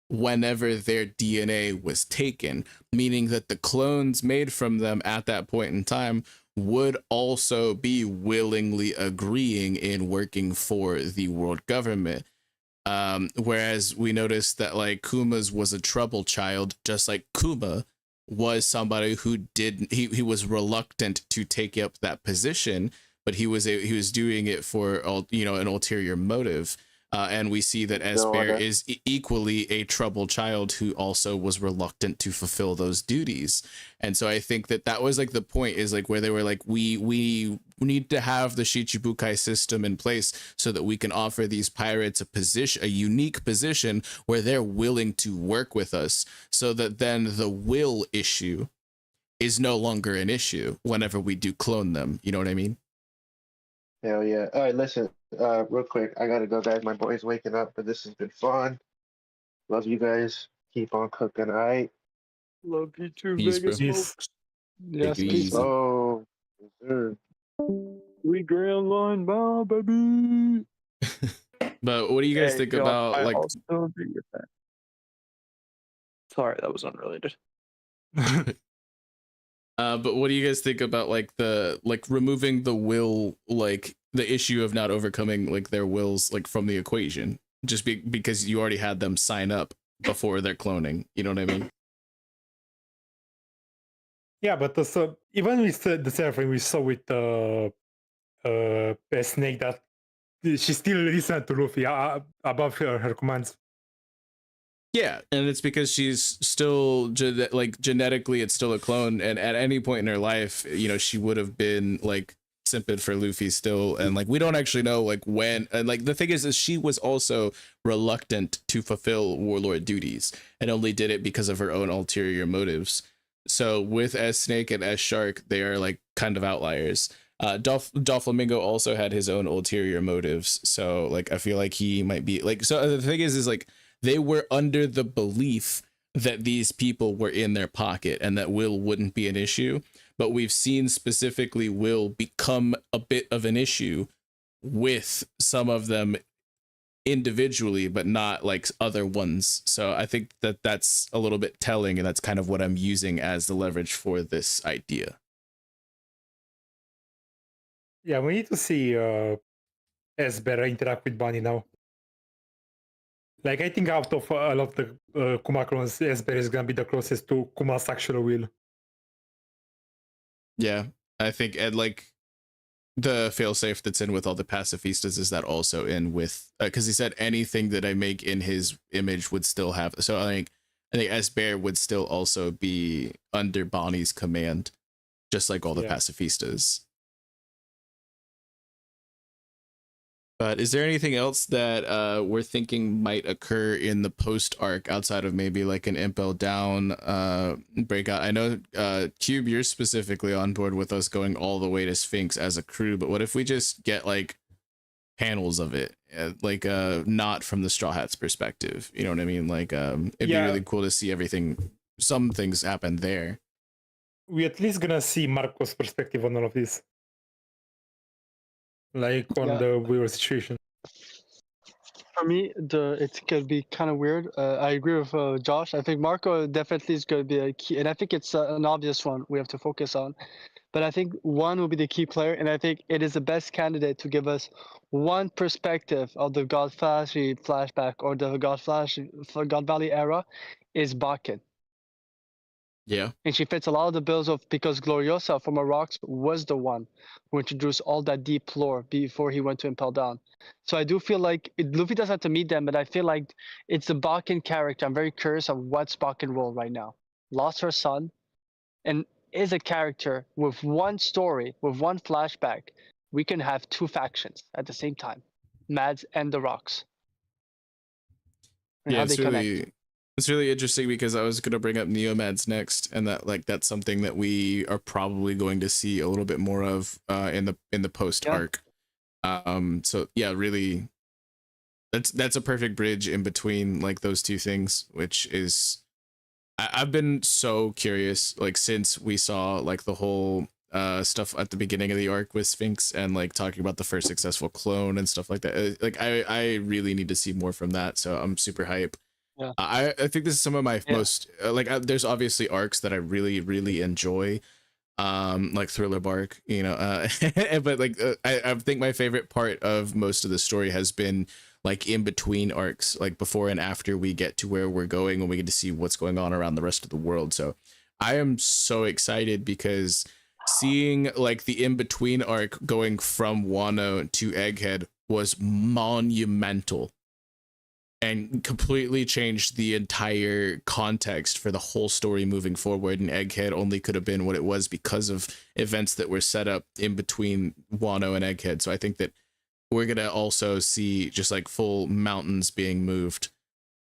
whenever their DNA was taken, meaning that the clones made from them at that point in time would also be willingly agreeing in working for the world government. Whereas we noticed that like Kuma's was a trouble child, just like Kuma was somebody who he was reluctant to take up that position, but he was doing it for an ulterior motive. And we see that Esper is equally a troubled child who also was reluctant to fulfill those duties. And so I think that was like the point, is like where they were like, we need to have the Shichibukai system in place so that we can offer these pirates a unique position where they're willing to work with us, so that then the will issue is no longer an issue whenever we do clone them. You know what I mean? Hell yeah. All right, listen, real quick. I got to go, guys. My boy's waking up, but this has been fun. Love you guys. Keep on cooking, all right? Love you too, Peace, Vegas bro. folks. Yes, Take it peace. easy. Oh, sure. We grand line bow, baby. But what do you guys think about I like? also agree with that. Sorry, that was unrelated. But what do you guys think about like removing the will, like the issue of not overcoming like their wills like from the equation, just because you already had them sign up before their cloning? You know what I mean? Yeah, but also even with the same thing we saw with Snake, that she still listened to Luffy above her commands. Yeah, and it's because she's still genetically, it's still a clone, and at any point in her life, she would have been like simping for Luffy still, and like we don't actually know like when. And like the thing is she was also reluctant to fulfill warlord duties, and only did it because of her own ulterior motives. So with S Snake and S Shark, they are like kind of outliers. Doflamingo also had his own ulterior motives, so like I feel like he might be like. So the thing is like, they were under the belief that these people were in their pocket and that will wouldn't be an issue. But we've seen specifically will become a bit of an issue with some of them individually, but not like other ones. So I think that's a little bit telling, and that's kind of what I'm using as the leverage for this idea. Yeah, we need to see Esber interact with Bunny now. Like, I think out of all of the Kuma clones, Esber is gonna be the closest to Kuma's actual will. Yeah, I think, and like the failsafe that's in with all the pacifistas is that also in with, because he said anything that I make in his image would still have. So I think Esber would still also be under Bonnie's command, just like all the pacifistas. But is there anything else that we're thinking might occur in the post arc outside of maybe like an Impel Down breakout? I know Kube, you're specifically on board with us going all the way to Sphinx as a crew, but what if we just get like panels of it, like not from the Straw Hats perspective? You know what I mean? Like it'd be really cool to see everything. Some things happen there. We at least gonna see Marco's perspective on all of this. Like on the weird situation. For me, it could be kind of weird. I agree with Josh. I think Marco definitely is going to be a key, and I think it's an obvious one we have to focus on. But I think one will be the key player, and I think it is the best candidate to give us one perspective of the God Flashy flashback or the God Valley era is Bakken. Yeah. And she fits a lot of the bills of, because Gloriosa from Rocks was the one who introduced all that deep lore before he went to Impel Down. So I do feel like Luffy doesn't have to meet them, but I feel like it's the Bakken character. I'm very curious of what's Bakken role right now. Lost her son and is a character with one story, with one flashback. We can have two factions at the same time, Mads and the Rocks. And yeah, how they connect. It's really interesting because I was going to bring up Neomads next, and that's something that we are probably going to see a little bit more of in the post arc. So yeah, really, that's a perfect bridge in between like those two things, which is I've been so curious like since we saw like the whole stuff at the beginning of the arc with Sphinx and like talking about the first successful clone and stuff like that. Like I really need to see more from that, so I'm super hype. Yeah. I think this is some of my most there's obviously arcs that I really enjoy, like Thriller Bark, but like I think my favorite part of most of the story has been like in between arcs, like before and after we get to where we're going, when we get to see what's going on around the rest of the world. So I am so excited because seeing like the in between arc going from Wano to Egghead was monumental and completely changed the entire context for the whole story moving forward. And Egghead only could have been what it was because of events that were set up in between Wano and Egghead. So I think that we're gonna also see just like full mountains being moved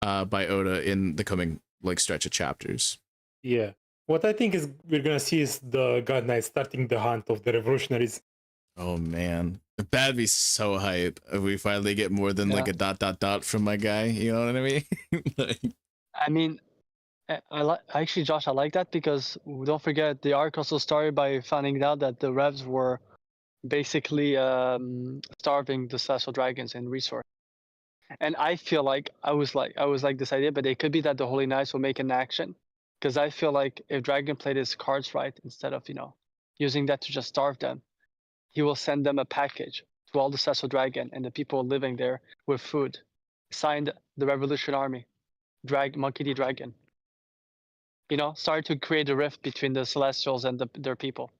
by Oda in the coming like stretch of chapters. Yeah. What I think is we're gonna see is the God Knight starting the hunt of the revolutionaries. Oh man, that'd be so hype if we finally get more than like a ... from my guy. You know what I mean? Like, I mean, actually, Josh, I like that because don't forget the arc also started by finding out that the Revs were basically starving the Celestial Dragons in resource. And I feel like I was like this idea, but it could be that the Holy Knights will make an action, because I feel like if Dragon played his cards right, instead of using that to just starve them, he will send them a package to all the Celestial Dragon and the people living there with food, signed the Revolution Army, Monkey D. Dragon. Start to create a rift between the Celestials and their people.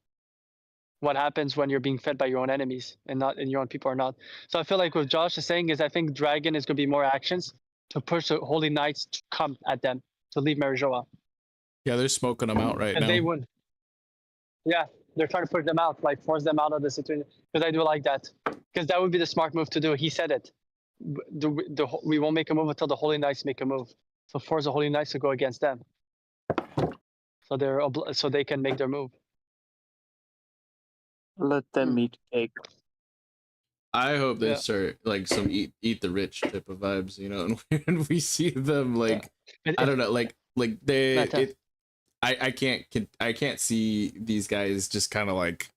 What happens when you're being fed by your own enemies and your own people are not? So I feel like what Josh is saying is I think Dragon is going to be more actions to push the Holy Knights to come at them, to leave Marijoa. yeah, they're smoking them out right now. And they would. Yeah, they're trying to push them out, like force them out of the situation. Because I do like that. Because that would be the smart move to do. He said it. We won't make a move until the Holy Knights make a move. So force the Holy Knights to go against them. So they can make their move. Let them eat cake. I hope they start like some eat the rich type of vibes, and we see them like I don't know, like they. I can't see these guys just kind of like.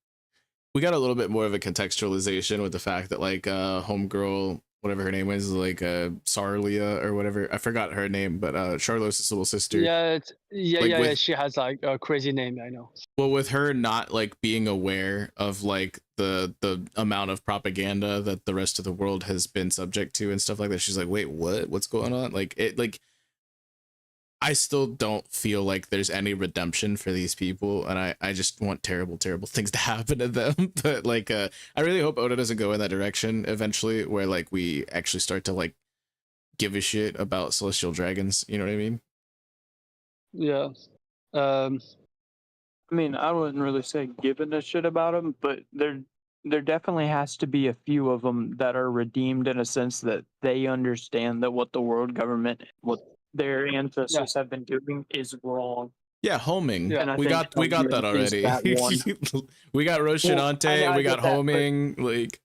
We got a little bit more of a contextualization with the fact that like homegirl, whatever her name is, like Sarlia or whatever, I forgot her name, but Charlotte's little sister. Yeah, she has like a crazy name, I know. Well, with her not like being aware of like the amount of propaganda that the rest of the world has been subject to and stuff like that, she's like, wait, what's going on? I still don't feel like there's any redemption for these people, and I just want terrible things to happen to them. But like I really hope Oda doesn't go in that direction eventually, where like we actually start to like give a shit about celestial dragons, you know what I mean? Yeah. I mean, I wouldn't really say giving a shit about them, but there definitely has to be a few of them that are redeemed in a sense that they understand that what the world government, what their ancestors have been doing is wrong. Yeah, homing. Yeah. We got that already. We got Roshinante, we got homing, like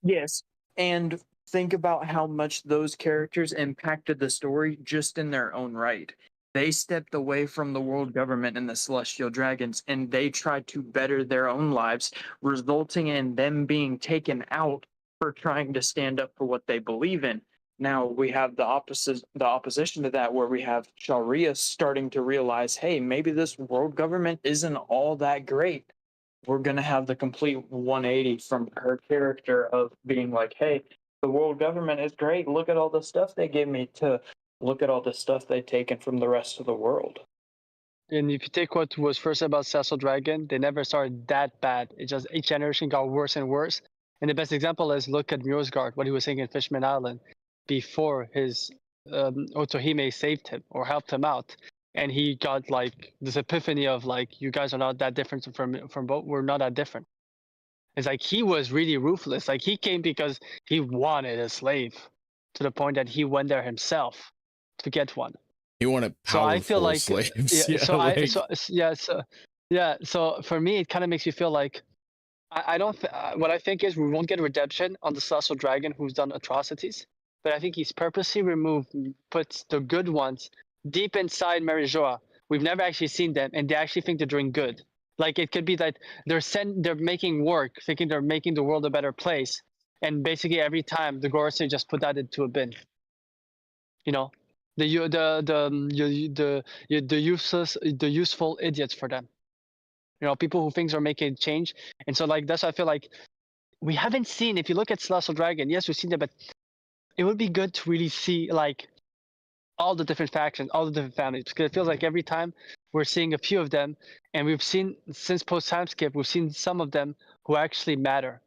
yes. And think about how much those characters impacted the story just in their own right. They stepped away from the world government and the Celestial Dragons, and they tried to better their own lives, resulting in them being taken out for trying to stand up for what they believe in. Now we have the opposition to that, where we have Sharia starting to realize, hey, maybe this world government isn't all that great. We're going to have the complete 180 from her character of being like, hey, the world government is great. Look at all the stuff they gave me, to look at all the stuff they've taken from the rest of the world. And if you take what was first about Celestial Dragon, they never started that bad. It just each generation got worse and worse. And the best example is look at Mjosgard, what he was saying in Fishman Island, before his Otohime saved him or helped him out, and he got like this epiphany of like, you guys are not that different from both. We're not that different. It's like he was really ruthless. Like he came because he wanted a slave, to the point that he went there himself to get one. He wanted powerful so I feel like, slaves. So for me, it kind of makes you feel like I don't. What I think is we won't get redemption on the Celestial Dragon who's done atrocities. But I think he's purposely puts the good ones deep inside Marijoa. We've never actually seen them, and they actually think they're doing good. Like it could be that they're making work, thinking they're making the world a better place, and basically every time the Gorosei just put that into a bin. The useful idiots for them. People who think are making change, and so like that's why I feel like we haven't seen. If you look at Celestial Dragon, yes, we've seen them, but it would be good to really see like all the different factions, all the different families, because it feels like every time we're seeing a few of them, and we've seen since post time skip, we've seen some of them who actually matter,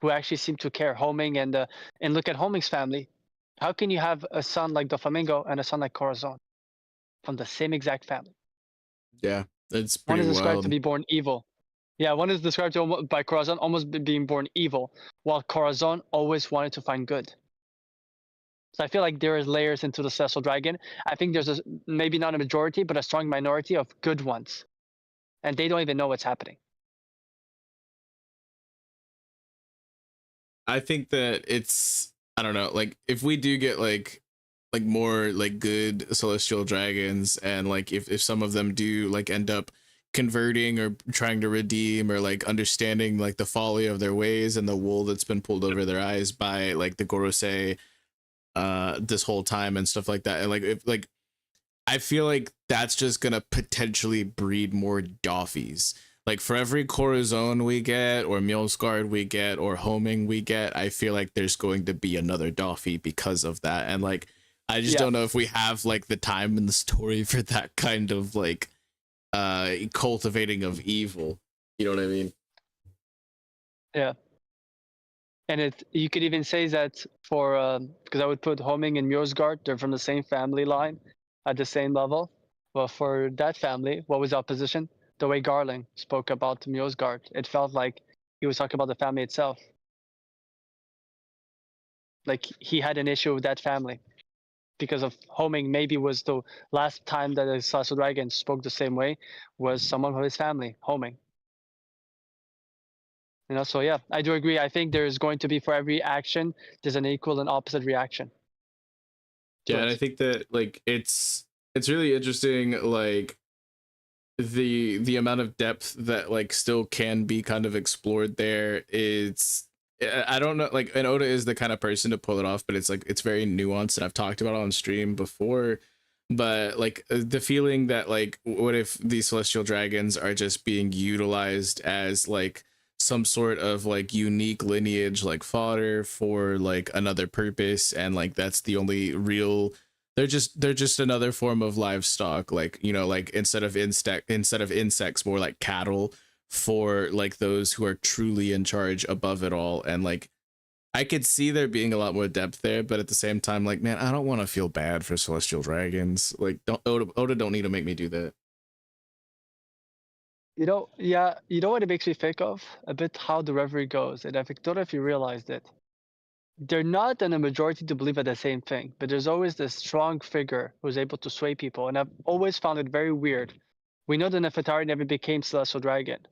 who actually seem to care. Homing and look at Homing's family. How can you have a son like Doflamingo and a son like Corazon from the same exact family? Yeah, it's one pretty is described wild. to be born evil. Yeah, one is described by Corazon almost being born evil, while Corazon always wanted to find good. So I feel like there is layers into the Celestial Dragon. I think there's maybe not a majority, but a strong minority of good ones, and they don't even know what's happening. I think that it's, I don't know, like if we do get like more like good celestial dragons, and like if some of them do like end up converting or trying to redeem or like understanding like the folly of their ways and the wool that's been pulled over their eyes by like the Gorosei this whole time and stuff like that, and like if like I feel like that's just gonna potentially breed more Doffies. Like for every Corazon we get, or Mjolsgard we get, or Homing we get, I feel like there's going to be another Doffy because of that. And like, I just don't know if we have like the time in the story for that kind of like cultivating of evil. You know what I mean? Yeah. And you could even say that for because I would put Homing and Mjolsgard, they're from the same family line at the same level. Well, for that family, what was the opposition? The way Garling spoke about Mjolsgard, it felt like he was talking about the family itself. Like he had an issue with that family because of Homing. Maybe was the last time that a Celestial Dragon spoke the same way was someone from his family, Homing. You know, so yeah, I do agree. I think there's going to be, for every action, there's an equal and opposite reaction. Yeah, and I think that like it's really interesting, like the amount of depth that like still can be kind of explored there. I don't know, like, and Oda is the kind of person to pull it off, but it's like it's very nuanced, and I've talked about it on stream before. But like the feeling that like, what if these celestial dragons are just being utilized as like some sort of like unique lineage, like fodder for like another purpose, and like that's the only real, they're just another form of livestock, like, you know, like instead of insects, more like cattle for like those who are truly in charge above it all. And like I could see there being a lot more depth there, but at the same time, like, man, I don't want to feel bad for celestial dragons. Like, Oda don't need to make me do that. You know, yeah, you know what it makes me think of? A bit how the Reverie goes, and I don't know if you realized it. They're not in a majority to believe at the same thing, but there's always this strong figure who's able to sway people, and I've always found it very weird. We know the Nefertari never became Celestial Dragon,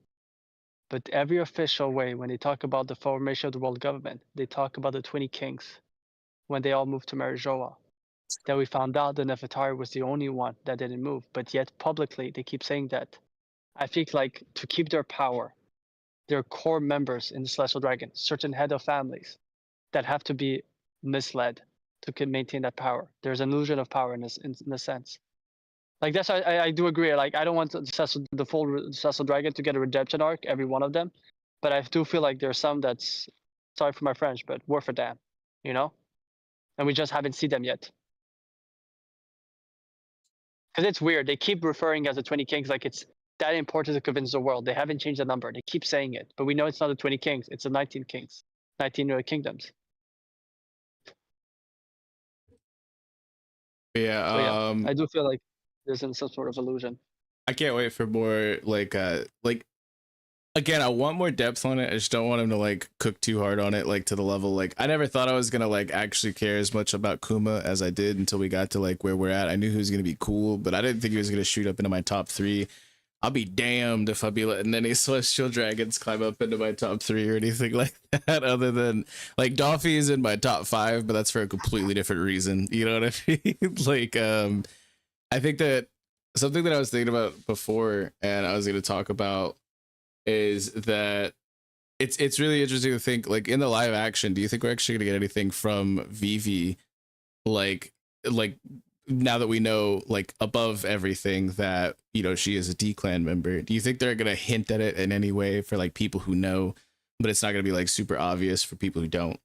but every official way, when they talk about the formation of the world government, they talk about the 20 kings when they all moved to Marijoa. Then we found out the Nefertari was the only one that didn't move, but yet publicly they keep saying that. I think like to keep their power, their core members in the Celestial Dragon, certain head of families that have to be misled to maintain that power. There's an illusion of power in a sense. Like that's why I do agree. Like I don't want the full Celestial Dragon to get a redemption arc, every one of them, but I do feel like there's some that's, sorry for my French, but worth a damn, you know, and we just haven't seen them yet. Because it's weird. They keep referring as the 20 kings like it's that important to convince the world. They haven't changed the number. They keep saying it, but we know it's not the 20 kings. It's the 19 kings, 19 kingdoms. Yeah, so, yeah, I do feel like there's some sort of illusion. I can't wait for more like again, I want more depth on it. I just don't want him to like cook too hard on it, like to the level like I never thought I was gonna like actually care as much about Kuma as I did until we got to like where we're at. I knew he was gonna be cool, but I didn't think he was gonna shoot up into my top 3. I'll be damned if I'll be letting any celestial dragons climb up into my top 3 or anything like that, other than like Doffy is in my top 5, but that's for a completely different reason. You know what I mean? Like, I think that something that I was thinking about before and I was going to talk about is that it's really interesting to think like in the live action, do you think we're actually going to get anything from Vivi? Like now that we know like above everything that, you know, she is a D-Clan member, do you think they're going to hint at it in any way for like people who know, but it's not going to be like super obvious for people who don't?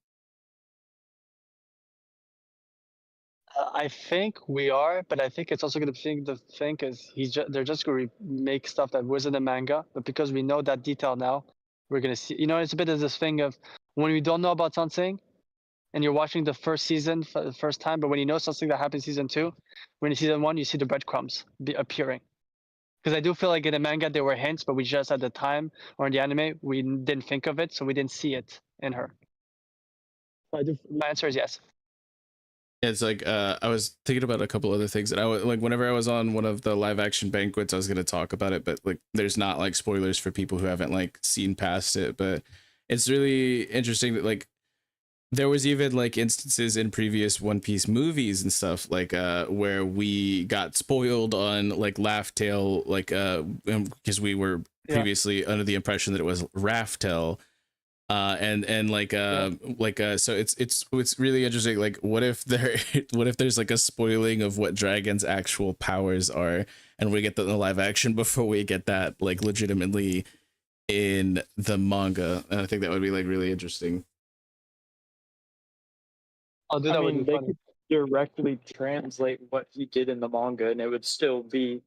I think we are, but I think it's also going to be the thing is they're just going to make stuff that was in the manga, but because we know that detail now, we're going to see. It's a bit of this thing of when we don't know about something, and you're watching the first season for the first time, but when you know something that happened in season 2, when in season 1 you see the breadcrumbs appearing. Because I do feel like in the manga there were hints, but we just at the time or in the anime we didn't think of it, so we didn't see it in her. My answer is yes. It's like I was thinking about a couple other things, and I was like, whenever I was on one of the live action banquets, I was gonna talk about it, but like, there's not like spoilers for people who haven't like seen past it. But it's really interesting that like there was even like instances in previous One Piece movies and stuff like where we got spoiled on like Laugh Tale, like because we were previously under the impression that it was Raftel. And like so it's really interesting, like what if there's like a spoiling of what Dragon's actual powers are, and we get that in the live action before we get that like legitimately in the manga. And I think that would be like really interesting. I mean, they could directly translate what he did in the manga, and it would still be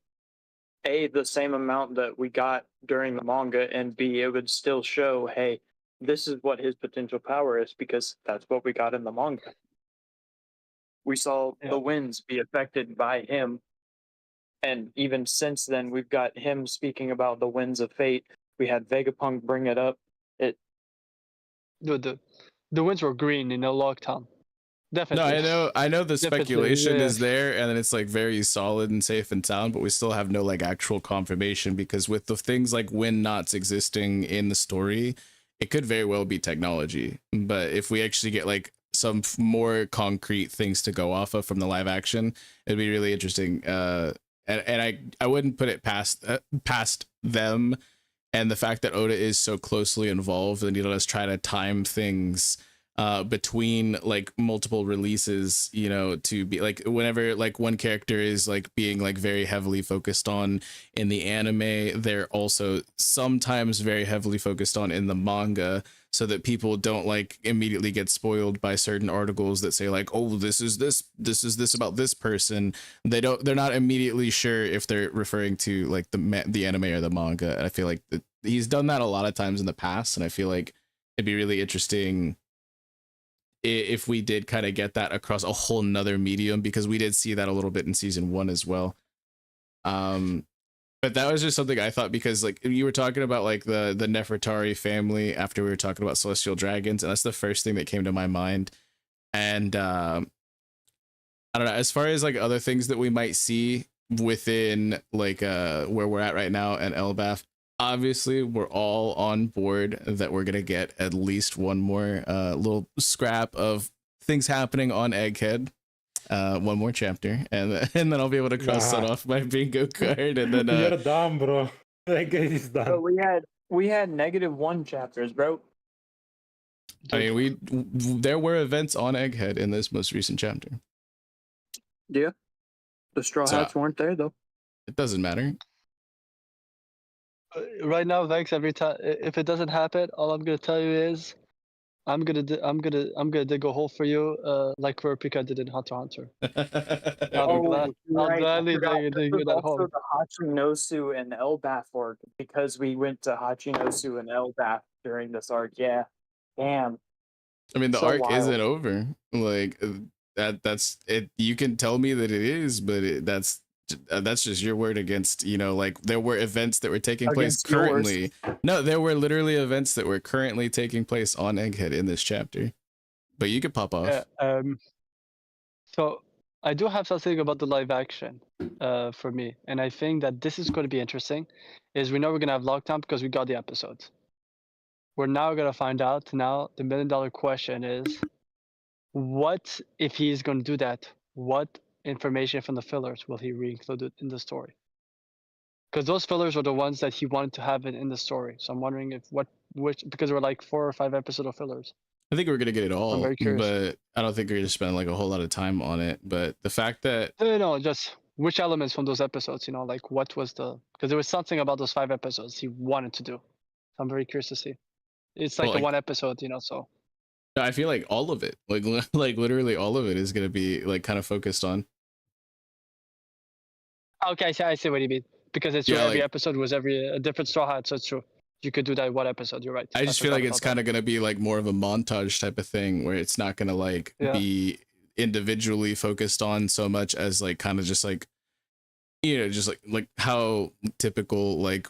A, the same amount that we got during the manga, and B, it would still show, hey, this is what his potential power is, because that's what we got in the manga. We saw the winds be affected by him, and even since then, we've got him speaking about the winds of fate. We had Vegapunk bring it up. The winds were green in a Locktown. Definitely. No, I know the speculation is there, and then it's like very solid and safe and sound, but we still have no like actual confirmation, because with the things like wind knots existing in the story, it could very well be technology. But if we actually get like some more concrete things to go off of from the live action, it'd be really interesting. And I wouldn't put it past them, and the fact that Oda is so closely involved, and let's try to time things between like multiple releases, to be like whenever like one character is like being like very heavily focused on in the anime, they're also sometimes very heavily focused on in the manga, so that people don't like immediately get spoiled by certain articles that say like, oh, this is this about this person. They're not immediately sure if they're referring to like the anime or the manga. And I feel like he's done that a lot of times in the past, and I feel like it'd be really interesting if we did kind of get that across a whole nother medium, because we did see that a little bit in season 1 as well. But that was just something I thought, because like you were talking about like the Nefertari family after we were talking about celestial dragons, and that's the first thing that came to my mind. And I don't know, as far as like other things that we might see within like where we're at right now and Elbaf, obviously we're all on board that we're gonna get at least one more little scrap of things happening on Egghead, one more chapter, and then I'll be able to cross that off my bingo card. And then you're done, bro. Egghead is done. But we had -1 chapters, bro. I mean, there were events on Egghead in this most recent chapter. Yeah, the Straw Hats weren't there though. It doesn't matter. Right now, Vex, every time if it doesn't happen, all I'm gonna tell you is I'm gonna dig a hole for you, like Kurapika did in Hunter x Hunter. I'll gladly dig that hole. Also, the Hachinosu and Elbaf arc, because we went to Hachinosu and Elbaf during this arc. Yeah, damn. I mean, the arc isn't over. Like that's it. You can tell me that it is, but that's just your word against, like there were events that were taking place currently. No, there were literally events that were currently taking place on Egghead in this chapter, but you could pop off. So I do have something about the live action for me, and I think that this is going to be interesting. Is we know we're going to have lockdown because we got the episodes. We're now going to find out. Now the $1 million question is, what if he's going to do that? What information from the fillers will he re-include in the story? Because those fillers were the ones that he wanted to have in the story. So I'm wondering which because there were like 4 or 5 episodes of fillers. I think we're gonna get it all, but I don't think we're gonna spend like a whole lot of time on it. But the fact that just which elements from those episodes, like what was because there was something about those 5 episodes he wanted to do. So I'm very curious to see. It's like the one episode, so. I feel like all of it, like literally all of it, is gonna be like kind of focused on. Okay, I see what you mean. Because it's true, every episode was a different Straw Hat, so it's true. You could do that one episode. You're right. I just feel like it's kind of gonna be like more of a montage type of thing, where it's not gonna like be individually focused on so much as like kind of just like, you know, just like how typical like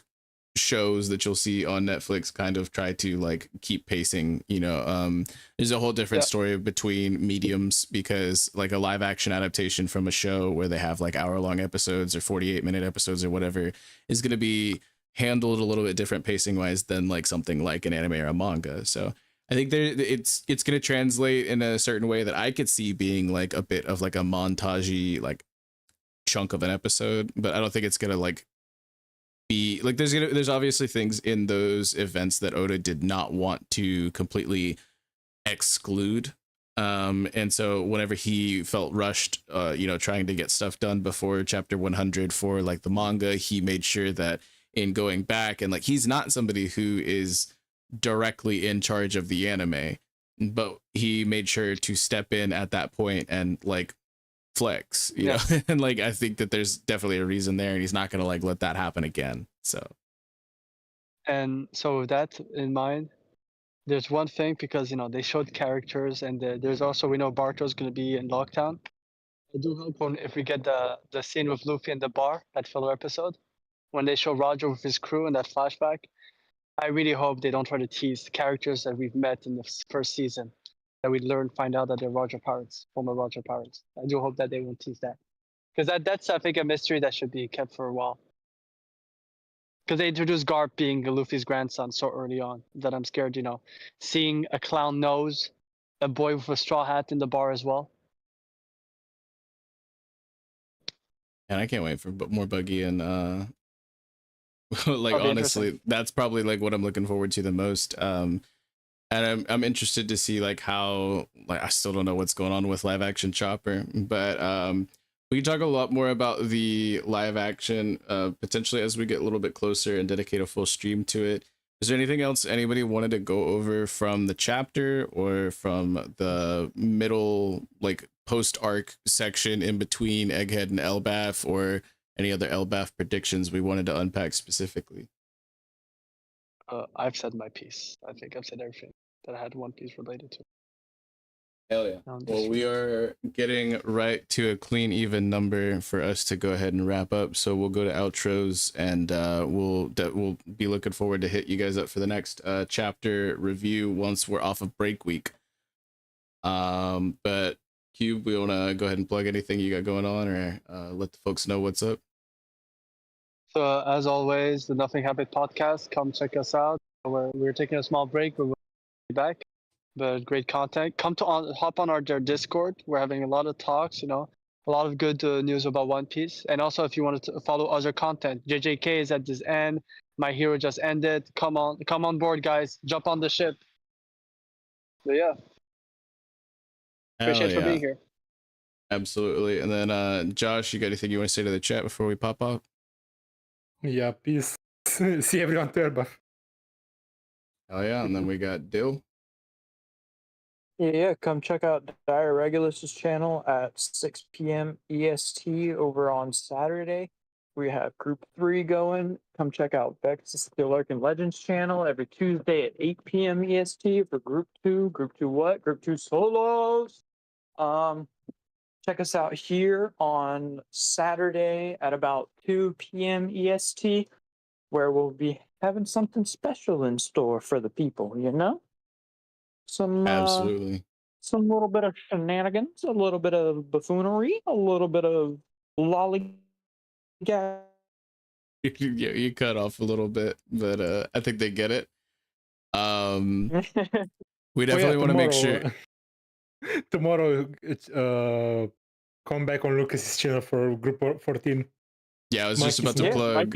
shows that you'll see on Netflix kind of try to like keep pacing, you know. There's a whole different story between mediums, because like a live action adaptation from a show where they have like hour-long episodes or 48-minute episodes or whatever is going to be handled a little bit different pacing wise than like something like an anime or a manga. So I think it's going to translate in a certain way that I could see being like a bit of like a montagey like chunk of an episode, but I don't think it's going to like be like there's obviously things in those events that Oda did not want to completely exclude, and so whenever he felt rushed, you know, trying to get stuff done before chapter 100 for like the manga, he made sure that in going back, and like he's not somebody who is directly in charge of the anime, but he made sure to step in at that point and like flex, you know. And like I think that there's definitely a reason there, and he's not gonna like let that happen again. And so with that in mind, there's one thing, because you know they showed characters, and there's also, we know Barto's gonna be in Lockdown. I do hope if we get the scene with Luffy in the bar, that filler episode, when they show Roger with his crew in that flashback, I really hope they don't try to tease characters that we've met in the first season, that we find out that they're Roger Pirates, former Roger Pirates. I do hope that they won't tease that, because that's I think a mystery that should be kept for a while. Because they introduced Garp being Luffy's grandson so early on that I'm scared, you know, seeing a clown nose, a boy with a straw hat in the bar as well. And I can't wait for more Buggy and like honestly, that's probably like what I'm looking forward to the most. And I'm interested to see like how, like I still don't know what's going on with live action Chopper, but we can talk a lot more about the live action potentially as we get a little bit closer and dedicate a full stream to it. Is there anything else anybody wanted to go over from the chapter or from the middle like post arc section in between Egghead and Elbaf, or any other Elbaf predictions we wanted to unpack specifically? I've said my piece. I think I've said everything that I had One Piece related to. Hell yeah. Well, we are getting right to a clean, even number for us to go ahead and wrap up. So we'll go to outros, and we'll be looking forward to hit you guys up for the next chapter review once we're off of break week. But Kube, we want to go ahead and plug anything you got going on, or let the folks know what's up. So as always, the Nothing Habit podcast, come check us out. We're taking a small break, but we'll be back. But great content. Hop on our Discord. We're having a lot of talks, you know, a lot of good news about One Piece. And also, if you wanted to follow other content, JJK is at this end. My Hero just ended. Come on board, guys. Jump on the ship. So yeah. Appreciate for being here. Absolutely. And then Josh, you got anything you want to say to the chat before we pop up? Yeah, peace. See everyone to Elbaf. Oh yeah, and then we got Dill. Yeah, come check out Dire Regulus's channel at 6 p.m. EST over on Saturday. We have Group 3 going. Come check out vexyz, the Lurking Legends channel every Tuesday at 8 p.m. EST for Group 2. Group 2 what? Group 2 solos. Check us out here on Saturday at about 2 p.m. EST, where we'll be having something special in store for the people, you know? Absolutely. Some little bit of shenanigans, a little bit of buffoonery, a little bit of lollygag. You cut off a little bit, but I think they get it. We definitely want to make sure. Tomorrow, come back on Lucas's channel for Group 14. Yeah, I was just about to plug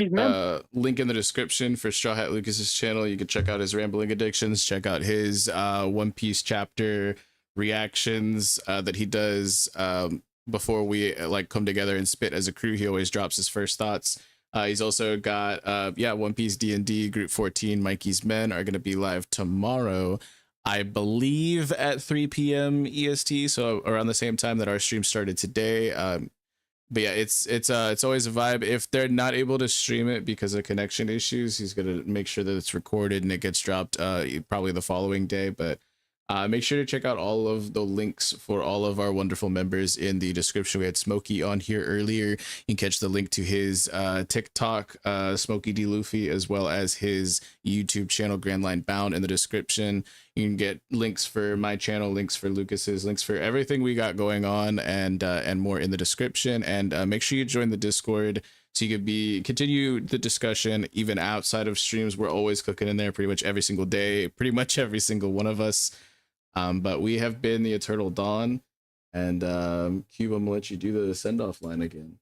link in the description for Straw Hat Lucas's channel. You can check out his Rambling Addictions, check out his One Piece chapter reactions that he does before we like come together and spit as a crew. He always drops his first thoughts. He's also got One Piece D&D Group 14 Mikey's Men are going to be live tomorrow. I believe at 3 p.m. EST, so around the same time that our stream started today. But yeah, it's always a vibe. If they're not able to stream it because of connection issues, he's gonna make sure that it's recorded and it gets dropped probably the following day. But make sure to check out all of the links for all of our wonderful members in the description. We had Smokey on here earlier. You can catch the link to his TikTok, Smokey D. Luffy, as well as his YouTube channel, Grand Line Bound, in the description. You can get links for my channel, links for Lucas's, links for everything we got going on, and more in the description. And make sure you join the Discord so you could continue the discussion even outside of streams. We're always cooking in there pretty much every single day, pretty much every single one of us. But we have been the Eternal Dawn, and Cube, I'm gonna let you do the send-off line again.